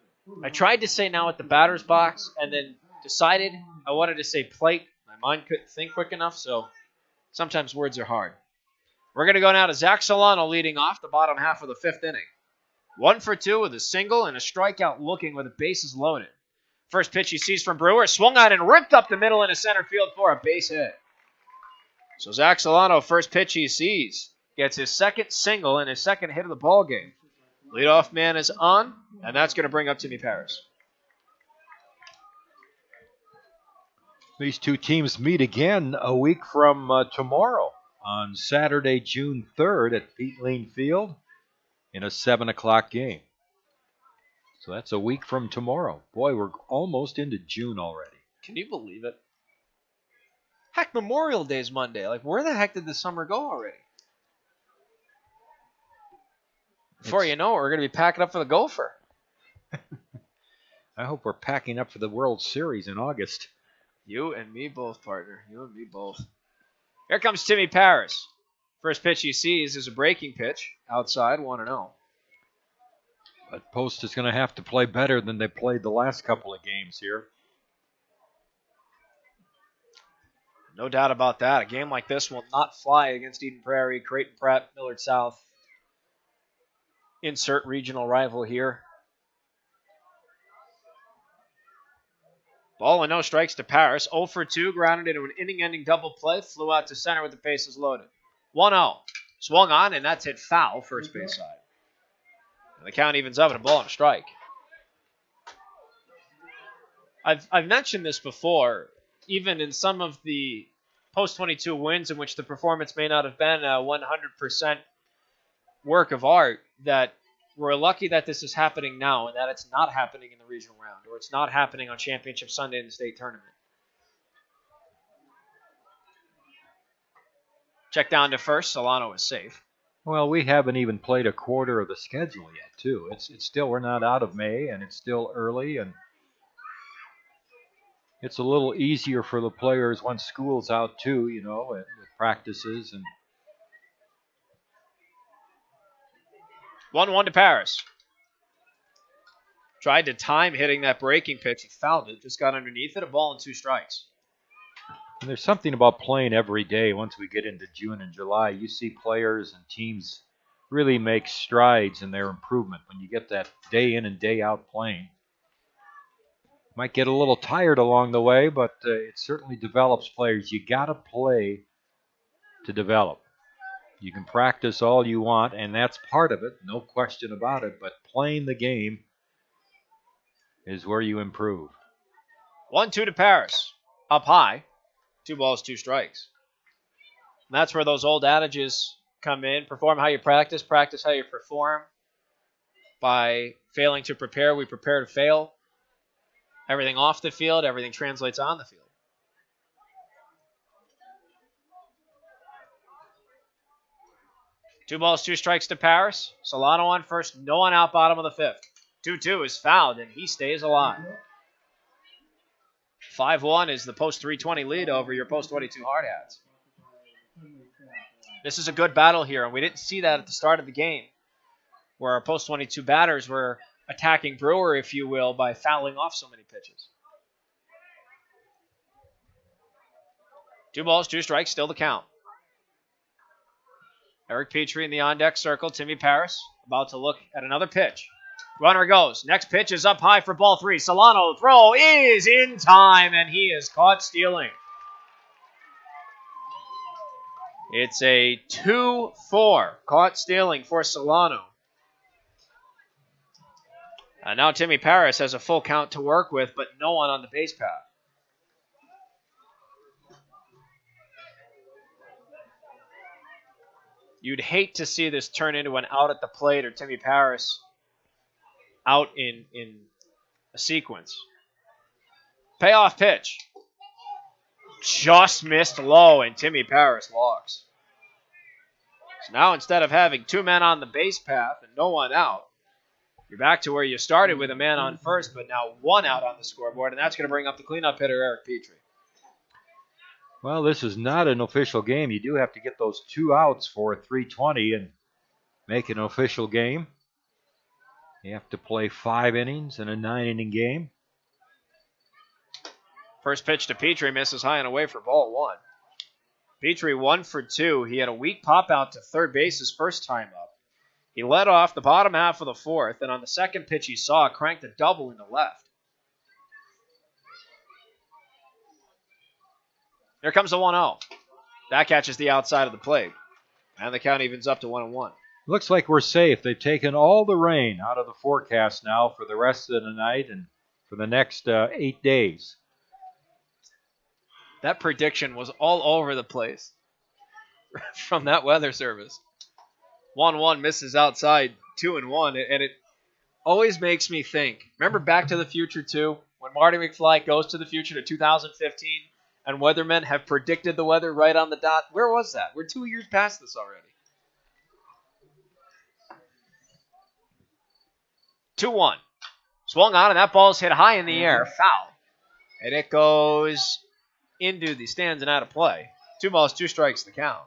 I tried to say now at the batter's box and then decided I wanted to say plate. My mind couldn't think quick enough, so sometimes words are hard. We're going to go now to Zach Solano leading off the bottom half of the 5th inning. 1 for 2 with a single and a strikeout looking with the bases loaded. First pitch he sees from Brewer, swung on and ripped up the middle into center field for a base hit. So Zach Solano, first pitch he sees, gets his second single and his second hit of the ball game. Leadoff man is on, and that's going to bring up Timmy Paris. These 2 teams meet again a week from tomorrow on Saturday, June 3rd at Pete Lean Field in a 7 o'clock game. So that's a week from tomorrow. Boy, we're almost into June already. Can you believe it? Heck, Memorial Day's Monday. Like, where the heck did the summer go already? Before you know it, we're going to be packing up for the Gopher. I hope we're packing up for the World Series in August. You and me both, partner. You and me both. Here comes Timmy Paris. First pitch he sees is a breaking pitch. Outside, 1-0. But Post is going to have to play better than they played the last couple of games here. No doubt about that. A game like this will not fly against Eden Prairie, Creighton Pratt, Millard South. Insert regional rival here. Ball and no strikes to Paris. 0 for 2, grounded into an inning-ending double play. Flew out to center with the bases loaded. 1-0. Swung on, and that's hit foul, first base side. And the count evens up at a ball and a strike. I've mentioned this before, even in some of the post-22 wins in which the performance may not have been 100% work of art that we're lucky that this is happening now and that it's not happening in the regional round or it's not happening on Championship Sunday in the state tournament. Check down to first. Solano is safe. Well, we haven't even played a quarter of the schedule yet, too. It's still, we're not out of May, and it's still early, and it's a little easier for the players once school's out, too, you know, with practices. And 1-1 to Paris. Tried to time hitting that breaking pitch. He fouled it. Just got underneath it. A ball and 2 strikes. And there's something about playing every day. Once we get into June and July, you see players and teams really make strides in their improvement when you get that day in and day out playing. Might get a little tired along the way, but it certainly develops players. You got to play to develop. You can practice all you want, and that's part of it, no question about it, but playing the game is where you improve. 1-2 to Paris. Up high. 2 balls, 2 strikes. And that's where those old adages come in. Perform how you practice how you perform. By failing to prepare, we prepare to fail. Everything off the field, everything translates on the field. Two balls, 2 strikes to Paris. Solano on first, no one out, bottom of the 5th. 2-2 is fouled, and he stays alive. 5-1 is the post 320 lead over your post 22 Hardhats. This is a good battle here, and we didn't see that at the start of the game, where our post 22 batters were attacking Brewer, if you will, by fouling off so many pitches. 2 balls, 2 strikes, still the count. Eric Petrie in the on-deck circle. Timmy Paris about to look at another pitch. Runner goes. Next pitch is up high for ball 3. Solano throw is in time, and he is caught stealing. It's a 2-4 caught stealing for Solano. And now Timmy Paris has a full count to work with, but no one on the base path. You'd hate to see this turn into an out at the plate or Timmy Paris out in a sequence. Payoff pitch. Just missed low, and Timmy Paris walks. So now instead of having 2 men on the base path and no one out, you're back to where you started with a man on first, but now 1 out on the scoreboard, and that's going to bring up the cleanup hitter, Eric Petrie. Well, this is not an official game. You do have to get those 2 outs for a 320 and make it an official game. You have to play 5 innings in a 9-inning game. First pitch to Petrie misses high and away for ball 1. Petrie 1 for 2. He had a weak pop out to third base his first time up. He led off the bottom half of the 4th, and on the second pitch he saw, cranked a double into left. Here comes the 1-0. That catches the outside of the plate, and the count evens up to 1-1. Looks like we're safe. They've taken all the rain out of the forecast now for the rest of the night and for the next 8 days. That prediction was all over the place from that weather service. 1-1 misses outside, 2-1, and it always makes me think. Remember Back to the Future 2, when Marty McFly goes to the future to 2015, and weathermen have predicted the weather right on the dot? Where was that? We're 2 years past this already. 2-1. Swung on, and that ball's hit high in the air. Foul. And it goes into the stands and out of play. 2 balls, 2 strikes, the count.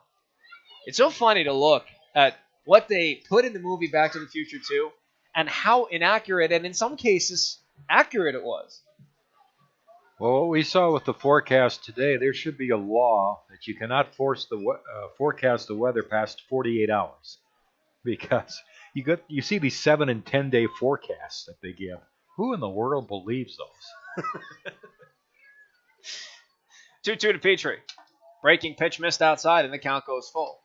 It's so funny to look at what they put in the movie Back to the Future 2 and how inaccurate and in some cases accurate it was. Well, what we saw with the forecast today, there should be a law that you cannot force the forecast the weather past 48 hours, because you see these 7 and 10 day forecasts that they give. Who in the world believes those? 2-2 to Petrie. Breaking pitch missed outside, and the count goes full.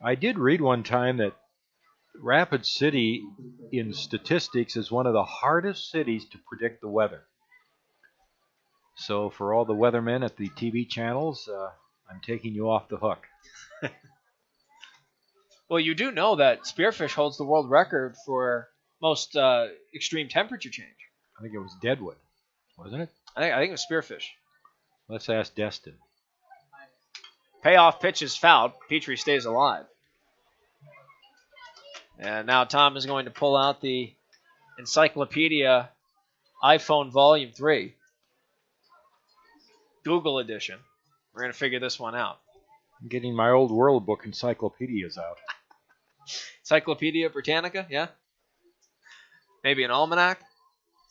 I did read one time that Rapid City, in statistics, is one of the hardest cities to predict the weather. So for all the weathermen at the TV channels, I'm taking you off the hook. Well, you do know that spearfish holds the world record for most extreme temperature change. I think it was Deadwood, wasn't it? I think it was spearfish. Let's ask Destin. Payoff pitch is fouled. Petrie stays alive. And now Tom is going to pull out the Encyclopedia iPhone Volume 3. Google edition. We're going to figure this one out. I'm getting my old World Book encyclopedias out. Encyclopedia Britannica, yeah? Maybe an almanac?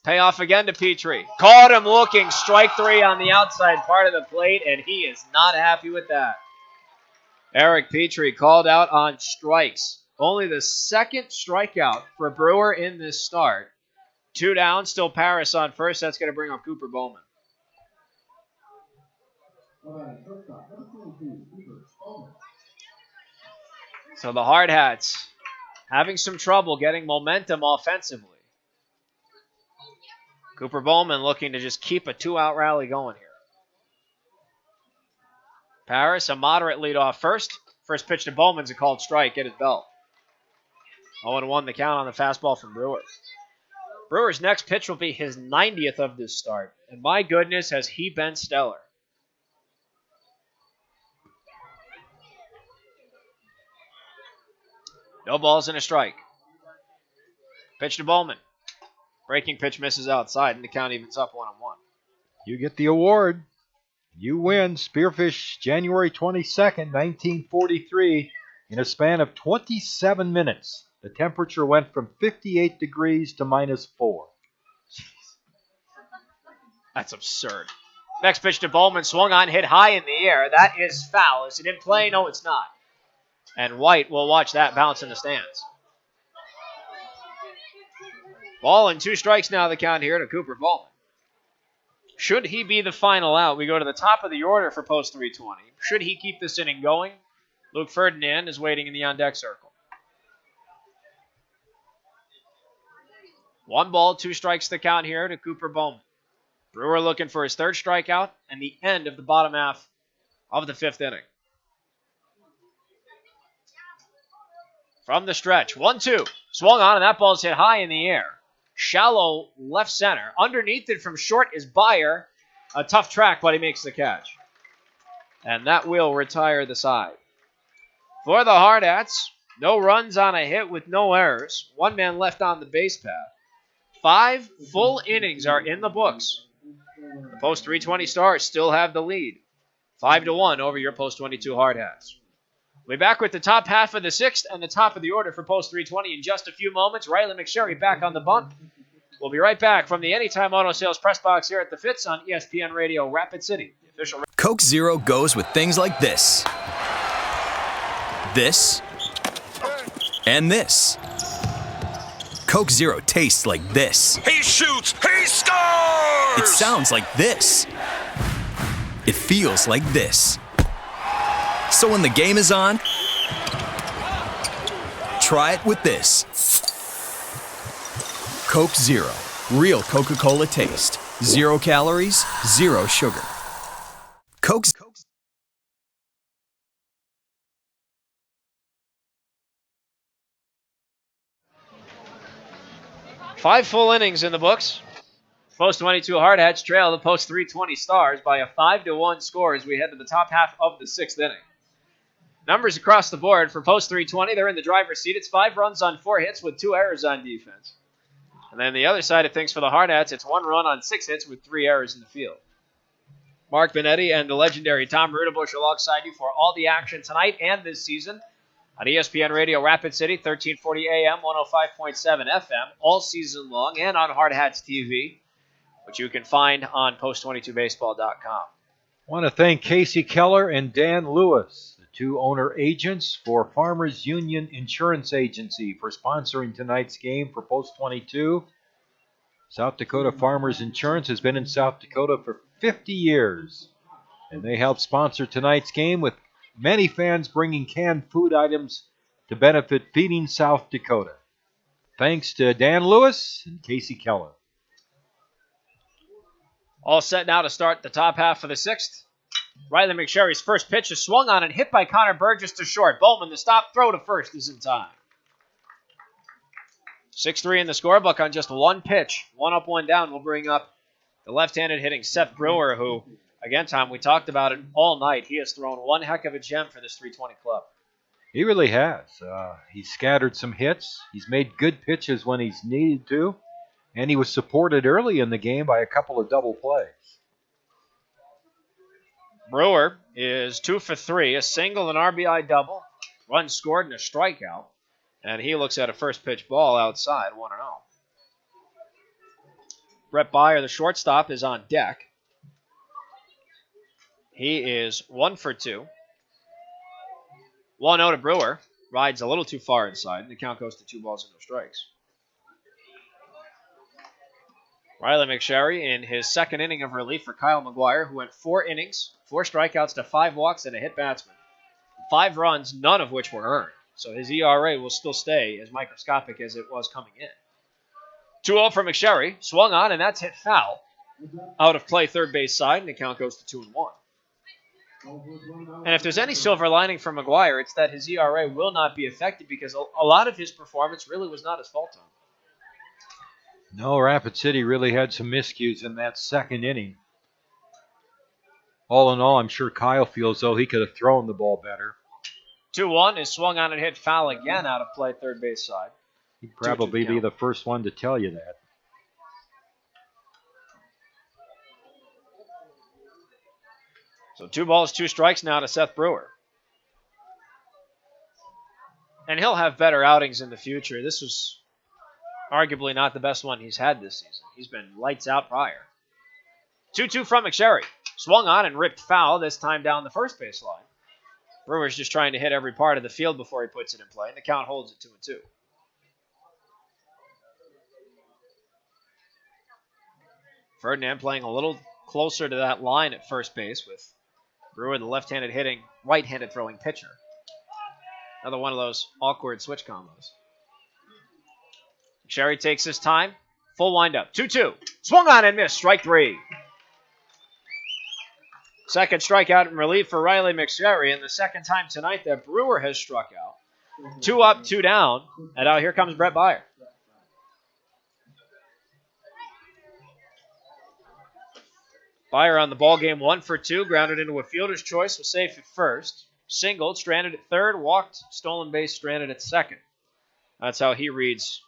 Payoff again to Petrie. Caught him looking. Strike 3 on the outside part of the plate, and he is not happy with that. Eric Petrie called out on strikes. Only the second strikeout for Brewer in this start. 2 down, still Paris on first. That's going to bring up Cooper Bowman. So the Hardhats having some trouble getting momentum offensively. Cooper Bowman looking to just keep a 2-out rally going here. Paris, a moderate lead off first. First pitch to Bowman's a called strike at his belt. 0-1 the count on the fastball from Brewer. Brewer's next pitch will be his 90th of this start. And my goodness, has he been stellar. No balls and a strike. Pitch to Bowman. Breaking pitch misses outside, and the count evens up 1-1. You get the award. You win Spearfish January 22nd, 1943. In a span of 27 minutes, the temperature went from 58 degrees to -4. That's absurd. Next pitch to Bowman, swung on, hit high in the air. That is foul. Is it in play? No, it's not. And White will watch that bounce in the stands. Ball and 2 strikes now the count here to Cooper Bowman. Should he be the final out, we go to the top of the order for post 320. Should he keep this inning going, Luke Ferdinand is waiting in the on-deck circle. 1 ball, 2 strikes the count here to Cooper Bowman. Brewer looking for his 3rd strikeout and the end of the bottom half of the 5th inning. From the stretch, 1-2. Swung on, and that ball's hit high in the air. Shallow left center. Underneath it from short is Byer. A tough track, but he makes the catch. And that will retire the side. For the Hardhats, no runs on a hit with no errors. 1 man left on the base path. 5 full innings are in the books. The post 320 Stars still have the lead. 5-1 over your post 22 Hardhats. We'll be back with the top half of the 6th and the top of the order for post 320 in just a few moments. Riley McSherry back on the bump. We'll be right back from the Anytime Auto Sales press box here at the Fitz on ESPN Radio Rapid City. The official. Coke Zero goes with things like this. This. And this. Coke Zero tastes like this. He shoots! He scores! It sounds like this. It feels like this. So when the game is on, try it with this. Coke Zero. Real Coca-Cola taste. 0 calories, 0 sugar. Coke. 5 full innings in the books. Post 22 Hardhats trail the post 320 Stars by a 5-1 score as we head to the top half of the 6th inning. Numbers across the board for post 320. They're in the driver's seat. It's 5 runs on 4 hits with 2 errors on defense. And then the other side of things for the Hardhats, it's 1 run on 6 hits with 3 errors in the field. Mark Benetti and the legendary Tom Rudabush alongside you for all the action tonight and this season on ESPN Radio Rapid City, 1340 AM, 105.7 FM, all season long, and on Hardhats-TV, which you can find on post22baseball.com. I want to thank Casey Keller and Dan Lewis, the 2 owner agents for Farmers Union Insurance Agency, for sponsoring tonight's game for Post 22. South Dakota Farmers Insurance has been in South Dakota for 50 years, and they help sponsor tonight's game with many fans bringing canned food items to benefit Feeding South Dakota. Thanks to Dan Lewis and Casey Keller. All set now to start the top half of the 6th. Riley McSherry's first pitch is swung on and hit by Connor Burgess to short. Bowman, the stop throw to first is in time. 6-3 in the scorebook on just one pitch. 1 up, 1 down will bring up the left-handed hitting Seth Brewer, who, again, Tom, we talked about it all night. He has thrown one heck of a gem for this 320 club. He really has. He's scattered some hits. He's made good pitches when he's needed to. And he was supported early in the game by a couple of double plays. Brewer is 2 for 3, a single, an RBI double, runs scored, and a strikeout. And he looks at a first pitch ball outside, 1-0. Brett Byer, the shortstop, is on deck. He is 1 for 2. 1-0 to Brewer. Rides a little too far inside, and the count goes to 2 balls and no strikes. Riley McSherry in his second inning of relief for Kyle McGuire, who went 4 innings, 4 strikeouts to 5 walks and a hit batsman. 5 runs, none of which were earned. So his ERA will still stay as microscopic as it was coming in. 2-0 for McSherry. Swung on, and that's hit foul. Out of play, third base side, and the count goes to 2-1. And if there's any silver lining for McGuire, it's that his ERA will not be affected because a lot of his performance really was not his fault, Tom. No, Rapid City really had some miscues in that second inning. All in all, I'm sure Kyle feels though he could have thrown the ball better. 2-1 is swung on and hit foul again out of play, third base side. He'd probably be the first one to tell you that. So 2 balls, 2 strikes now to Seth Brewer. And he'll have better outings in the future. This was arguably not the best one he's had this season. He's been lights out prior. 2-2 from McSherry. Swung on and ripped foul, this time down the first base line. Brewer's just trying to hit every part of the field before he puts it in play, and the count holds it 2-2. Ferdinand playing a little closer to that line at first base with Brewer, the left-handed hitting, right-handed throwing pitcher. Another one of those awkward switch combos. Sherry takes his time. Full windup. 2-2. Swung on and missed. Strike 3. Second strikeout in relief for Riley McSherry, and the second time tonight that Brewer has struck out. 2 up, 2 down, and out here comes Brett Byer. Byer on the ball game, 1 for 2, grounded into a fielder's choice, was safe at first. Singled, stranded at third, walked, stolen base, stranded at second. That's how he reads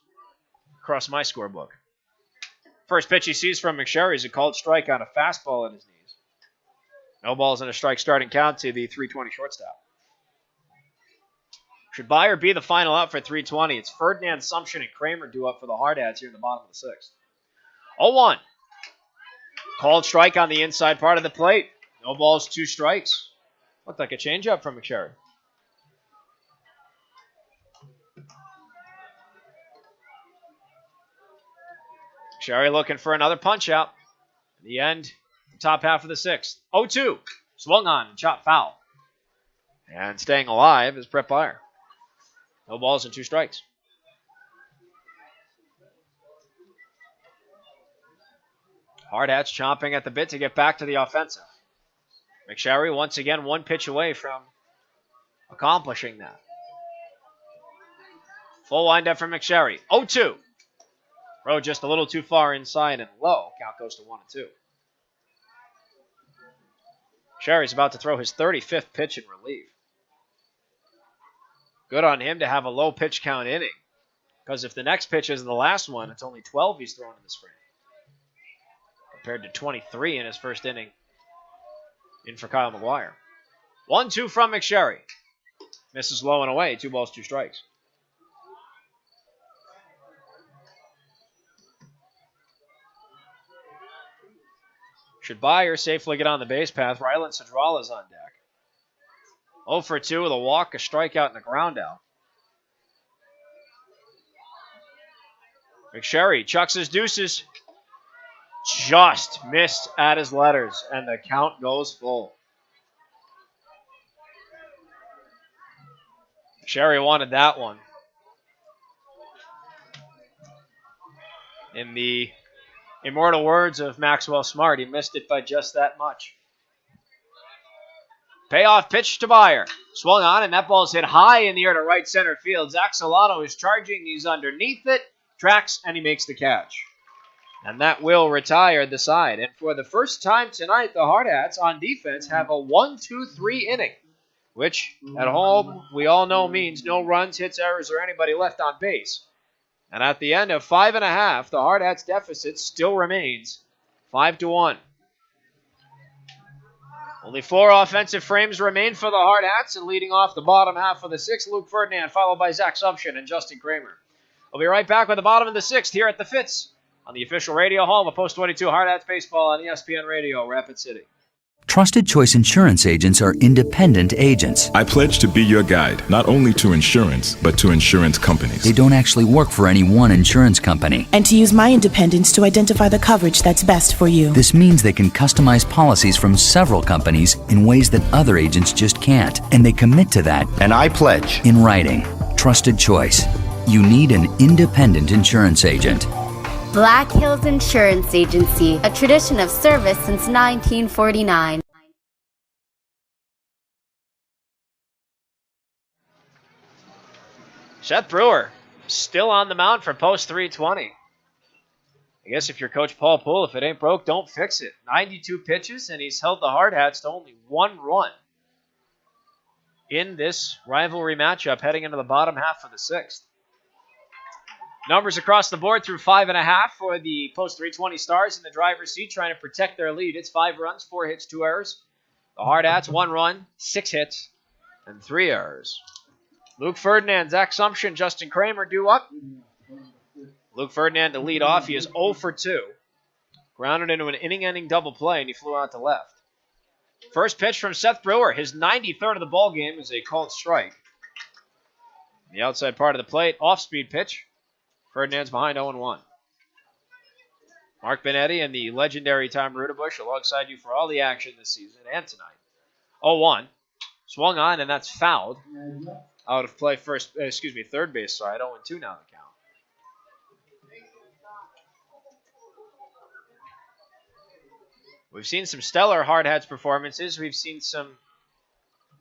across my scorebook. First pitch he sees from McSherry is a called strike on a fastball at his knees. No balls and a strike starting count to the 320 shortstop. Should Byer be the final out for 320? It's Ferdinand, Sumption, and Kramer due up for the Hardhats here in the bottom of the 6th. 0-1. Called strike on the inside part of the plate. No balls, 2 strikes. Looked like a changeup from McSherry. McSherry looking for another punch out. In the end, top half of the 6th. 0-2. Swung on and chopped foul. And staying alive is Brett Byer. No balls and 2 strikes. Hardhats chomping at the bit to get back to the offensive. McSherry once again 1 pitch away from accomplishing that. Full windup from McSherry. 0-2. Throw just a little too far inside and low. Count goes to 1-2. McSherry's about to throw his 35th pitch in relief. Good on him to have a low pitch count inning. Because if the next pitch is the last one, it's only 12 he's thrown in the spring. Compared to 23 in his first inning in for Kyle McGuire. 1-2 from McSherry. Misses low and away. 2 balls, 2 strikes. Should Byer safely get on the base path, Rylan Cedrala is on deck. 0 for 2 with a walk, a strikeout, and a ground out. McSherry chucks his deuces. Just missed at his letters, and the count goes full. McSherry wanted that one. In the immortal words of Maxwell Smart, he missed it by just that much. Payoff pitch to Byer. Swung on, and that ball's hit high in the air to right center field. Zach Solano is charging. He's underneath it, tracks, and he makes the catch. And that will retire the side. And for the first time tonight, the Hardhats on defense have a 1-2-3 inning, which at home we all know means no runs, hits, errors, or anybody left on base. And at the end of 5.5, the Hardhats deficit still remains 5-1. Only 4 offensive frames remain for the Hardhats, and leading off the bottom half of the 6th, Luke Ferdinand, followed by Zach Sumption and Justin Kramer. We'll be right back with the bottom of the 6th here at the Fitz on the official radio home of Post 22 Hardhats Baseball on ESPN Radio, Rapid City. Trusted Choice Insurance agents are independent agents. I pledge to be your guide, not only to insurance, but to insurance companies. They don't actually work for any one insurance company. And to use my independence to identify the coverage that's best for you. This means they can customize policies from several companies in ways that other agents just can't. And they commit to that. And I pledge. In writing. Trusted Choice. You need an independent insurance agent. Black Hills Insurance Agency, a tradition of service since 1949. Seth Brewer still on the mound for Post 320. I guess if you're Coach Paul Poole, if it ain't broke, don't fix it. 92 pitches, and he's held the Hardhats to only 1 run in this rivalry matchup heading into the bottom half of the 6th. Numbers across the board through 5.5 for the Post 320 Stars in the driver's seat trying to protect their lead. It's 5 runs, 4 hits, 2 errors. The Hardhats, 1 run, 6 hits, and 3 errors. Luke Ferdinand, Zach Sumption, Justin Kramer due up. Luke Ferdinand to lead off. He is 0 for 2. Grounded into an inning-ending double play, and he flew out to left. First pitch from Seth Brewer. His 93rd of the ball game is a called strike. The outside part of the plate, off-speed pitch. Ferdinand's behind 0-1. Mark Benetti and the legendary Tom Rudabush alongside you for all the action this season and tonight. 0-1. Swung on, and that's fouled. Out of play third base side. 0-2 now the count. We've seen some stellar Hardhats performances. We've seen some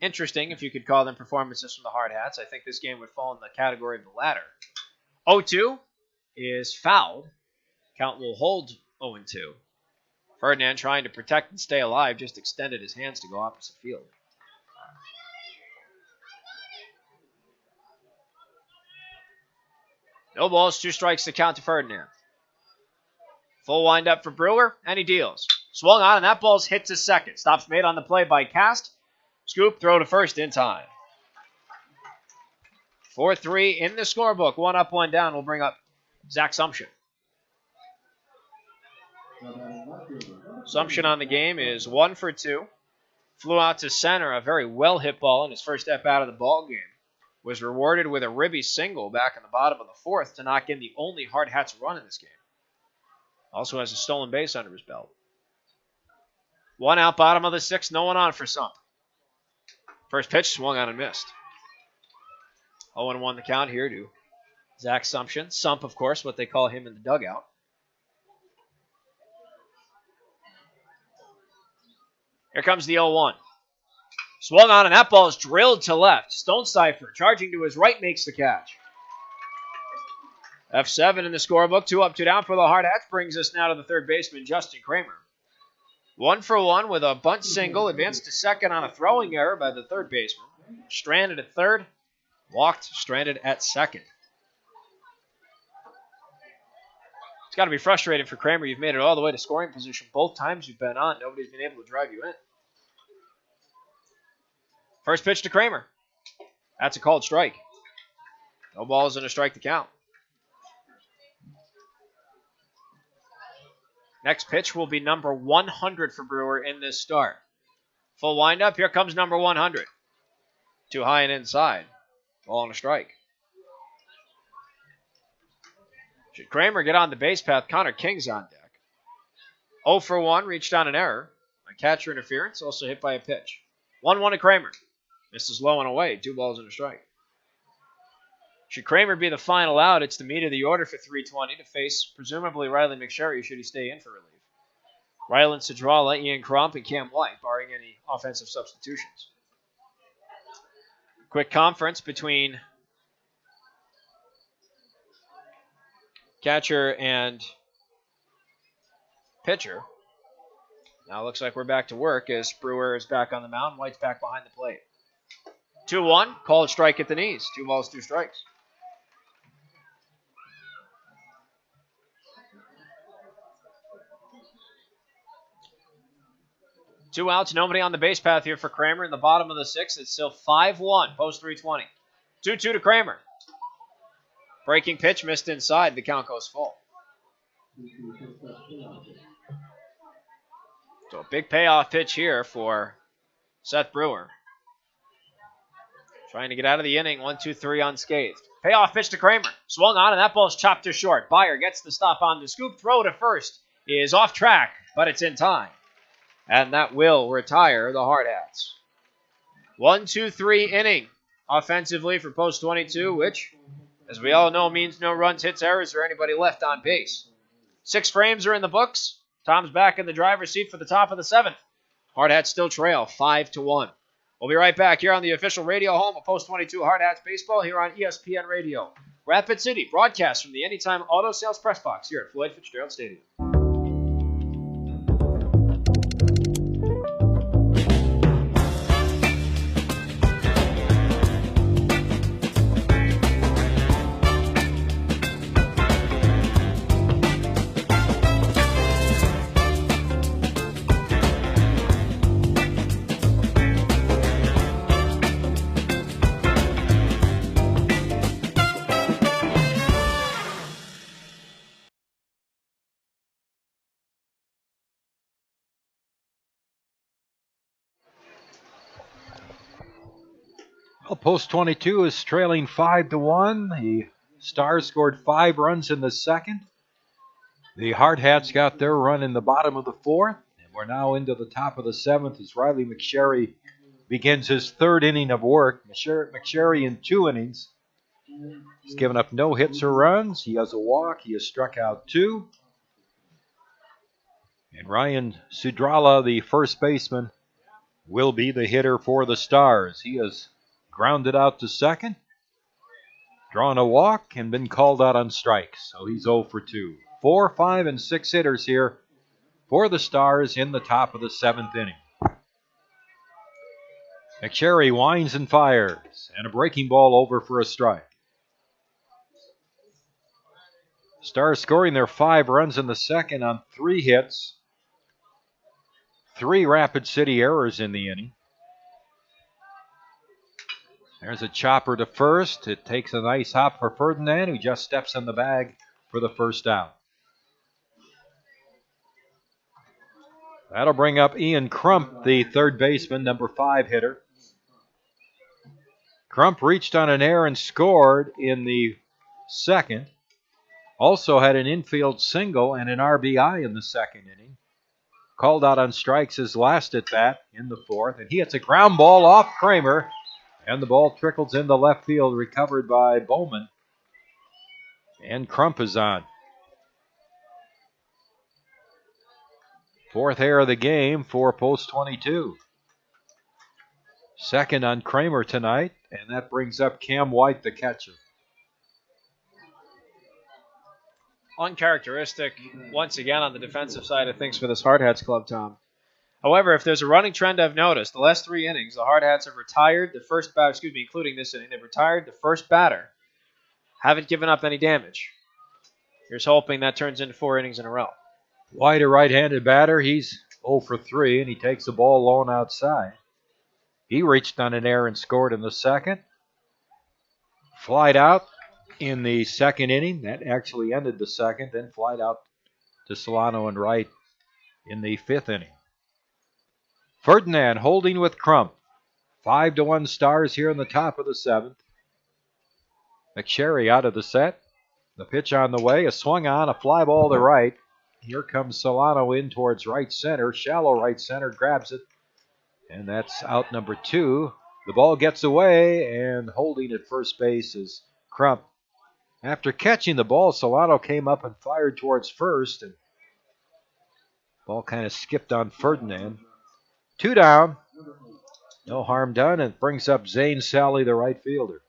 interesting, if you could call them, performances from the Hardhats. I think this game would fall in the category of the latter. 0-2 is fouled. Count will hold 0-2. Ferdinand, trying to protect and stay alive, just extended his hands to go opposite field. No balls, 2 strikes to count to Ferdinand. Full windup for Brewer, and he deals. Swung on, and that ball's hit to second. Stops made on the play by Cast. Scoop, throw to first in time. 4-3 in the scorebook. 1 up, 1 down. We'll bring up Zach Sumption. Sumption on the game is 1 for 2. Flew out to center, a very well-hit ball in his first step out of the ball game. Was rewarded with a ribby single back in the bottom of the 4th to knock in the only Hardhats run in this game. Also has a stolen base under his belt. 1 out, bottom of the 6th, no one on for Sump. First pitch swung on and missed. 0-1 the count here to Zach Sumption. Sump, of course, what they call him in the dugout. Here comes the 0-1. Swung on, and that ball is drilled to left. Stone Cipher, charging to his right, makes the catch. F7 in the scorebook. 2 up, 2 down for the Hardhats. Brings us now to the third baseman, Justin Kramer. 1 for 1 with a bunt single. Advanced to second on a throwing error by the third baseman. Stranded at third. Walked, stranded at second. It's got to be frustrating for Kramer. You've made it all the way to scoring position both times you've been on. Nobody's been able to drive you in. First pitch to Kramer. That's a called strike. No balls and a strike to count. Next pitch will be number 100 for Brewer in this start. Full windup. Here comes number 100. Too high and inside. Ball and a strike. Should Kramer get on the base path, Connor King's on deck. 0 for 1, reached on an error. A catcher interference, also hit by a pitch. 1-1 to Kramer. Misses low and away, 2 balls and a strike. Should Kramer be the final out, it's the meat of the order for 320 to face presumably Riley McSherry should he stay in for relief. Rylan Sadrala, Ian Crump, and Cam White, barring any offensive substitutions. Quick conference between catcher and pitcher. Now it looks like we're back to work as Brewer is back on the mound. White's back behind the plate. 2-1. Called strike at the knees. 2 balls, 2 strikes. Two outs, nobody on the base path here for Kramer in the bottom of the 6th. It's still 5-1, post 320. 2-2 to Kramer. Breaking pitch, missed inside. The count goes full. So a big payoff pitch here for Seth Brewer. Trying to get out of the inning, 1-2-3 unscathed. Payoff pitch to Kramer. Swung on, and that ball's chopped to short. Byer gets the stop on the scoop. Throw to first is off track, but it's in time. And that will retire the Hardhats. 1-2-3 inning offensively for post 22, which, as we all know, means no runs, hits, errors, or anybody left on base. 6 frames are in the books. Tom's back in the driver's seat for the top of the 7th. Hardhats still trail 5-1. We'll be right back here on the official radio home of Post 22 Hardhats Baseball here on ESPN Radio. Rapid City broadcast from the Anytime Auto Sales Press Box here at Floyd Fitzgerald Stadium. Well, Post 22 is trailing 5-1. The Stars scored 5 runs in the 2nd. The Hardhats got their run in the bottom of the 4th. And we're now into the top of the 7th as Riley McSherry begins his 3rd inning of work. McSherry in 2 innings. He's given up no hits or runs. He has a walk. He has struck out 2. And Ryan Sudrala, the first baseman, will be the hitter for the Stars. He has grounded out to 2nd, drawn a walk, and been called out on strikes. So he's 0 for 2. 4, 5, and 6 hitters here for the Stars in the top of the 7th inning. McSherry winds and fires, and a breaking ball over for a strike. Stars scoring their 5 runs in the 2nd on 3 hits. 3 Rapid City errors in the inning. There's a chopper to first. It takes a nice hop for Ferdinand, who just steps in the bag for the first out. That'll bring up Ian Crump, the third baseman, number 5 hitter. Crump reached on an error and scored in the 2nd. Also had an infield single and an RBI in the 2nd inning. Called out on strikes his last at bat in the 4th. And he hits a ground ball off Kramer. And the ball trickles into left field, recovered by Bowman. And Crump is on. 4th error of the game for Post 22. 2nd on Kramer tonight, and that brings up Cam White, the catcher. Uncharacteristic, once again, on the defensive side of things for this Hardhats club, Tom. However, if there's a running trend I've noticed, the last 3 innings, the Hardhats have retired the first batter, including this inning, they've retired the first batter. Haven't given up any damage. Here's hoping that turns into 4 innings in a row. White, a right-handed batter, he's 0 for 3, and he takes the ball low and outside. He reached on an error and scored in the 2nd. Flied out in the 2nd inning. That actually ended the 2nd, then flied out to Solano and right in the 5th inning. Ferdinand holding with Crump. 5-1 Stars here in the top of the 7th. McSherry out of the set. The pitch on the way. A swung on, a fly ball to right. Here comes Solano in towards right center. Shallow right center, grabs it. And that's out number 2. The ball gets away, and holding at first base is Crump. After catching the ball, Solano came up and fired towards first. And ball kind of skipped on Ferdinand. 2 down. No harm done, and it brings up Zane Sally, the right fielder.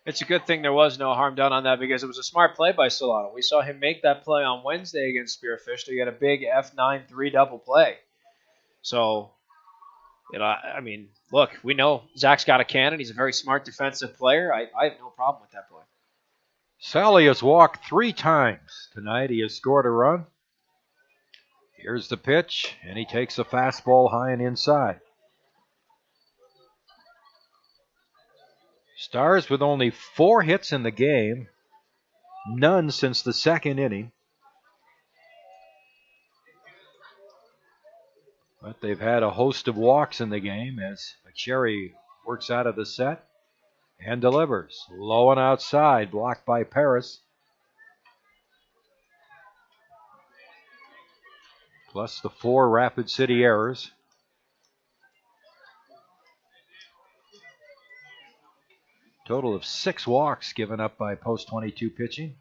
It's a good thing there was no harm done on that because it was a smart play by Solano. We saw him make that play on Wednesday against Spearfish to get a big F9-3 double play. So, I mean, look, we know Zach's got a cannon. He's a very smart defensive player. I have no problem with that play. Sally has walked 3 times tonight. He has scored a run. Here's the pitch, and he takes a fastball high and inside. Stars with only 4 hits in the game, none since the second inning. But they've had a host of walks in the game as McSherry works out of the set and delivers. Low and outside, blocked by Paris. Plus the 4 Rapid City errors. Total of 6 walks given up by Post 22 pitching.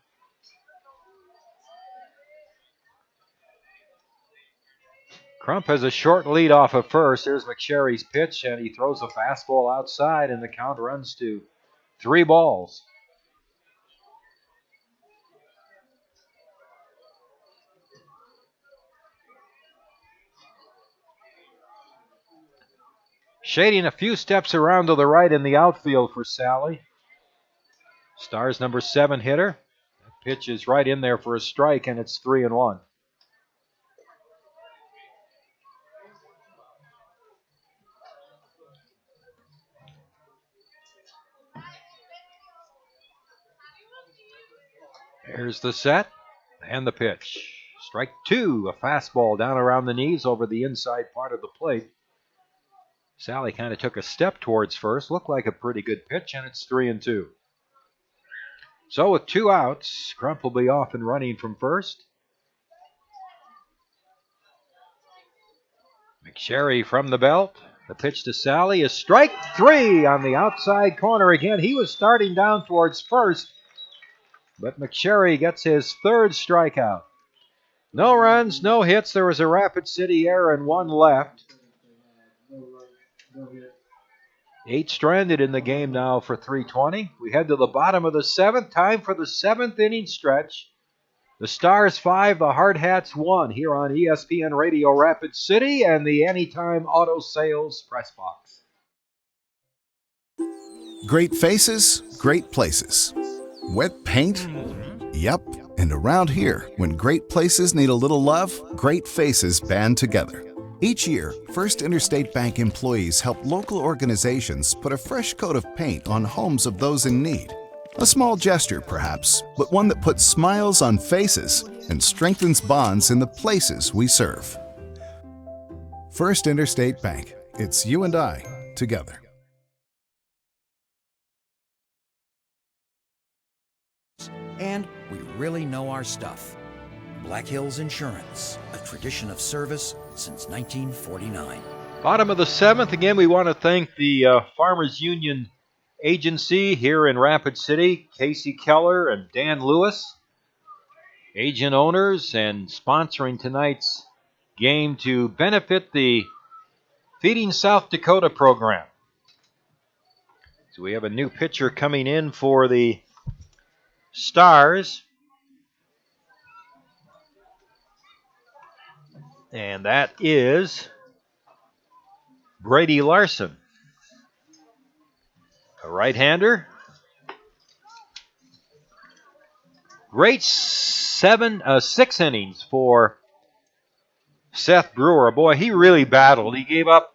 Crump has a short lead off of first. Here's McSherry's pitch, and he throws a fastball outside, and the count runs to 3 balls. Shading a few steps around to the right in the outfield for Sally. Stars number 7 hitter. That pitch is right in there for a strike, and it's 3-1. Here's the set and the pitch. Strike 2, a fastball down around the knees over the inside part of the plate. Sally kind of took a step towards first. Looked like a pretty good pitch, and it's 3-2. So with 2 outs, Crump will be off and running from first. McSherry from the belt. The pitch to Sally is strike 3 on the outside corner again. He was starting down towards first, but McSherry gets his 3rd strikeout. No runs, no hits. There was a Rapid City error and 1 left. 8 stranded in the game now for 3:20. We head to the bottom of the 7th. Time for the 7th inning stretch. The Stars 5, the Hardhats 1 here on ESPN Radio Rapid City and the Anytime Auto Sales Press Box. Great faces, great places. Wet paint? Yep. And around here, when great places need a little love, great faces band together. Each year, First Interstate Bank employees help local organizations put a fresh coat of paint on homes of those in need. A small gesture, perhaps, but one that puts smiles on faces and strengthens bonds in the places we serve. First Interstate Bank. It's you and I together. And we really know our stuff. Black Hills Insurance, a tradition of service since 1949. Bottom of the 7th. Again, we want to thank the Farmers Union Agency here in Rapid City, Casey Keller and Dan Lewis, agent owners, and sponsoring tonight's game to benefit the Feeding South Dakota program. So we have a new pitcher coming in for the Stars. And that is Brady Larson, a right-hander. Great 6 innings for Seth Brewer. Boy, he really battled. He gave up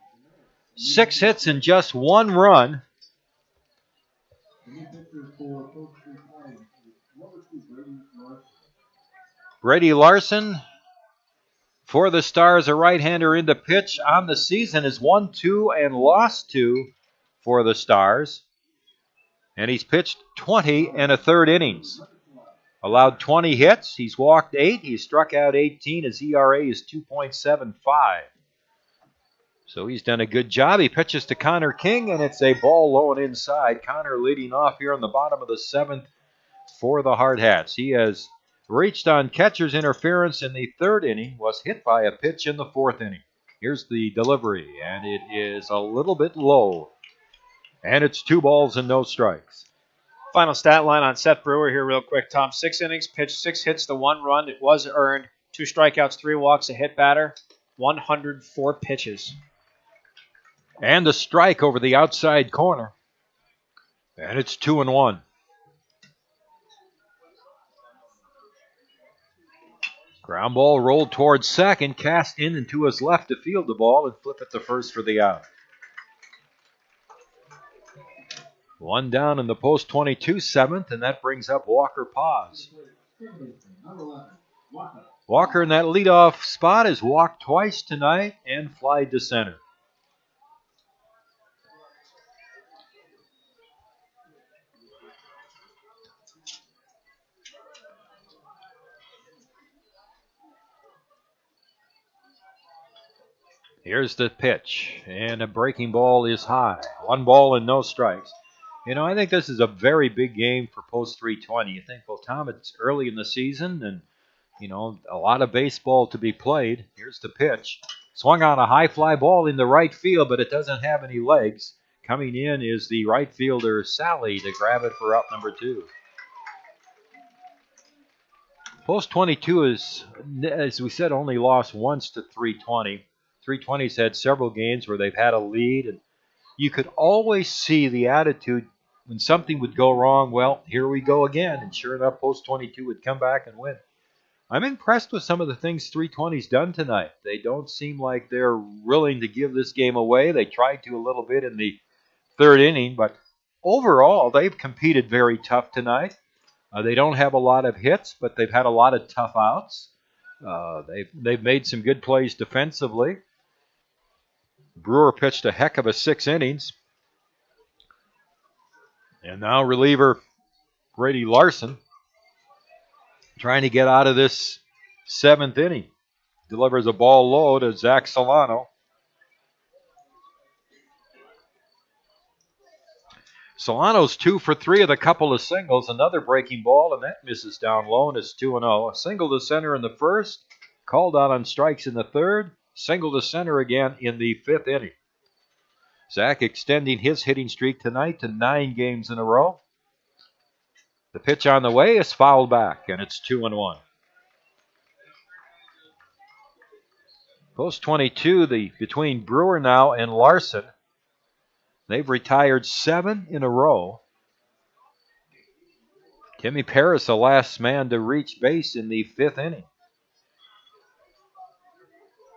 6 hits and just 1 run. Brady Larson for the Stars, a right-hander into pitch on the season, is 1-2 and lost 2 for the Stars. And he's pitched 20 1/3 innings. Allowed 20 hits. He's walked 8. He's struck out 18. His ERA is 2.75. So he's done a good job. He pitches to Connor King, and it's a ball low and inside. Connor leading off here in the bottom of the 7th for the Hardhats. He has reached on catcher's interference in the 3rd inning, was hit by a pitch in the 4th inning. Here's the delivery, and it is a little bit low. And it's 2 balls and no strikes. Final stat line on Seth Brewer here real quick, Tom. 6 innings, pitched 6 hits to 1 run. It was earned. 2 strikeouts, 3 walks, a hit batter. 104 pitches. And a strike over the outside corner. And it's 2-1. Ground ball rolled towards second, cast in and to his left to field the ball and flip it to first for the out. 1 down in the post 22 seventh, and that brings up Walker Paz. Walker in that leadoff spot has walked twice tonight and flied to center. Here's the pitch, and a breaking ball is high. 1 ball and no strikes. You know, I think this is a very big game for post 320. You think, well, Tom, it's early in the season and, you know, a lot of baseball to be played. Here's the pitch. Swung on a high fly ball in the right field, but it doesn't have any legs. Coming in is the right fielder, Sally, to grab it for out number 2. Post 22 is, as we said, only lost once to 320. 320's had several games where they've had a lead, and you could always see the attitude when something would go wrong. Well, here we go again, and sure enough, Post 22 would come back and win. I'm impressed with some of the things 320's done tonight. They don't seem like they're willing to give this game away. They tried to a little bit in the 3rd inning, but overall, they've competed very tough tonight. They don't have a lot of hits, but they've had a lot of tough outs. They've made some good plays defensively. Brewer pitched a heck of a 6 innings. And now reliever Brady Larson trying to get out of this 7th inning. Delivers a ball low to Zach Solano. Solano's 2 for 3 with a couple of singles. Another breaking ball, and that misses down low, and it's 2-0. A single to center in the 1st. Called out on strikes in the 3rd. Single to center again in the 5th inning. Zach extending his hitting streak tonight to 9 games in a row. The pitch on the way is fouled back, and it's 2-1. Post 22, between Brewer now and Larson, they've retired 7 in a row. Timmy Paris, the last man to reach base in the 5th inning.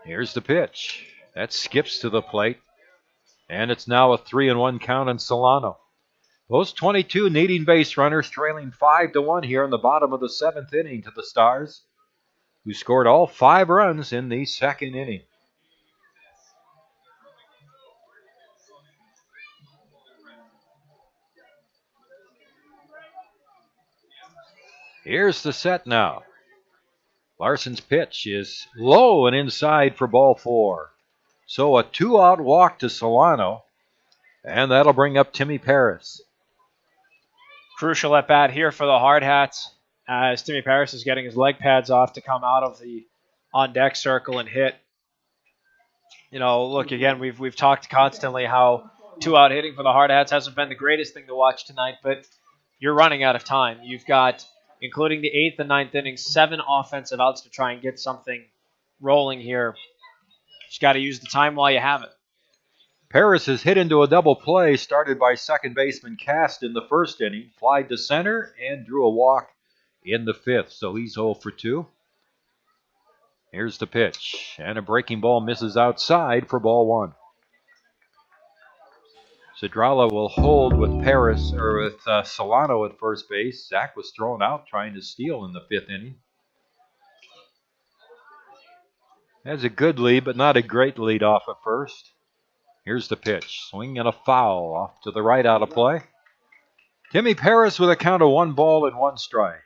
Here's the pitch. That skips to the plate. And it's now a 3-1 count on Solano. Post 22 needing base runners, trailing 5-1 here in the bottom of the 7th inning to the Stars, who scored all 5 runs in the 2nd inning. Here's the set now. Larson's pitch is low and inside for ball 4. So a 2-out walk to Solano, and that'll bring up Timmy Paris. Crucial at bat here for the Hardhats as Timmy Paris is getting his leg pads off to come out of the on-deck circle and hit. You know, look, again, we've talked constantly how 2-out hitting for the Hardhats hasn't been the greatest thing to watch tonight, but you're running out of time. You've got, including the 8th and 9th innings, 7 offensive outs to try and get something rolling here. Just got to use the time while you have it. Paris is hit into a double play started by second baseman Cast in the 1st inning, flied to center, and drew a walk in the 5th, so he's 0 for 2. Here's the pitch, and a breaking ball misses outside for ball 1. Zadrala will hold with Paris, or with Solano at first base. Zach was thrown out trying to steal in the 5th inning. Has a good lead, but not a great lead off at first. Here's the pitch. Swing and a foul off to the right out of play. Timmy Paris with a count of 1 ball and 1 strike.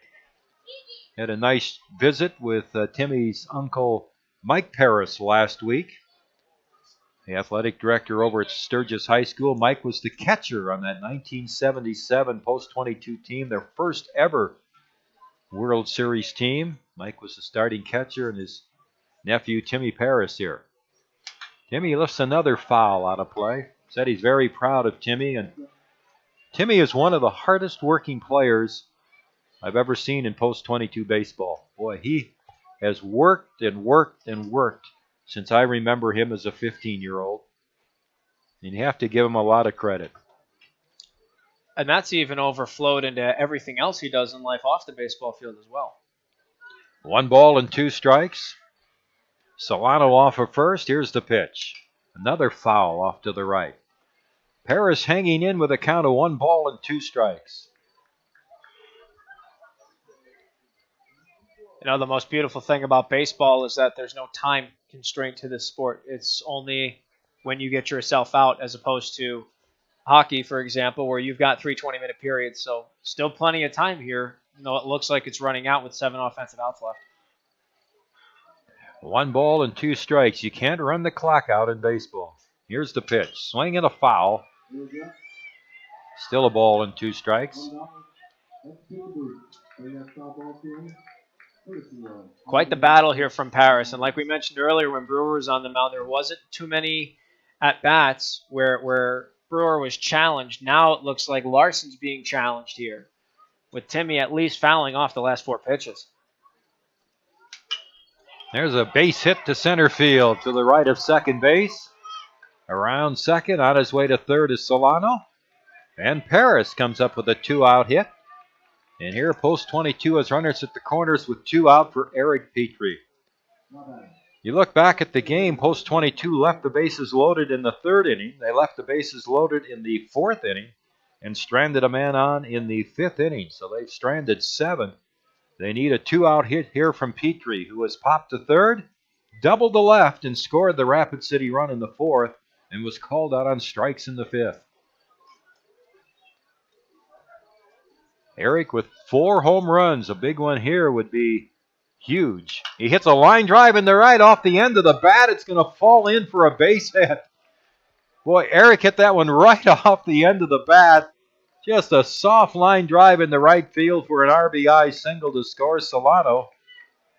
Had a nice visit with Timmy's uncle Mike Paris last week. The athletic director over at Sturgis High School. Mike was the catcher on that 1977 Post 22 team, their first ever World Series team. Mike was the starting catcher, and his nephew Timmy Paris here. Timmy lifts another foul out of play. said he's very proud of Timmy, and Timmy is one of the hardest working players I've ever seen in post-22 baseball. Boy, he has worked and worked and worked since I remember him as a 15-year-old. And you have to give him a lot of credit. And that's even overflowed into everything else he does in life off the baseball field as well. 1 ball and 2 strikes. Solano off of first. Here's the pitch. Another foul off to the right. Paris hanging in with a count of 1 ball and 2 strikes. You know, the most beautiful thing about baseball is that there's no time constraint to this sport. It's only when you get yourself out, as opposed to hockey, for example, where you've got 3 20-minute periods. So still plenty of time here. You know, it looks like it's running out with 7 offensive outs left. 1 ball and 2 strikes. You can't run the clock out in baseball. Here's the pitch. Swing and a foul. Still a ball and 2 strikes. Quite the battle here from Paris. And like we mentioned earlier, when Brewer was on the mound, there wasn't too many at-bats where Brewer was challenged. Now it looks like Larson's being challenged here, with Timmy at least fouling off the last 4 pitches. There's a base hit to center field to the right of second base. Around second, on his way to third is Solano. And Paris comes up with a 2-out hit. And here, post-22 has runners at the corners with 2 out for Eric Petrie. You look back at the game, post-22 left the bases loaded in the 3rd inning. They left the bases loaded in the 4th inning and stranded a man on in the 5th inning. So they've stranded 7. They need a 2-out hit here from Petrie, who has popped to third, doubled to left, and scored the Rapid City run in the 4th, and was called out on strikes in the 5th. Eric with 4 home runs. A big one here would be huge. He hits a line drive in the right off the end of the bat. It's going to fall in for a base hit. Boy, Eric hit that one right off the end of the bat. Just a soft line drive in the right field for an RBI single to score Solano.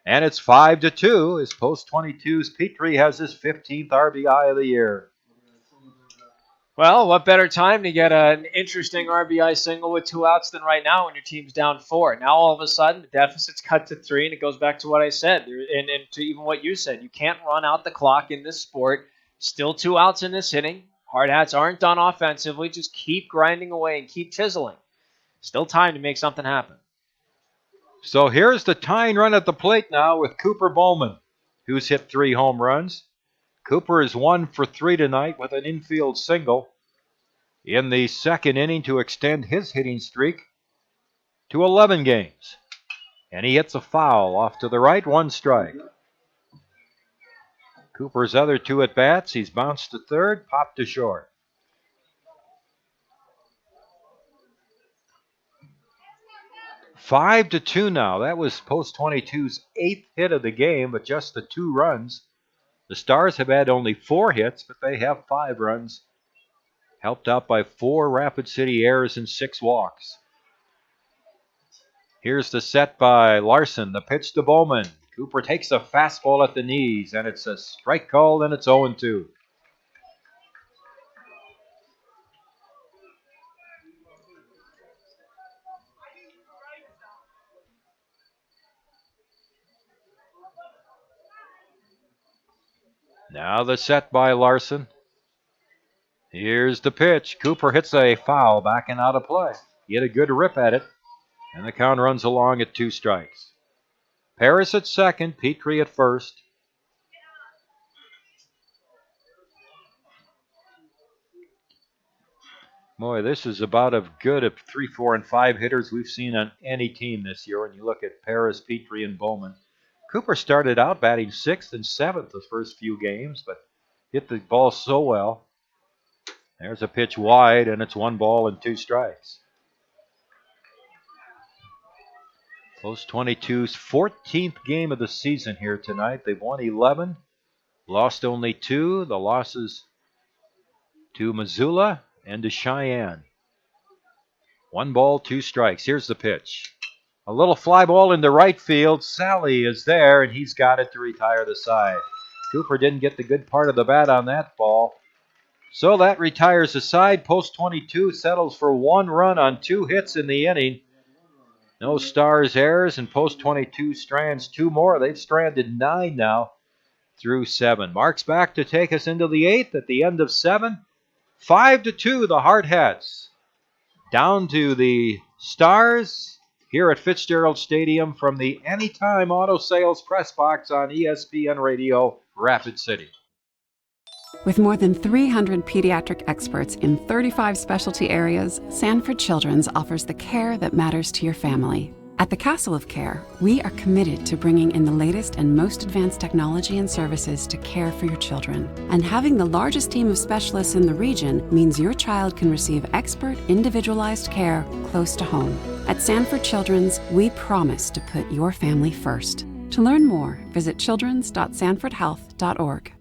And it's 5-2 as post-22's Petrie has his 15th RBI of the year. Well, what better time to get an interesting RBI single with 2 outs than right now when your team's down 4. Now all of a sudden the deficit's cut to 3, and it goes back to what I said, and to even what you said. You can't run out the clock in this sport. Still 2 outs in this inning. Hardhats aren't done offensively. Just keep grinding away and keep chiseling. Still time to make something happen. So here's the tying run at the plate now with Cooper Bowman, who's hit 3 home runs. Cooper is 1 for 3 tonight with an infield single in the 2nd inning to extend his hitting streak to 11 games. And he hits a foul off to the right, 1 strike. Cooper's other 2 at-bats, he's bounced to third, popped to short. Five to 2 now. That was post-22's 8th hit of the game, but just the 2 runs. The Stars have had only 4 hits, but they have 5 runs, helped out by 4 Rapid City errors and 6 walks. Here's the set by Larson. The pitch to Bowman. Cooper takes a fastball at the knees, and it's a strike called, and it's 0-2. Now the set by Larson. Here's the pitch. Cooper hits a foul backing out of play. He had a good rip at it, and the count runs along at 2 strikes. Paris at second, Petrie at first. Boy, this is about as good of 3, 4, and 5 hitters we've seen on any team this year when you look at Paris, Petrie, and Bowman. Cooper started out batting 6th and 7th the first few games, but hit the ball so well. There's a pitch wide, and it's 1 ball and 2 strikes. Post-22's 14th game of the season here tonight. They've won 11, lost only 2. The losses to Missoula and to Cheyenne. 1 ball, 2 strikes. Here's the pitch. A little fly ball into right field. Sally is there, and he's got it to retire the side. Cooper didn't get the good part of the bat on that ball. So that retires the side. Post 22 settles for 1 run on 2 hits in the inning. No Stars errors, and Post 22 strands 2 more. They've stranded 9 now through 7. Mark's back to take us into the 8th at the end of 7. 5-2, the Hardhats down to the Stars here at Fitzgerald Stadium from the Anytime Auto Sales press box on ESPN Radio, Rapid City. With more than 300 pediatric experts in 35 specialty areas, Sanford Children's offers the care that matters to your family. At the Castle of Care, we are committed to bringing in the latest and most advanced technology and services to care for your children. And having the largest team of specialists in the region means your child can receive expert, individualized care close to home. At Sanford Children's, we promise to put your family first. To learn more, visit childrens.sanfordhealth.org.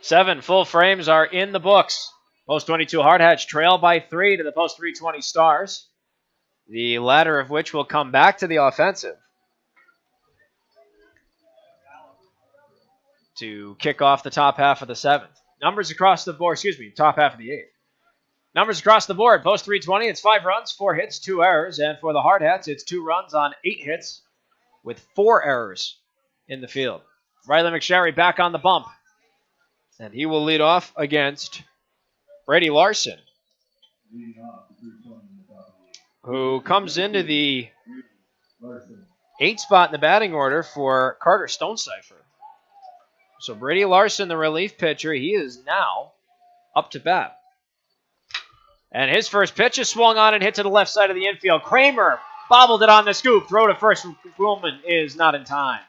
7 full frames are in the books. Post 22 Hardhats trail by 3 to the Post 320 Stars, the latter of which will come back to the offensive to kick off the top half of the 7th. Numbers across the board, top half of the 8th. Numbers across the board. Post 320, it's 5 runs, 4 hits, 2 errors. And for the Hardhats, it's 2 runs on 8 hits with 4 errors in the field. Riley McSherry back on the bump. And he will lead off against Brady Larson, who comes into the 8th spot in the batting order for Carter Stonecipher. So Brady Larson, the relief pitcher, he is now up to bat. And his first pitch is swung on and hit to the left side of the infield. Kramer bobbled it on the scoop. Throw to first from Bowman is not in time.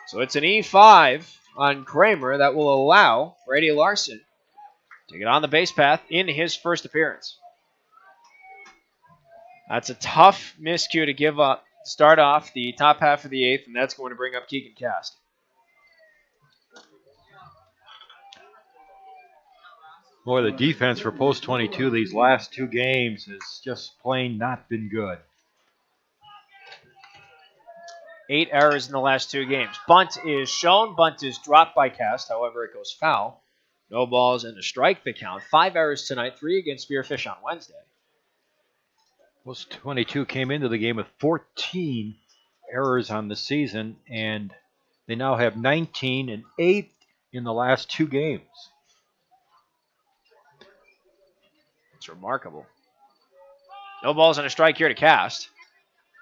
So it's an E5 on Kramer that will allow Brady Larson to get on the base path in his first appearance. That's a tough miscue to give up. Start off the top half of the 8th, and that's going to bring up Keegan Cast. Boy, the defense for Post 22 these last 2 games has just plain not been good. 8 errors in the last 2 games. Bunt is shown. Bunt is dropped by Cast. However, it goes foul. No balls and a strike the count. 5 errors tonight, 3 against Spearfish on Wednesday. Post 22 came into the game with 14 errors on the season, and they now have 19 and 8 in the last 2 games. It's remarkable. No balls and a strike here to Cast.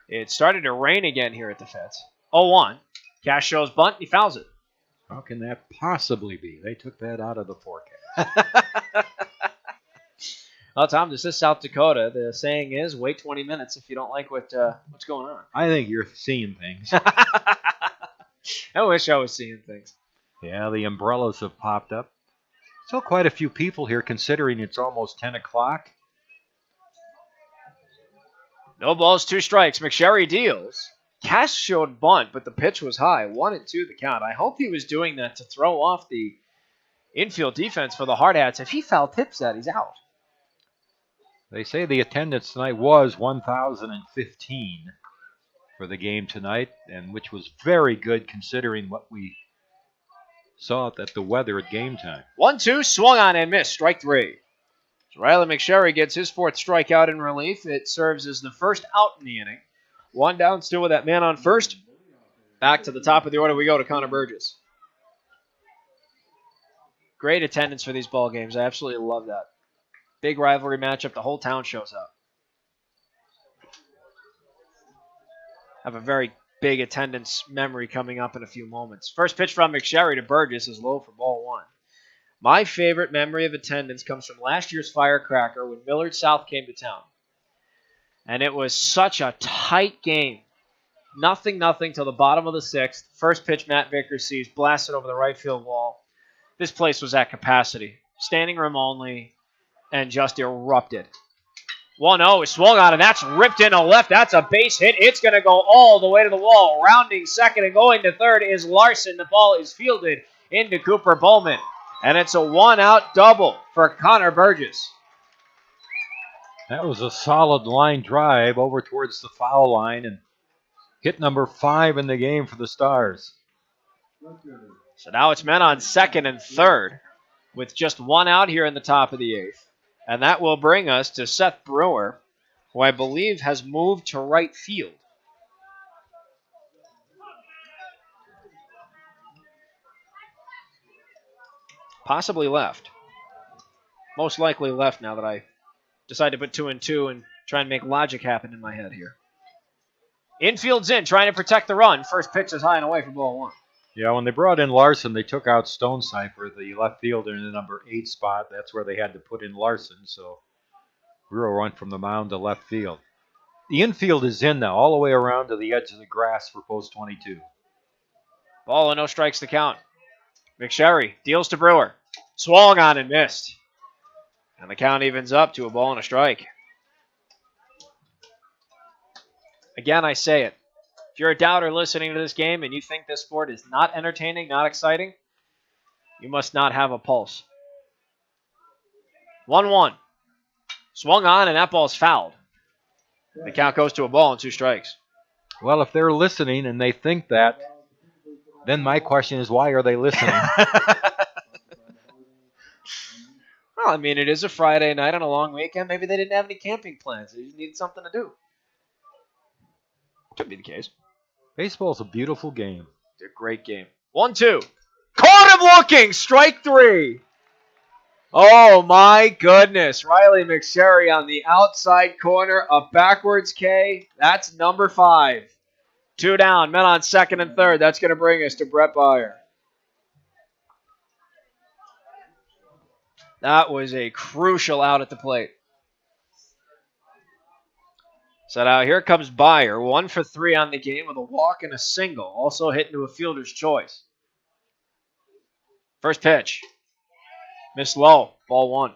It started to rain again here at the Feds. 0-1. Cast shows bunt, and he fouls it. How can that possibly be? They took that out of the forecast. Well, Tom, this is South Dakota. The saying is, wait 20 minutes if you don't like what's going on. I think you're seeing things. I wish I was seeing things. Yeah, the umbrellas have popped up. Still quite a few people here considering it's almost 10 o'clock. No balls, 2 strikes. McSherry deals. Cass showed bunt, but the pitch was high. 1-2 the count. I hope he was doing that to throw off the infield defense for the Hardhats. If he foul tips that, he's out. They say the attendance tonight was 1,015 for the game tonight, and which was very good considering what we saw at the weather at game time. 1-2, swung on and missed. Strike 3. So Riley McSherry gets his 4th strikeout in relief. It serves as the first out in the inning. 1 down, still with that man on first. Back to the top of the order we go to Connor Burgess. Great attendance for these ball games. I absolutely love that. Big rivalry matchup. The whole town shows up. Have a very big attendance memory coming up in a few moments. First pitch from McSherry to Burgess is low for ball 1. My favorite memory of attendance comes from last year's Firecracker when Millard South came to town. And it was such a tight game. 0-0 till the bottom of the 6th. First pitch Matt Vickers sees blasted over the right field wall. This place was at capacity. Standing room only, and just erupted. 1-0 is swung on, and that's ripped into left. That's a base hit. It's going to go all the way to the wall. Rounding second and going to third is Larson. The ball is fielded into Cooper Bowman. And it's a 1-out double for Connor Burgess. That was a solid line drive over towards the foul line and hit number 5 in the game for the Stars. So now it's men on second and third with just one out here in the top of the eighth. And that will bring us to Seth Brewer, who I believe has moved to right field. Possibly left. Most likely left now that I decide to put 2 and 2 and try and make logic happen in my head here. Infield's in, trying to protect the run. First pitch is high and away for ball 1. Yeah, when they brought in Larson, they took out Stonecipher, the left fielder, in the number 8 spot. That's where they had to put in Larson, so Brewer went from the mound to left field. The infield is in now, all the way around to the edge of the grass for post 22. Ball and no strikes to count. McSherry deals to Brewer. Swung on and missed. And the count evens up to a ball and a strike. Again, I say it. If you're a doubter listening to this game and you think this sport is not entertaining, not exciting, you must not have a pulse. 1-1. Swung on and that ball's fouled. The count goes to a ball and 2 strikes. Well, if they're listening and they think that, then my question is, why are they listening? Well, I mean, it is a Friday night on a long weekend. Maybe they didn't have any camping plans. They just needed something to do. Could be the case. Baseball's a beautiful game. It's a great game. 1-2. Caught him looking. Strike 3. Oh, my goodness. Riley McSherry on the outside corner. A backwards K. That's number 5. 2 down. Men on second and third. That's going to bring us to Brett Byer. That was a crucial out at the plate. So now here comes Byer. 1 for 3 on the game with a walk and a single. Also hit into a fielder's choice. First pitch. Missed low. Ball 1.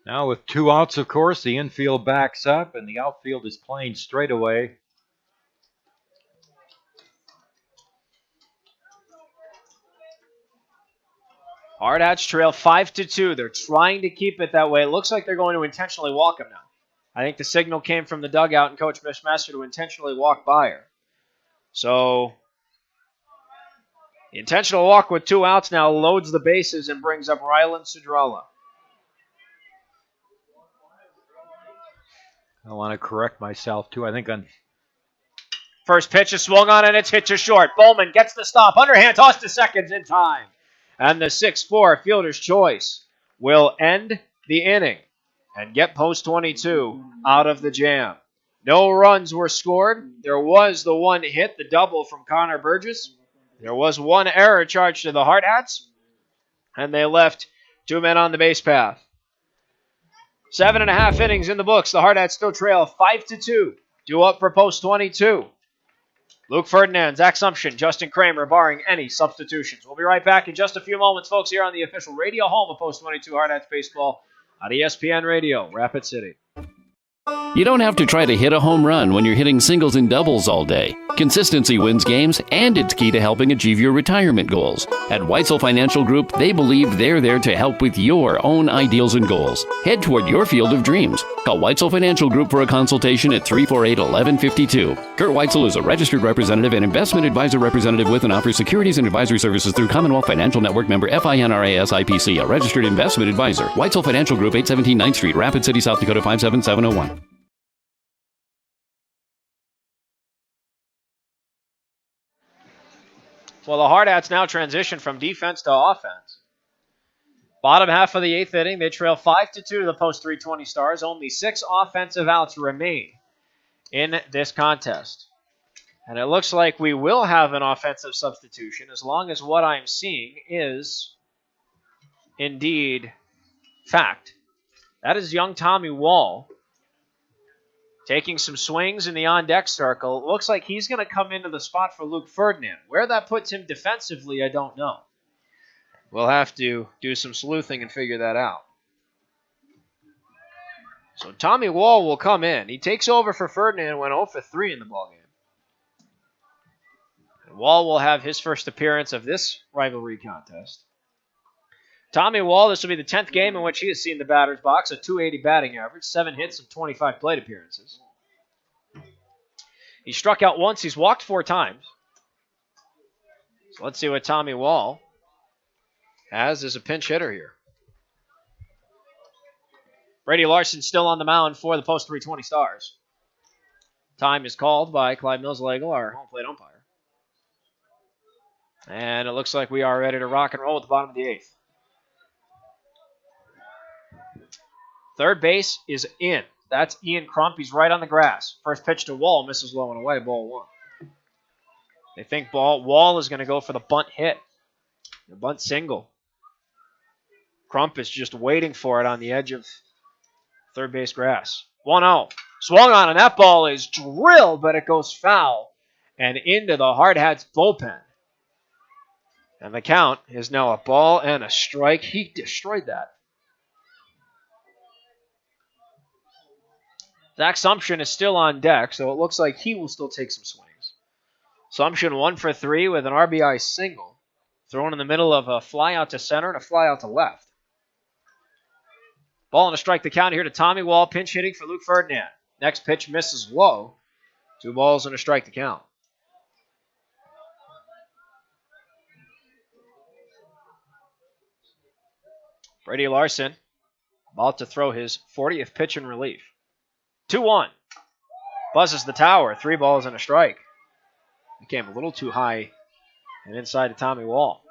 Now with 2 outs, of course, the infield backs up and the outfield is playing straight away. Hardhats trail 5-2. They're trying to keep it that way. It looks like they're going to intentionally walk him now. I think the signal came from the dugout and Coach Mishmaster to intentionally walk Byer. So the intentional walk with 2 outs now loads the bases and brings up Rylan Cedrala. I want to correct myself, too. I think on first pitch is swung on and it's hit to short. Bowman gets the stop. Underhand toss to seconds in time. And the 6-4 fielder's choice will end the inning and get post 22 out of the jam. No runs were scored. There was the 1 hit, the double from Connor Burgess. There was 1 error charged to the Hardhats. And they left 2 men on the base path. 7.5 innings in the books. The Hardhats still trail 5-2. Due up for post 22. Luke Ferdinand, Zach Sumption, Justin Kramer, barring any substitutions. We'll be right back in just a few moments, folks, here on the official radio home of Post 22 Hardhats Baseball on ESPN Radio, Rapid City. You don't have to try to hit a home run when you're hitting singles and doubles all day. Consistency wins games, and it's key to helping achieve your retirement goals. At Weitzel Financial Group, they believe they're there to help with your own ideals and goals. Head toward your field of dreams. Call Weitzel Financial Group for a consultation at 348-1152. Kurt Weitzel is a registered representative and investment advisor representative with and offers securities and advisory services through Commonwealth Financial Network member FINRA SIPC, a registered investment advisor. Weitzel Financial Group, 817 9th Street, Rapid City, South Dakota, 57701. Well, the Hardhats now transition from defense to offense. Bottom half of the 8th inning, they trail 5-2 to the post 320 Stars. Only 6 offensive outs remain in this contest. And it looks like we will have an offensive substitution as long as what I'm seeing is indeed fact. That is young Tommy Wall taking some swings in the on-deck circle. It looks like he's going to come into the spot for Luke Ferdinand. Where that puts him defensively, I don't know. We'll have to do some sleuthing and figure that out. So Tommy Wall will come in. He takes over for Ferdinand and went 0 for 3 in the ballgame. And Wall will have his first appearance of this rivalry contest. Tommy Wall, this will be the 10th game in which he has seen the batter's box, a .280 batting average, 7 hits and 25 plate appearances. He struck out once. He's walked 4 times. So let's see what Tommy Wall has as a pinch hitter here. Brady Larson still on the mound for the Post 320 Stars. Time is called by Clyde Millslegel, our home plate umpire. And it looks like we are ready to rock and roll at the bottom of the 8th. Third base is in. That's Ian Crump. He's right on the grass. First pitch to Wall misses low and away, ball 1. They think Wall is going to go for the bunt hit. The bunt single. Crump is just waiting for it on the edge of third base grass. 1-0. Swung on, and that ball is drilled, but it goes foul and into the Hardhats bullpen. And the count is now a ball and a strike. He destroyed that. Zach Sumption is still on deck, so it looks like he will still take some swings. Sumption 1 for 3 with an RBI single. Thrown in the middle of a fly out to center and a fly out to left. Ball and a strike, the count here to Tommy Wall, pinch hitting for Luke Ferdinand. Next pitch misses low. 2 balls and a strike to count. Brady Larson about to throw his 40th pitch in relief. 2-1. Buzzes the tower. 3 balls and a strike. It came a little too high and inside to Tommy Wall.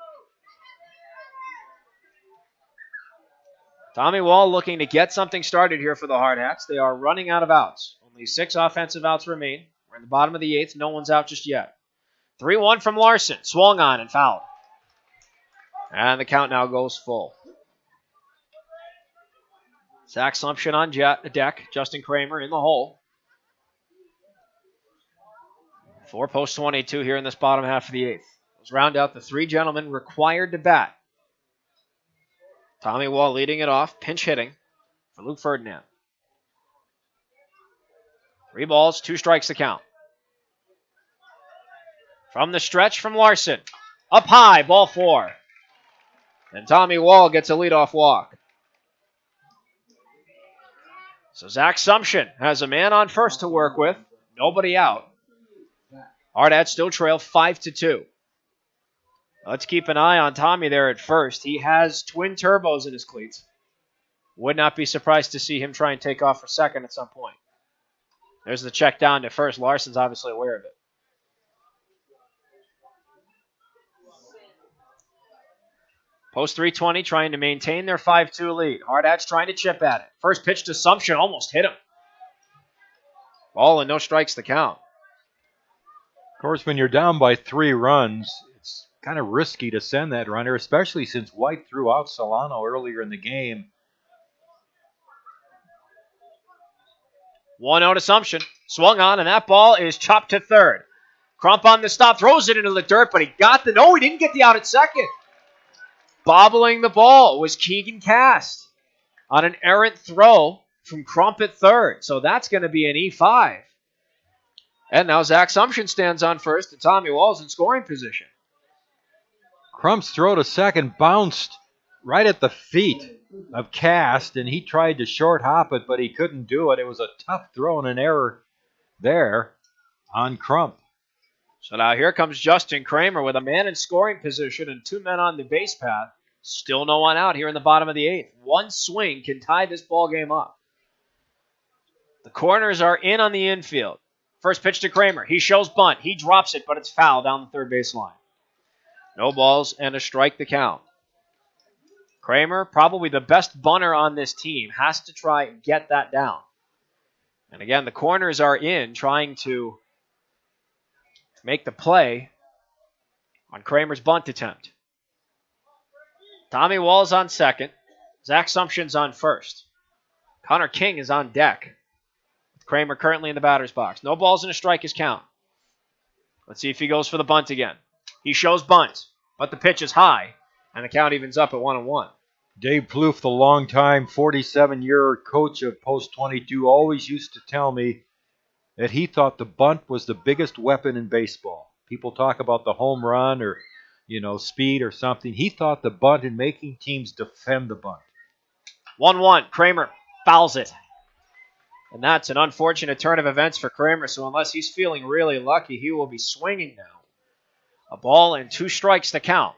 Tommy Wall looking to get something started here for the Hardhats. They are running out of outs. Only 6 offensive outs remain. We're in the bottom of the 8th. No one's out just yet. 3-1 from Larson. Swung on and fouled. And the count now goes full. Zach Sumption on deck. Justin Kramer in the hole. For Post 22 here in this bottom half of the 8th. Let's round out the 3 gentlemen required to bat. Tommy Wall leading it off, pinch hitting for Luke Ferdinand. 3 balls, 2 strikes to count. From the stretch from Larson. Up high, ball 4. And Tommy Wall gets a leadoff walk. So Zach Sumption has a man on first to work with. Nobody out. Hardhats still trail 5-2. Let's keep an eye on Tommy there at first. He has twin turbos in his cleats. Would not be surprised to see him try and take off for second at some point. There's the check down to first. Larson's obviously aware of it. Post 320 trying to maintain their 5-2 lead. Hardhats trying to chip at it. First pitch to Sumption almost hit him. Ball and no strikes to count. Of course, when you're down by 3 runs, it's kind of risky to send that runner, especially since White threw out Solano earlier in the game. 1-0 Sumption. Swung on, and that ball is chopped to third. Crump on the stop, throws it into the dirt, but he didn't get the out at second. Bobbling the ball was Keegan Cast on an errant throw from Crump at third. So that's going to be an E5. And now Zach Sumption stands on first, and Tommy Wall's in scoring position. Crump's throw to second bounced right at the feet of Cast, and he tried to short hop it, but he couldn't do it. It was a tough throw and an error there on Crump. So now here comes Justin Kramer with a man in scoring position and 2 men on the base path. Still no one out here in the bottom of the 8th. One swing can tie this ball game up. The corners are in on the infield. First pitch to Kramer. He shows bunt. He drops it, but it's foul down the third base line. No balls and a strike to count. Kramer, probably the best bunter on this team, has to try and get that down. And again, the corners are in, trying to make the play on Kramer's bunt attempt. Tommy Wall's on second. Zach Sumption's on first. Connor King is on deck. Kramer currently in the batter's box. No balls and a strike is count. Let's see if he goes for the bunt again. He shows bunt, but the pitch is high, and the count evens up at 1-1. Dave Plouffe, the longtime 47-year coach of Post 22, always used to tell me that he thought the bunt was the biggest weapon in baseball. People talk about the home run or, speed or something. He thought the bunt and making teams defend the bunt. 1-1. Kramer fouls it. And that's an unfortunate turn of events for Kramer, so unless he's feeling really lucky, he will be swinging now A ball and 2 strikes to count.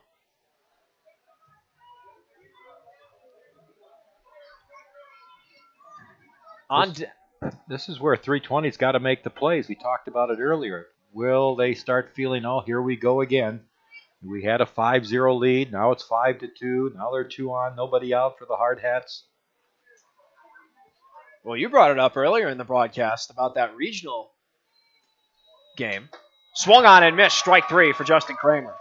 This is where 320's got to make the plays. We talked about it earlier. Will they start feeling, oh, here we go again? We had a 5-0 lead. Now it's 5-2. Now they're 2 on. Nobody out for the Hardhats. Well, you brought it up earlier in the broadcast about that regional game. Swung on and missed. Strike 3 for Justin Kramer.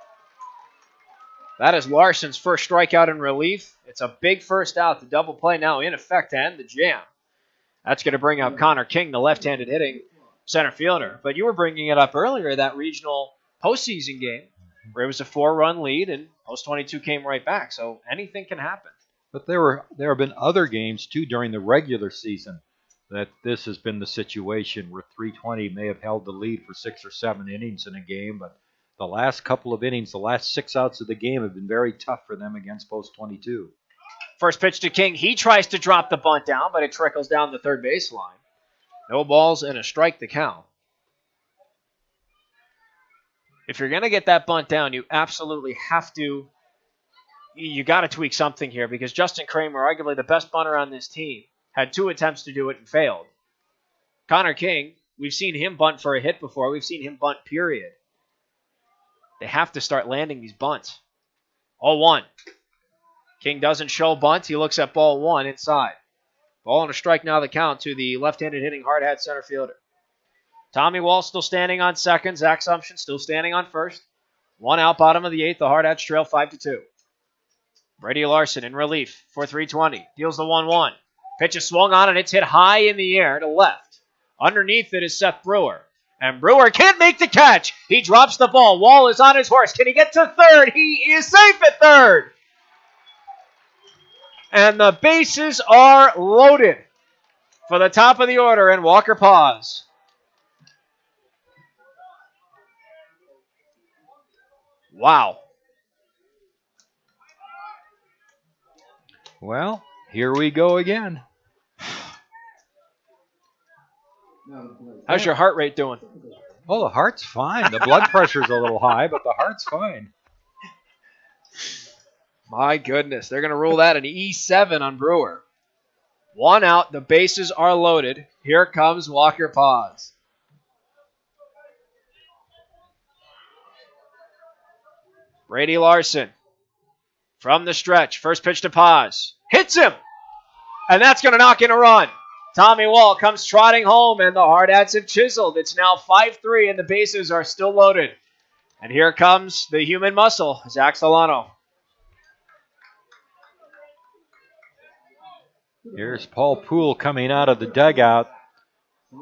That is Larson's first strikeout in relief. It's a big first out. The double play now in effect to end the jam. That's going to bring up Connor King, the left-handed hitting center fielder. But you were bringing it up earlier, that regional postseason game where it was a 4-run lead and post 22 came right back. So anything can happen. But there have been other games, too, during the regular season that this has been the situation where 320 may have held the lead for 6 or 7 innings in a game. But the last couple of innings, the last 6 outs of the game have been very tough for them against post 22. First pitch to King. He tries to drop the bunt down, but it trickles down the third baseline. No balls and a strike to count. If you're going to get that bunt down, you absolutely have to. You got to tweak something here because Justin Kramer, arguably the best bunter on this team, had 2 attempts to do it and failed. Connor King, we've seen him bunt for a hit before. We've seen him bunt, period. They have to start landing these bunts. 0-1. King doesn't show bunt. He looks at ball 1 inside. Ball and a strike now the count to the left-handed hitting hard-hat center fielder. Tommy Wall still standing on second. Zach Sumption still standing on first. 1 out, bottom of the 8th. The Hardhats trail 5-2. Brady Larson in relief for 320. Deals the 1-1. Pitch is swung on and it's hit high in the air to left. Underneath it is Seth Brewer. And Brewer can't make the catch. He drops the ball. Wall is on his horse. Can he get to third? He is safe at third. And the bases are loaded for the top of the order, and Walker paws. Wow. Well, here we go again. How's your heart rate doing? Oh, the heart's fine. The blood pressure's a little high, but the heart's fine. My goodness, they're going to rule that an E7 on Brewer. 1 out, the bases are loaded. Here comes Walker Paws. Brady Larson from the stretch. First pitch to Paz. Hits him! And that's going to knock in a run. Tommy Wall comes trotting home, and the Hardhats have chiseled. It's now 5-3, and the bases are still loaded. And here comes the human muscle, Zach Solano. Here's Paul Poole coming out of the dugout.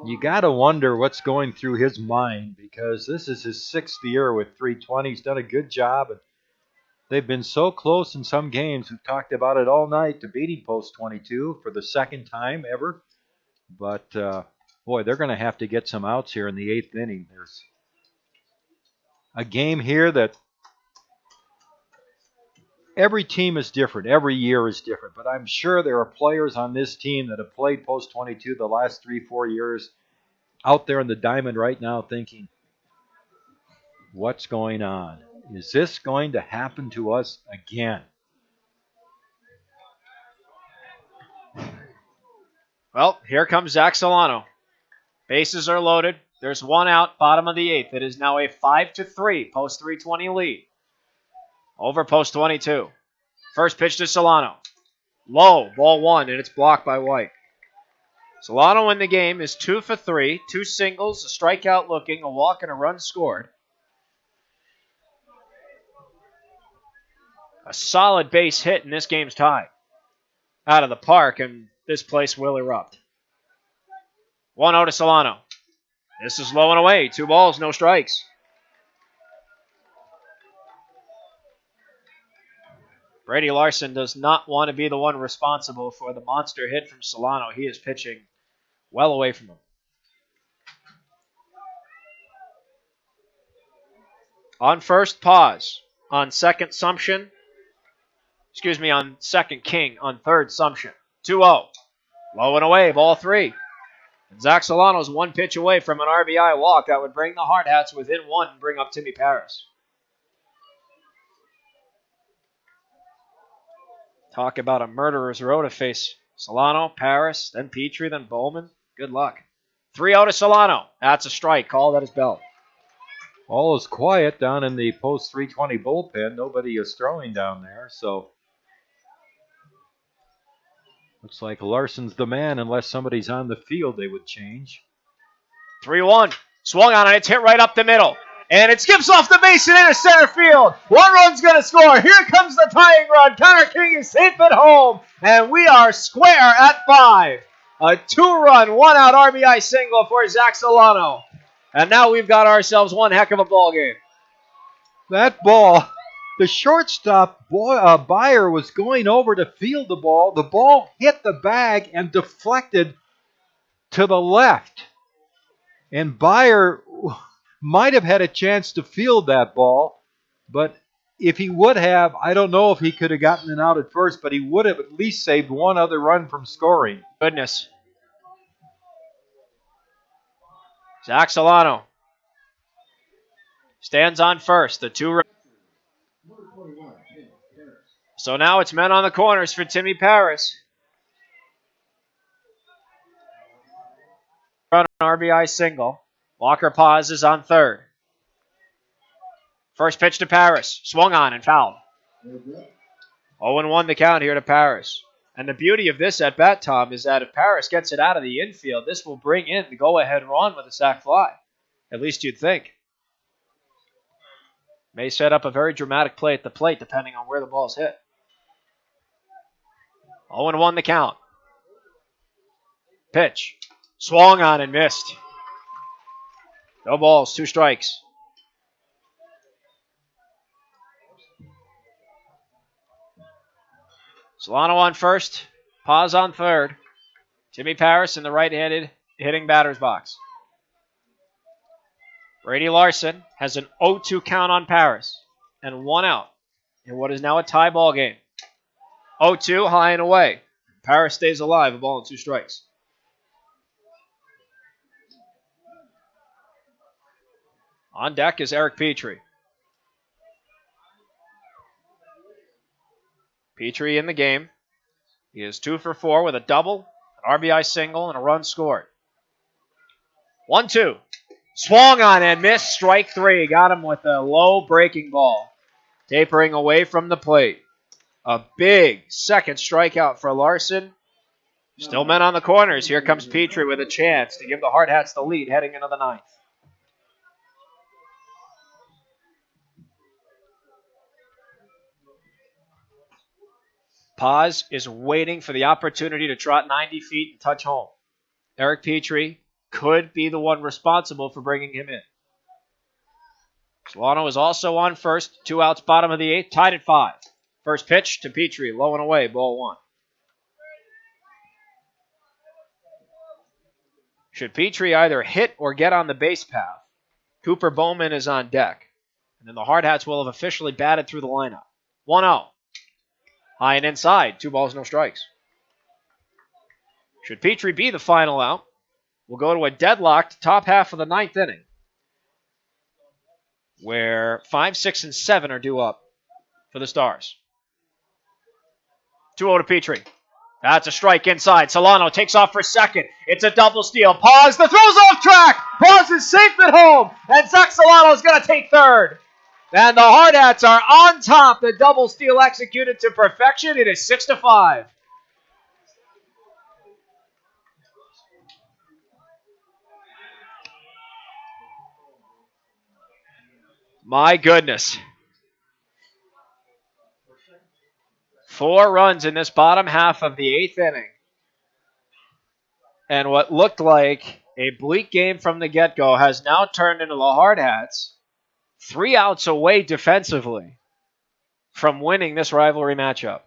You got to wonder what's going through his mind because this is his 6th year with 320. He's done a good job. And they've been so close in some games. We've talked about it all night to beating post 22 for the 2nd time ever. But, boy, they're going to have to get some outs here in the 8th inning. There's a game here that every team is different. Every year is different. But I'm sure there are players on this team that have played post 22 the last 3-4 years out there in the diamond right now thinking, what's going on? Is this going to happen to us again? Well, here comes Zach Solano. Bases are loaded. There's 1 out, bottom of the 8th. It is now a 5-3 post 320 lead over post 22. First pitch to Solano. Low, ball 1, and it's blocked by White. Solano in the game is 2 for 3, 2 singles, a strikeout looking, a walk, and a run scored. A solid base hit, and this game's tied. Out of the park, and this place will erupt. 1-0 to Solano. This is low and away. 2 balls, no strikes. Brady Larson does not want to be the one responsible for the monster hit from Solano. He is pitching well away from him. On first, Paz. On second, Sumption. On second, King. On third, Sumption. 2-0. Low and away, ball 3. And Zach Solano's 1 pitch away from an RBI walk that would bring the Hardhats within 1 and bring up Timmy Paris. Talk about a murderer's row to face Solano, Paris, then Petrie, then Bowman. Good luck. 3-0 to Solano. That's a strike. Called at his belt. All is quiet down in the post 320 bullpen. Nobody is throwing down there, so looks like Larson's the man. Unless somebody's on the field, they would change. 3-1. Swung on it. It's hit right up the middle. And it skips off the base and into center field. One run's going to score. Here comes the tying run. Connor King is safe at home. And we are square at 5. A 2-run, 1-out RBI single for Zach Solano. And now we've got ourselves one heck of a ball game. That ball, the shortstop, Byer, was going over to field the ball. The ball hit the bag and deflected to the left. And Byer might have had a chance to field that ball, but if he would have, I don't know if he could have gotten it out at first, but he would have at least saved one other run from scoring. Goodness. Zach Solano stands on first. The 2-run. So now it's men on the corners for Timmy Paris. Run RBI single. Walker pauses on third. First pitch to Paris. Swung on and fouled. 0-1 the count here to Paris. And the beauty of this at bat, Tom, is that if Paris gets it out of the infield, this will bring in the go-ahead run with a sac fly. At least you'd think. May set up a very dramatic play at the plate depending on where the ball's hit. 0-1 the count. Pitch. Swung on and missed. No balls, 2 strikes. Solano on first, Paz on third. Timmy Paris in the right-handed hitting batter's box. Brady Larson has an 0-2 count on Paris and 1 out in what is now a tie ball game. 0-2, high and away. Paris stays alive, a ball and 2 strikes. On deck is Eric Petrie. Petrie in the game. He is 2 for 4 with a double, an RBI single, and a run scored. 1-2. Swung on and missed. Strike 3. Got him with a low breaking ball. Tapering away from the plate. A big second strikeout for Larson. Still men on the corners. Here comes Petrie with a chance to give the Hardhats the lead heading into the 9th. Paz is waiting for the opportunity to trot 90 feet and touch home. Eric Petrie could be the one responsible for bringing him in. Solano is also on first. 2 outs, bottom of the 8th, tied at 5. First pitch to Petrie, low and away, ball 1. Should Petrie either hit or get on the base path, Cooper Bowman is on deck. And then the Hardhats will have officially batted through the lineup. 1-0. High and inside, 2 balls, no strikes. Should Petrie be the final out, we'll go to a deadlocked top half of the 9th inning, where 5, 6, and 7 are due up for the Stars. 2-0 to Petrie. That's a strike inside. Solano takes off for second. It's a double steal. Paz, the throw's off track. Paz is safe at home, and Zach Solano is going to take third. And the Hardhats are on top. The double steal executed to perfection. It is 6-5. My goodness. 4 runs in this bottom half of the 8th inning. And what looked like a bleak game from the get-go has now turned into the Hardhats 3 outs away defensively from winning this rivalry matchup.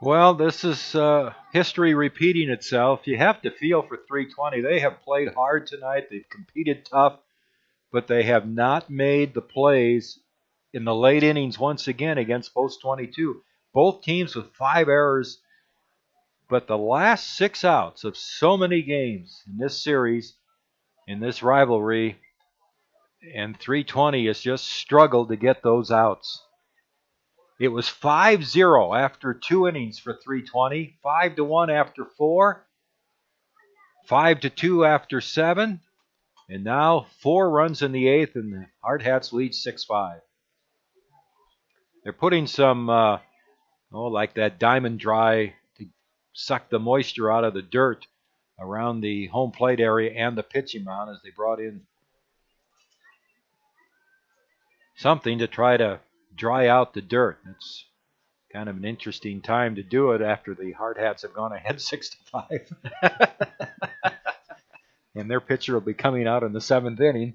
Well, this is history repeating itself. You have to feel for 320. They have played hard tonight. They've competed tough, but they have not made the plays in the late innings once again against Post 22. Both teams with 5 errors, but the last 6 outs of so many games in this series, in this rivalry, and 320 has just struggled to get those outs. It was 5-0 after 2 innings for 320, 5-1 after 4, 5-2 after 7, and now 4 runs in the 8th, and the Hardhats lead 6-5. They're putting some, like that diamond dry to suck the moisture out of the dirt around the home plate area and the pitching mound, as they brought in something to try to dry out the dirt. It's kind of an interesting time to do it after the Hardhats have gone ahead 6-5. And their pitcher will be coming out in the 7th inning.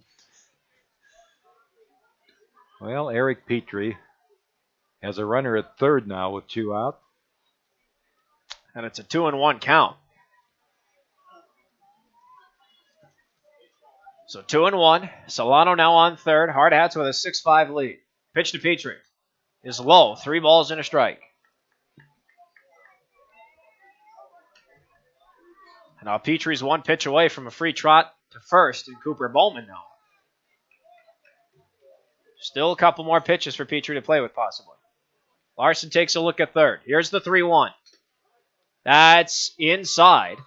Well, Eric Petrie has a runner at third now with 2 out. And it's a 2-1 count. So 2-1. Solano now on third. Hardhats with a 6-5 lead. Pitch to Petrie is low. 3 balls and a strike. And now Petrie's 1 pitch away from a free trot to first, and Cooper Bowman now. Still a couple more pitches for Petrie to play with, possibly. Larson takes a look at third. Here's the 3-1. That's inside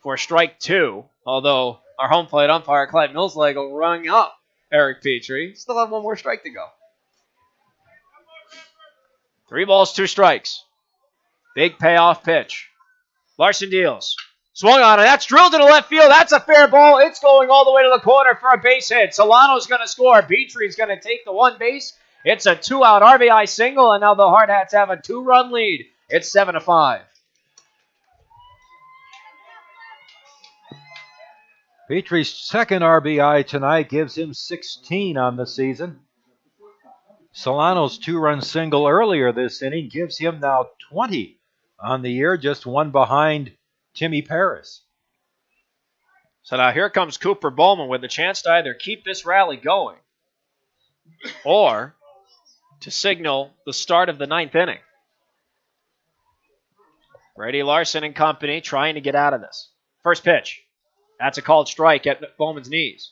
for strike 2, although our home plate umpire, Clyde Millslegel, rung up Eric Petrie. Still have 1 more strike to go. 3 balls, 2 strikes. Big payoff pitch. Larson deals. Swung on it. That's drilled to the left field. That's a fair ball. It's going all the way to the corner for a base hit. Solano's going to score. Petrie's going to take the 1 base. It's a 2-out RBI single, and now the Hardhats have a 2-run lead. It's 7-5. Petrie's second RBI tonight gives him 16 on the season. Solano's 2-run single earlier this inning gives him now 20 on the year, just 1 behind Timmy Paris. So now here comes Cooper Bowman with the chance to either keep this rally going or to signal the start of the 9th inning. Brady Larson and company trying to get out of this. First pitch. That's a called strike at Bowman's knees.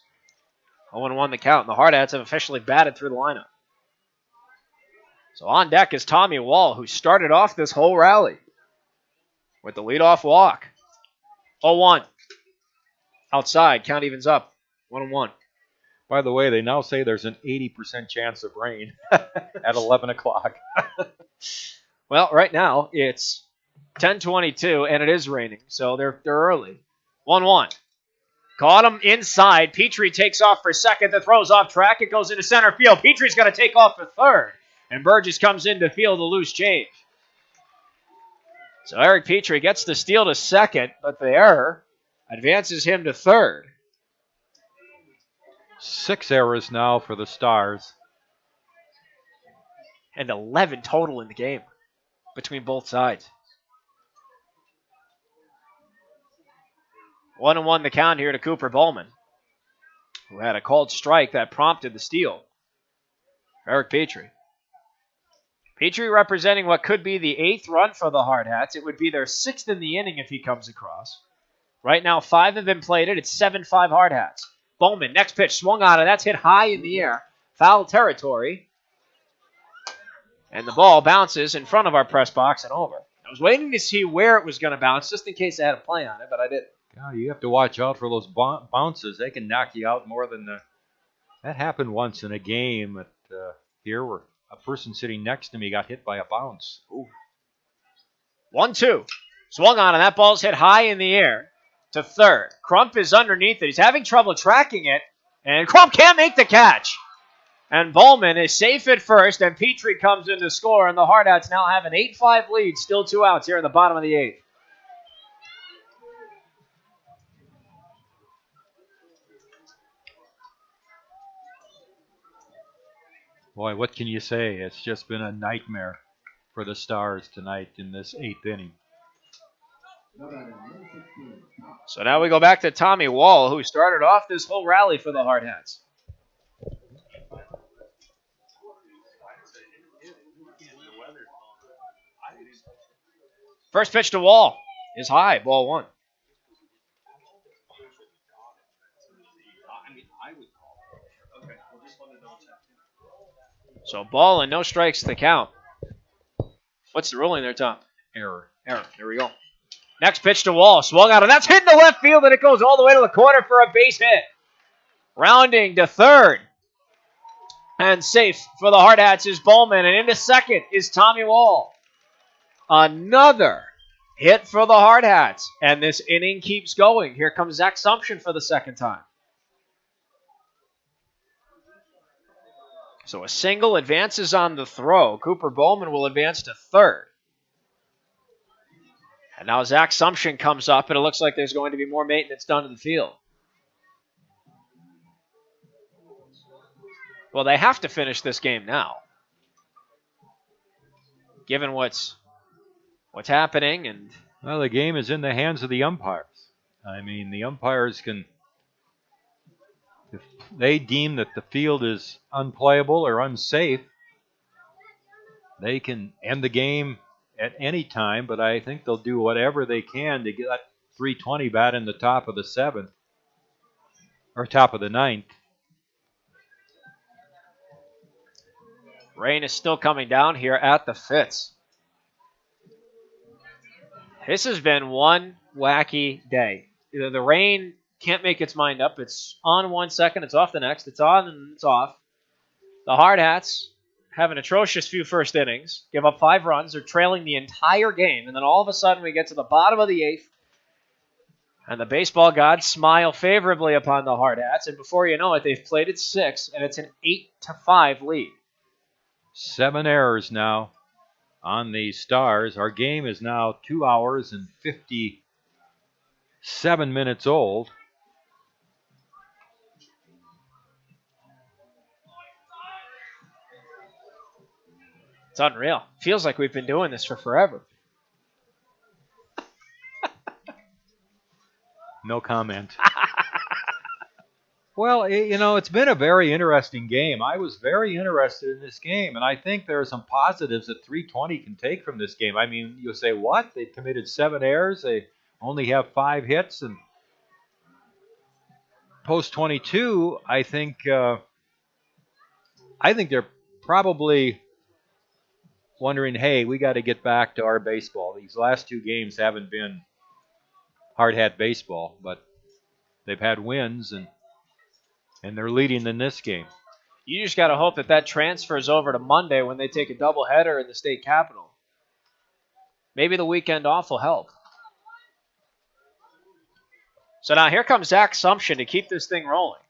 0-1 the count. And the Hardhats have officially batted through the lineup. So on deck is Tommy Wall, who started off this whole rally with the leadoff walk. 0-1. Outside. Count evens up. 1-1. By the way, they now say there's an 80% chance of rain at 11 o'clock. Well, right now it's 10:22 and it is raining, so they're early. 1-1. Caught him inside. Petrie takes off for second. The throw's off track. It goes into center field. Petrie's going to take off for third. And Burgess comes in to field a loose change. So Eric Petrie gets the steal to second, but the error advances him to third. 6 errors now for the Stars. And 11 total in the game between both sides. 1-1 the count here to Cooper Bowman, who had a called strike that prompted the steal. Eric Petrie. Petrie representing what could be the 8th run for the Hardhats. It would be their 6th in the inning if he comes across. Right now, 5 have been plated. It's 7-5 Hardhats. Bowman, next pitch, swung on it. That's hit high in the air. Foul territory. And the ball bounces in front of our press box and over. I was waiting to see where it was going to bounce, just in case I had a play on it, but I didn't. Yeah, you have to watch out for those bounces. They can knock you out more than that happened once in a game at here where a person sitting next to me got hit by a bounce. Ooh. 1-2. Swung on, and that ball's hit high in the air to third. Crump is underneath it. He's having trouble tracking it, and Crump can't make the catch. And Bowman is safe at first, and Petrie comes in to score, and the Hardhats now have an 8-5 lead, still 2 outs here in the bottom of the 8th. Boy, what can you say? It's just been a nightmare for the Stars tonight in this 8th inning. So now we go back to Tommy Wall, who started off this whole rally for the Hardhats. First pitch to Wall is high, ball 1. So ball and no strikes to count. What's the ruling there, Tom? Error. There we go. Next pitch to Wall. Swung out, and that's hit in the left field, and it goes all the way to the corner for a base hit. Rounding to third. And safe for the Hardhats is Bowman, and into second is Tommy Wall. Another hit for the Hardhats, and this inning keeps going. Here comes Zach Sumption for the second time. So a single advances on the throw. Cooper Bowman will advance to third. And now Zach Sumption comes up, and it looks like there's going to be more maintenance done to the field. Well, they have to finish this game now, given what's happening. And well, the game is in the hands of the umpires. I mean, the umpires can, if they deem that the field is unplayable or unsafe, they can end the game at any time, but I think they'll do whatever they can to get that 320 bat in the top of the seventh, or top of the ninth. Rain is still coming down here at the Fitz. This has been one wacky day. The rain can't make its mind up. It's on 1 second, it's off the next, it's on and it's off. The Hardhats have an atrocious few first innings, give up 5 runs, they're trailing the entire game, and then all of a sudden we get to the bottom of the 8th, and the baseball gods smile favorably upon the Hardhats, and before you know it, they've played it 6, and it's an 8-5 lead. 7 errors now on the Stars. Our game is now 2 hours and 57 minutes old. It's unreal. Feels like we've been doing this for forever. No comment. Well, you know, it's been a very interesting game. I was very interested in this game, and I think there are some positives that 320 can take from this game. I mean, you'll say, what? They committed 7 errors. They only have 5 hits. And post 22, I think they're probably wondering, hey, we got to get back to our baseball. These last 2 games haven't been hard hat baseball, but they've had wins, and they're leading in this game. You just got to hope that transfers over to Monday when they take a doubleheader in the state capitol. Maybe the weekend off will help. So now here comes Zach Sumption to keep this thing rolling.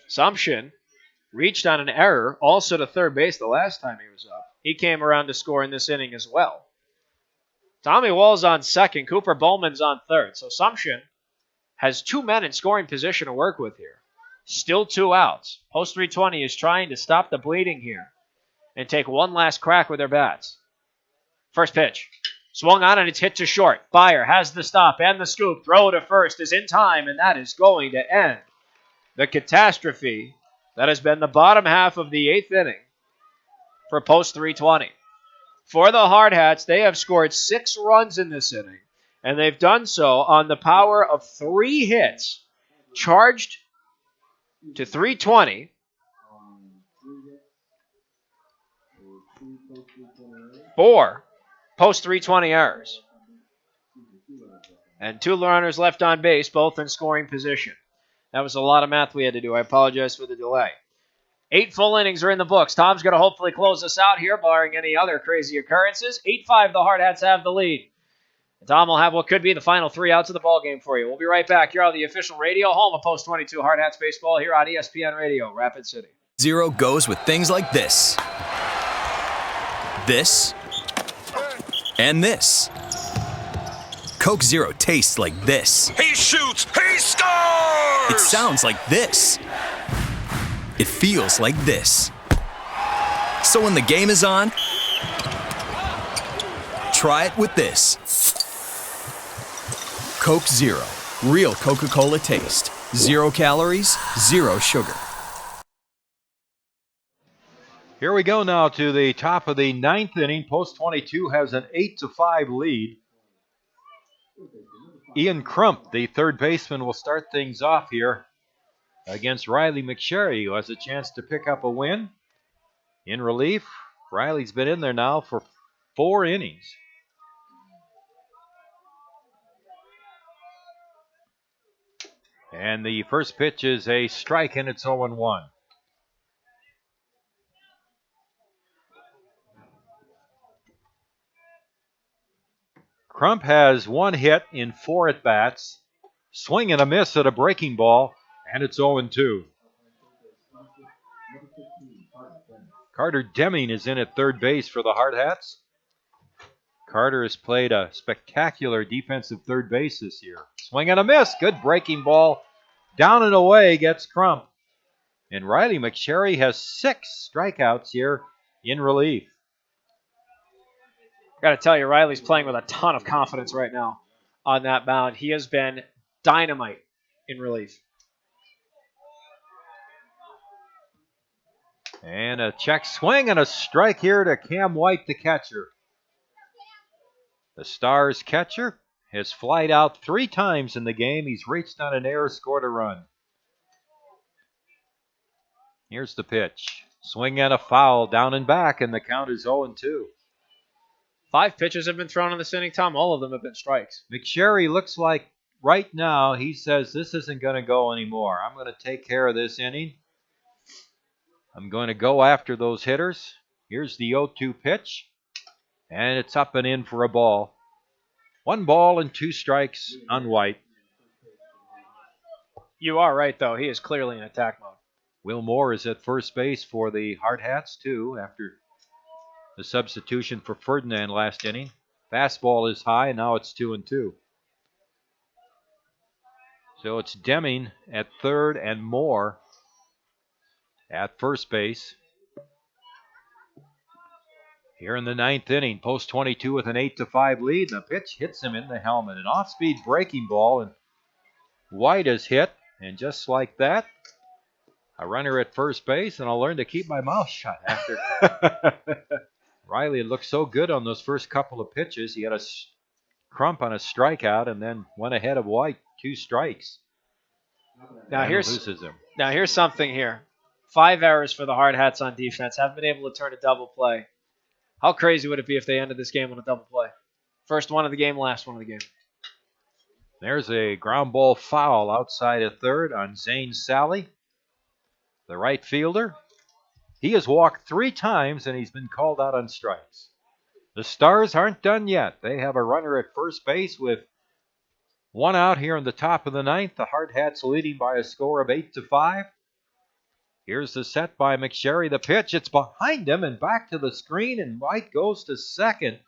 Sumption reached on an error, also to third base the last time he was up. He came around to score in this inning as well. Tommy Wall's on second. Cooper Bowman's on third. So Sumption has 2 men in scoring position to work with here. Still 2 outs. Post 320 is trying to stop the bleeding here and take one last crack with their bats. First pitch. Swung on and it's hit to short. Byer has the stop and the scoop. Throw to first is in time, and that is going to end the catastrophe that has been the bottom half of the 8th inning for post 320. For the Hardhats, they have scored 6 runs in this inning, and they've done so on the power of 3 hits, charged to 320. 4 post 320 errors. And 2 runners left on base, both in scoring position. That was a lot of math we had to do. I apologize for the delay. 8 full innings are in the books. Tom's going to hopefully close us out here, barring any other crazy occurrences. 8-5, the Hardhats have the lead. And Tom will have what could be the final 3 outs of the ballgame for you. We'll be right back here on the official radio, home of Post 22 Hardhats baseball here on ESPN Radio, Rapid City. Zero goes with things like this. This. And this. Coke Zero tastes like this. He shoots, he scores! It sounds like this. It feels like this. So when the game is on, try it with this. Coke Zero. Real Coca-Cola taste. 0 calories, 0 sugar. Here we go now to the top of the 9th inning. Post 22 has an 8-5 lead. Ian Crump, the third baseman, will start things off here. against Riley McSherry, who has a chance to pick up a win. In relief, Riley's been in there now for 4 innings. And the first pitch is a strike, and it's 0-1. Crump has 1 hit in 4 at-bats. Swing and a miss at a breaking ball, and it's 0-2. Carter Deming is in at third base for the Hardhats. Carter has played a spectacular defensive third base this year. Swing and a miss. Good breaking ball. Down and away gets Crump. And Riley McSherry has 6 strikeouts here in relief. Got to tell you, Riley's playing with a ton of confidence right now on that mound. He has been dynamite in relief. And a check swing and a strike here to Cam White, the catcher. The Stars catcher has flied out 3 times in the game. He's reached on an error, scored a run. Here's the pitch. Swing and a foul, down and back, and the count is 0-2. 5 pitches have been thrown in this inning, Tom. All of them have been strikes. McSherry looks like right now he says this isn't going to go anymore. I'm going to take care of this inning. I'm going to go after those hitters. Here's the 0-2 pitch. And it's up and in for a ball. 1 ball and 2 strikes on White. You are right, though. He is clearly in attack mode. Will Moore is at first base for the Hardhats, too, after the substitution for Ferdinand last inning. Fastball is high, and now it's 2-2. So it's Deming at third and Moore at first base. Here in the 9th inning, post 22 with an 8-5 lead. And the pitch hits him in the helmet. An off-speed breaking ball, and White is hit. And just like that, a runner at first base, and I'll learn to keep my mouth shut after. Riley looked so good on those first couple of pitches. He had a Crump on a strikeout and then went ahead of White, 2 strikes. Now loses him. Here's something here. 5 errors for the Hardhats on defense. Haven't been able to turn a double play. How crazy would it be if they ended this game on a double play? First one of the game, last one of the game. There's a ground ball foul outside of third on Zane Sally, the right fielder. He has walked 3 times, and he's been called out on strikes. The Stars aren't done yet. They have a runner at first base with 1 out here in the top of the 9th. The Hardhats leading by a score of 8-5. Here's the set by McSherry. The pitch, it's behind him and back to the screen, and White goes to second.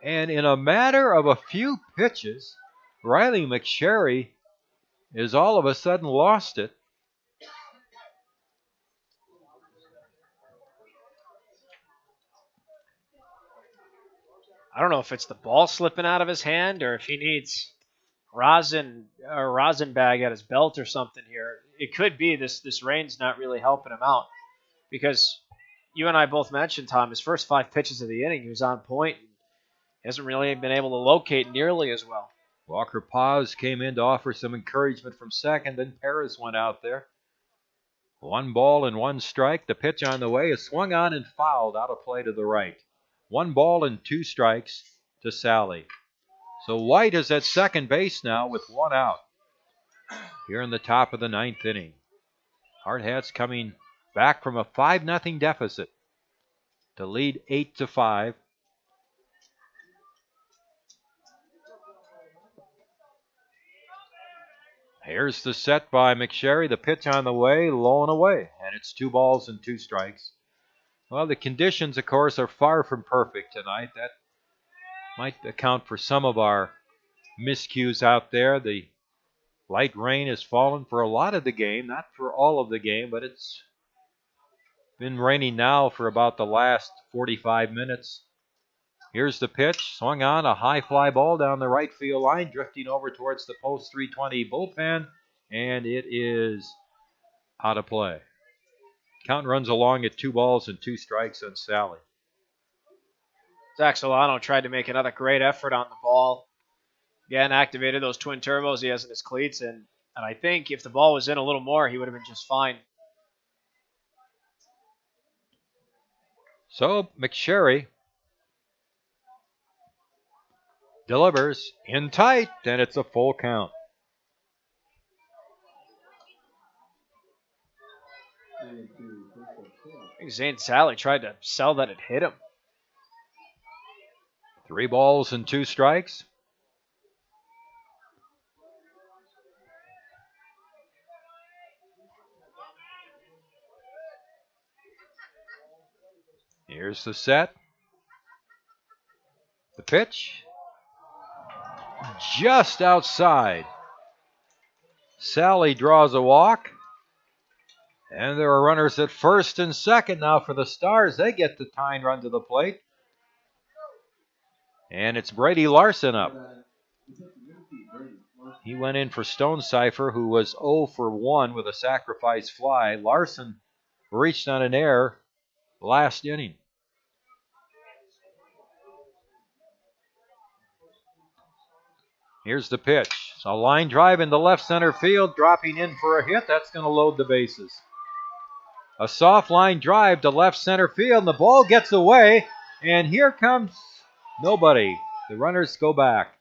And in a matter of a few pitches, Riley McSherry is all of a sudden lost it. I don't know if it's the ball slipping out of his hand or if he needs rosin bag at his belt or something here. It could be this rain's not really helping him out, because you and I both mentioned, Tom, his first 5 pitches of the inning, he was on point. He hasn't really been able to locate nearly as well. Walker Paz came in to offer some encouragement from second. Then Perez went out there. 1 ball and 1 strike. The pitch on the way is swung on and fouled out of play to the right. 1 ball and 2 strikes to Sally. So White is at second base now with 1 out here in the top of the 9th inning. Hardhats coming back from a 5-0 deficit to lead 8-5. Here's the set by McSherry. The pitch on the way, low and away, and it's 2 balls and 2 strikes. Well, the conditions, of course, are far from perfect tonight. That might account for some of our miscues out there. The light rain has fallen for a lot of the game, not for all of the game, but it's been raining now for about the last 45 minutes. Here's the pitch, swung on, a high fly ball down the right field line, drifting over towards the post 320 bullpen, and it is out of play. Count runs along at 2 balls and 2 strikes on Sally. Zach Solano tried to make another great effort on the ball. Again, activated those twin turbos he has in his cleats, and And I think if the ball was in a little more, he would have been just fine. So McSherry delivers in tight, and it's a full count. I think Zane Sally tried to sell that it hit him. 3 balls and 2 strikes. Here's the set. The pitch. Just outside. Sally draws a walk. And there are runners at first and second now for the Stars. They get the tying run to the plate. And it's Brady Larson up. He went in for Stonecipher, who was 0 for 1 with a sacrifice fly. Larson reached on an error last inning. Here's the pitch. A line drive into left center field, dropping in for a hit. That's going to load the bases. A soft line drive to left center field, and the ball gets away, and here comes nobody. The runners go back.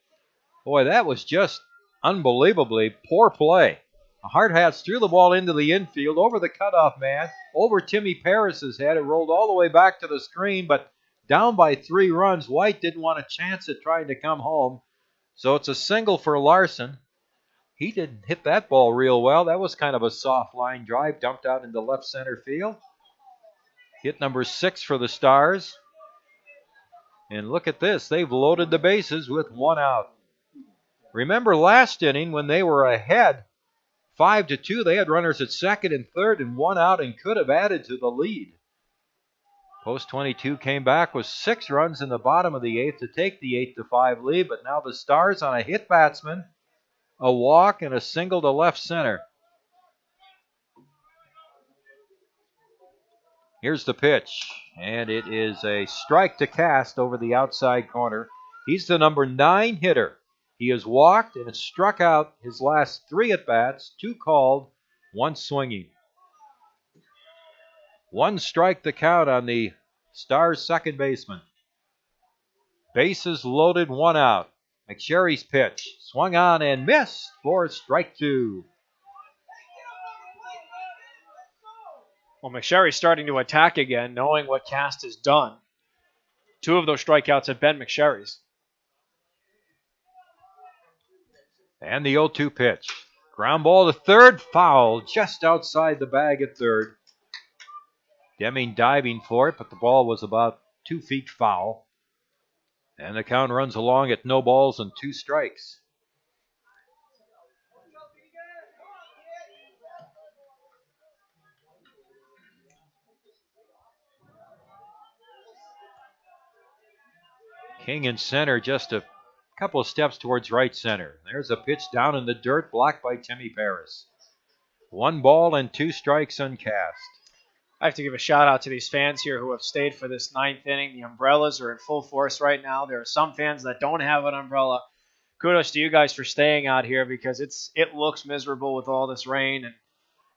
Boy, that was just unbelievably poor play. The Hardhats threw the ball into the infield, over the cutoff man, over Timmy Paris's head. It rolled all the way back to the screen, but down by 3 runs. White didn't want a chance at trying to come home. So it's a single for Larson. He didn't hit that ball real well. That was kind of a soft line drive, dumped out into left center field. Hit number 6 for the Stars. And look at this. They've loaded the bases with 1 out. Remember last inning when they were ahead 5-2, they had runners at second and third and 1 out and could have added to the lead. Post 22 came back with 6 runs in the bottom of the 8th to take the 8-5 lead, but now the Stars on a hit batsman, a walk, and a single to left center. Here's the pitch, and it is a strike to Cast over the outside corner. He's the number 9 hitter. He has walked and has struck out his last 3 at-bats, 2 called, 1 swinging. 1 strike the count on the Stars' second baseman. Bases loaded, 1 out. McSherry's pitch, swung on and missed for strike 2. Well, McSherry's starting to attack again, knowing what Cast has done. 2 of those strikeouts have been McSherry's. And the 0-2 pitch. Ground ball to third, foul, just outside the bag at third. Deming diving for it, but the ball was about 2 feet foul. And the count runs along at no balls and 2 strikes. King in center, just a couple of steps towards right center. There's a pitch down in the dirt, blocked by Timmy Paris. 1 ball and 2 strikes on Cast. I have to give a shout out to these fans here who have stayed for this 9th inning. The umbrellas are in full force right now. There are some fans that don't have an umbrella. Kudos to you guys for staying out here because it looks miserable with all this rain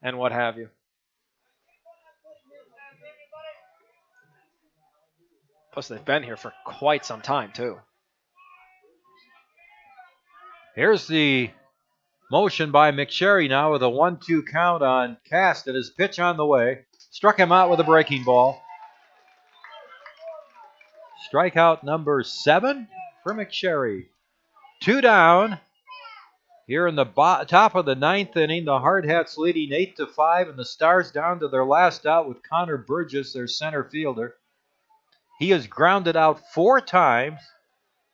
and what have you. Plus, they've been here for quite some time, too. Here's the motion by McSherry now with a 1-2 count on Cast, and his pitch on the way. Struck him out with a breaking ball. Strikeout number 7 for McSherry. 2 down. Here in the top of the 9th inning, the Hardhats leading 8-5, and the Stars down to their last out with Connor Burgess, their center fielder. He has grounded out 4 times,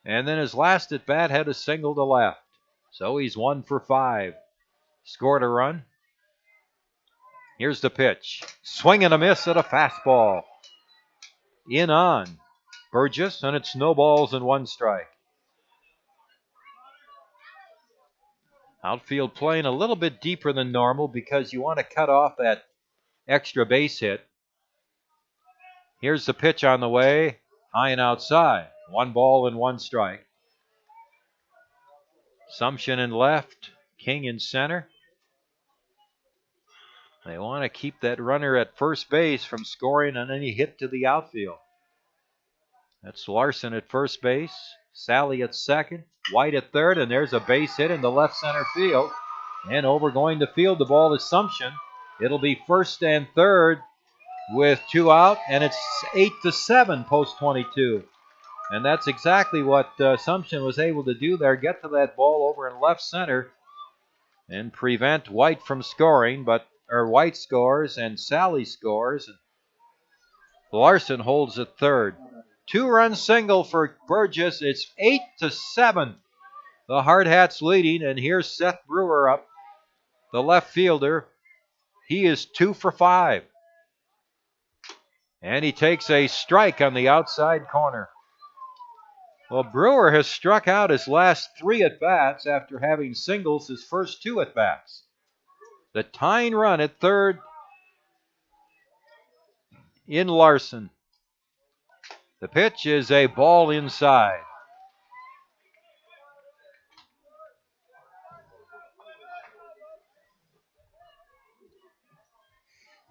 and then his last at bat had a single to left. So he's 1 for 5. Scored a run. Here's the pitch. Swing and a miss at a fastball. In on Burgess, and it's no balls and 1 strike. Outfield playing a little bit deeper than normal because you want to cut off that extra base hit. Here's the pitch on the way, high and outside. 1 ball and 1 strike. Sumption in left, King in center. They want to keep that runner at first base from scoring on any hit to the outfield. That's Larson at first base, Sally at second, White at third, and there's a base hit in the left center field. And over going to field, the ball is Sumption. It'll be first and third with 2 out, and it's 8-7 post 22. And that's exactly what Sumption was able to do there, get to that ball over in left center and prevent White from scoring, or White scores and Sally scores. Larson holds at third. 2-run single for Burgess. It's 8-7. The Hardhats leading, and here's Seth Brewer up, the left fielder. He is 2 for 5. And he takes a strike on the outside corner. Well, Brewer has struck out his last 3 at-bats after having singles his first 2 at-bats. The tying run at third in Larson. The pitch is a ball inside.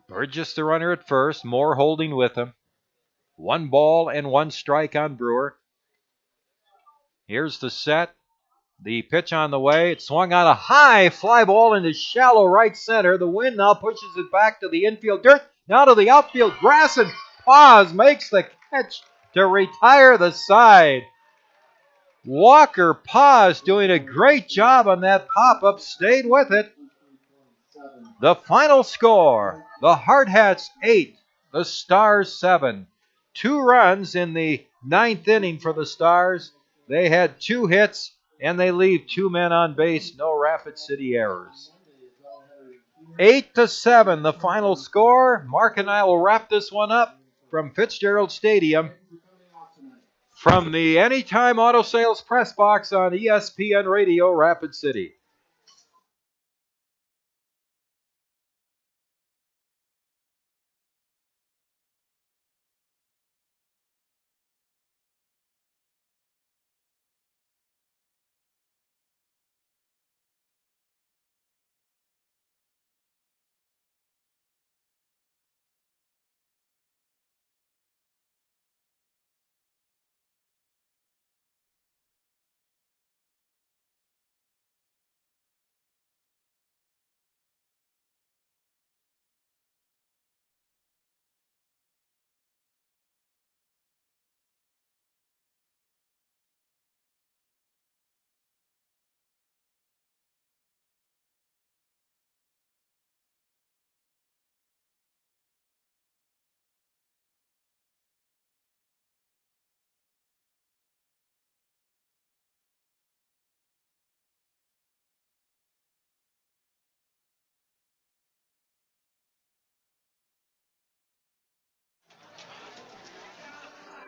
Burgess the runner at first, Moore holding with him. 1 ball and 1 strike on Brewer. Here's the set. The pitch on the way. It swung on a high fly ball into shallow right center. The wind now pushes it back to the infield dirt. Now to the outfield grass, and Paz makes the catch to retire the side. Walker Paz doing a great job on that pop-up. Stayed with it. The final score, the Hardhats 8, the Stars 7. 2 runs in the 9th inning for the Stars. They had 2 hits, and they leave 2 men on base. No Rapid City errors. 8-7, the final score. Mark and I will wrap this one up from Fitzgerald Stadium from the Anytime Auto Sales press box on ESPN Radio, Rapid City.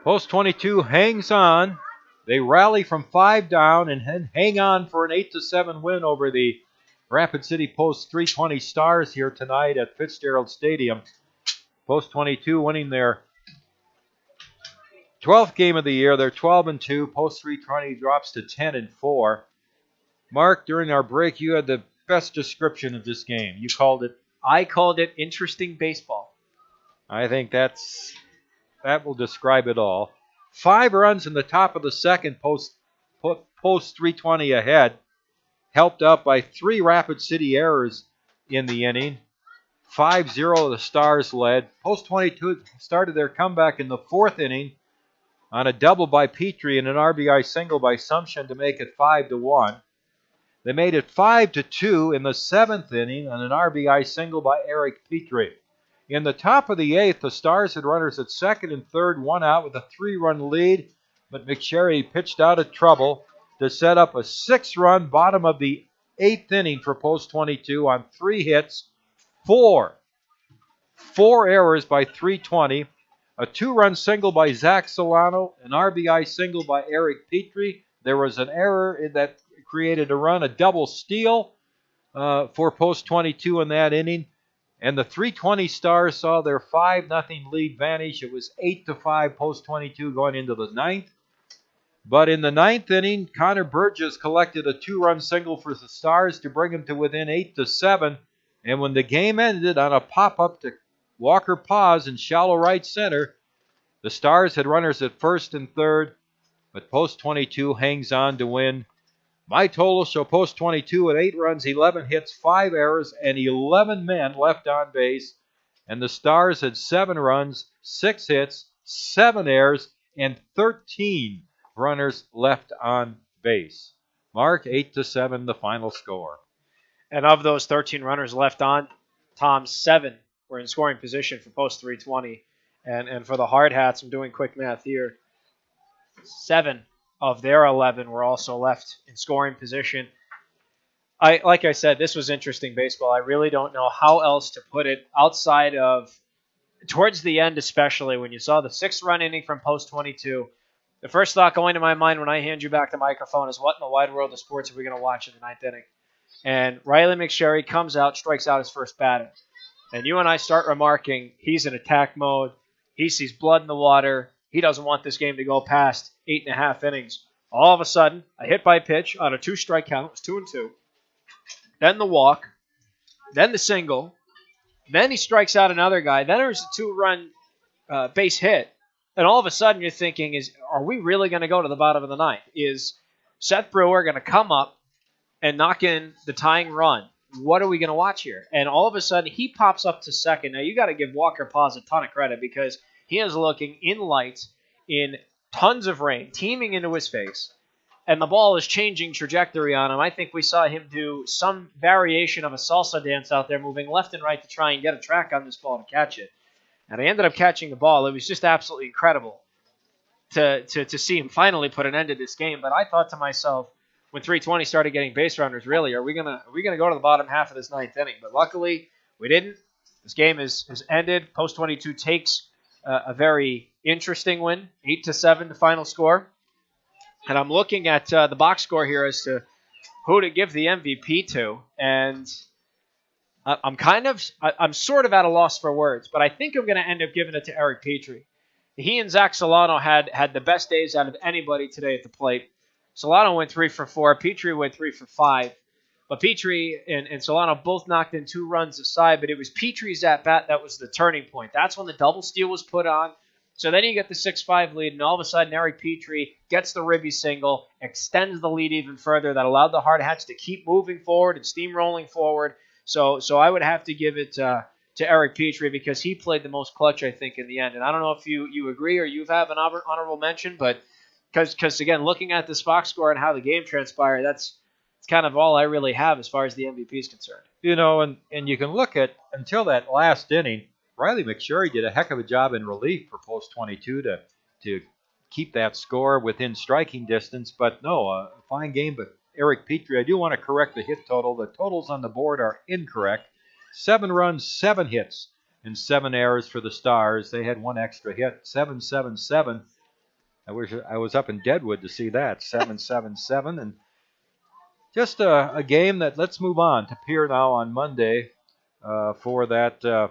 Post 22 hangs on. They rally from 5 down and hang on for an 8-7 win over the Rapid City Post 320 Stars here tonight at Fitzgerald Stadium. Post 22 winning their 12th game of the year. They're 12-2. Post 320 drops to 10-4. Mark, during our break, you had the best description of this game. I called it interesting baseball. I think that will describe it all. 5 runs in the top of the second, post 320 ahead, helped out by 3 Rapid City errors in the inning. 5-0 the Stars led. Post 22 started their comeback in the 4th inning on a double by Petrie and an RBI single by Sumption to make it 5-1. They made it 5-2 in the 7th inning on an RBI single by Eric Petrie. In the top of the 8th, the Stars had runners at second and third, 1 out with a 3-run lead, but McSherry pitched out of trouble to set up a 6-run bottom of the 8th inning for Post 22 on 3 hits, 4 errors by 320, a 2-run single by Zach Solano, an RBI single by Eric Petrie. There was an error that created a run, a double steal for Post 22 in that inning. And the 320 Stars saw their 5-0 lead vanish. It was 8-5 Post 22 going into the 9th. But in the 9th inning, Connor Burgess collected a 2-run single for the Stars to bring them to within 8-7. And when the game ended on a pop-up to Walker Paz in shallow right center, the Stars had runners at first and third, but Post 22 hangs on to win. My totals show Post 22 with 8 runs, 11 hits, 5 errors, and 11 men left on base. And the Stars had 7 runs, 6 hits, 7 errors, and 13 runners left on base. Mark, 8-7, the final score. And of those 13 runners left on, Tom, 7 were in scoring position for Post 320. And for the Hardhats, I'm doing quick math here, 7 of their 11 were also left in scoring position. Like I said, this was interesting baseball. I really don't know how else to put it outside of towards the end, especially when you saw the 6-run inning from Post 22. The first thought going to my mind when I hand you back the microphone is, what in the wide world of sports are we going to watch in the 9th inning? And Riley McSherry comes out, strikes out his first batter. And you and I start remarking, he's in attack mode. He sees blood in the water. He doesn't want this game to go past 8.5 innings. All of a sudden, a hit by pitch on a 2-strike count. It was 2-2. Then the walk. Then the single. Then he strikes out another guy. Then there's a 2-run base hit. And all of a sudden you're thinking, are we really going to go to the bottom of the 9th? Is Seth Brewer going to come up and knock in the tying run? What are we going to watch here? And all of a sudden he pops up to second. Now you got to give Walker Paz a ton of credit because he is looking in lights in tons of rain, teaming into his face. And the ball is changing trajectory on him. I think we saw him do some variation of a salsa dance out there, moving left and right to try and get a track on this ball to catch it. And I ended up catching the ball. It was just absolutely incredible to see him finally put an end to this game. But I thought to myself, when 320 started getting base runners, really, are we gonna go to the bottom half of this 9th inning? But luckily, we didn't. This game is ended. Post 22 takes a very interesting win, 8-7, the final score. And I'm looking at the box score here as to who to give the MVP to, and I'm sort of at a loss for words, but I think I'm going to end up giving it to Eric Petrie. He and Zach Solano had the best days out of anybody today at the plate. Solano went 3 for 4. Petrie went 3 for 5. But Petrie and Solano both knocked in 2 runs aside, but it was Petrie's at-bat that was the turning point. That's when the double steal was put on. So then you get the 6-5 lead, and all of a sudden Eric Petrie gets the ribby single, extends the lead even further. That allowed the Hardhats to keep moving forward and steamrolling forward. So I would have to give it to Eric Petrie because he played the most clutch, I think, in the end. And I don't know if you agree or you have an honorable mention, but because again, looking at this box score and how the game transpired, it's kind of all I really have as far as the MVP is concerned. And you can look at, until that last inning, Riley McSherry did a heck of a job in relief for Post 22 to keep that score within striking distance. But no, a fine game. But Eric Petrie, I do want to correct the hit total. The totals on the board are incorrect. 7 runs, 7 hits, and 7 errors for the Stars. They had 1 extra hit, 7-7-7. I wish I was up in Deadwood to see that, 7-7-7. And just a game that, let's move on to Pier now on Monday for that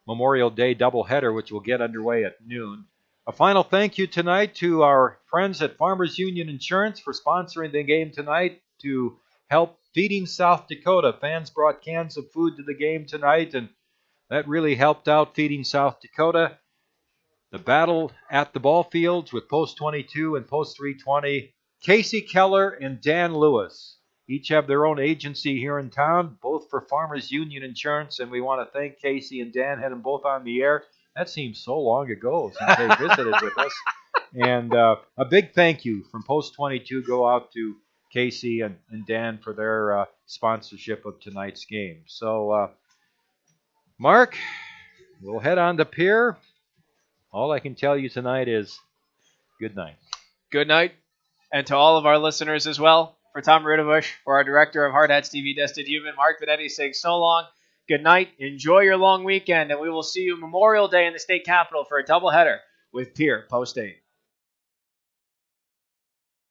Memorial Day doubleheader, which will get underway at noon. A final thank you tonight to our friends at Farmers Union Insurance for sponsoring the game tonight to help Feeding South Dakota. Fans brought cans of food to the game tonight, and that really helped out Feeding South Dakota. The battle at the ball fields with Post 22 and Post 320. Casey Keller and Dan Lewis each have their own agency here in town, both for Farmers Union Insurance, and we want to thank Casey and Dan, had them both on the air. That seems so long ago since they visited with us. And a big thank you from Post 22 go out to Casey and Dan for their sponsorship of tonight's game. So, Mark, we'll head on to Pier. All I can tell you tonight is good night. Good night. And to all of our listeners as well, for Tom Rudabush, for our director of Hardhats-TV, Destined Human, Mark Vanetti, saying so long, good night, enjoy your long weekend, and we will see you Memorial Day in the state capitol for a doubleheader with Pier Post 8.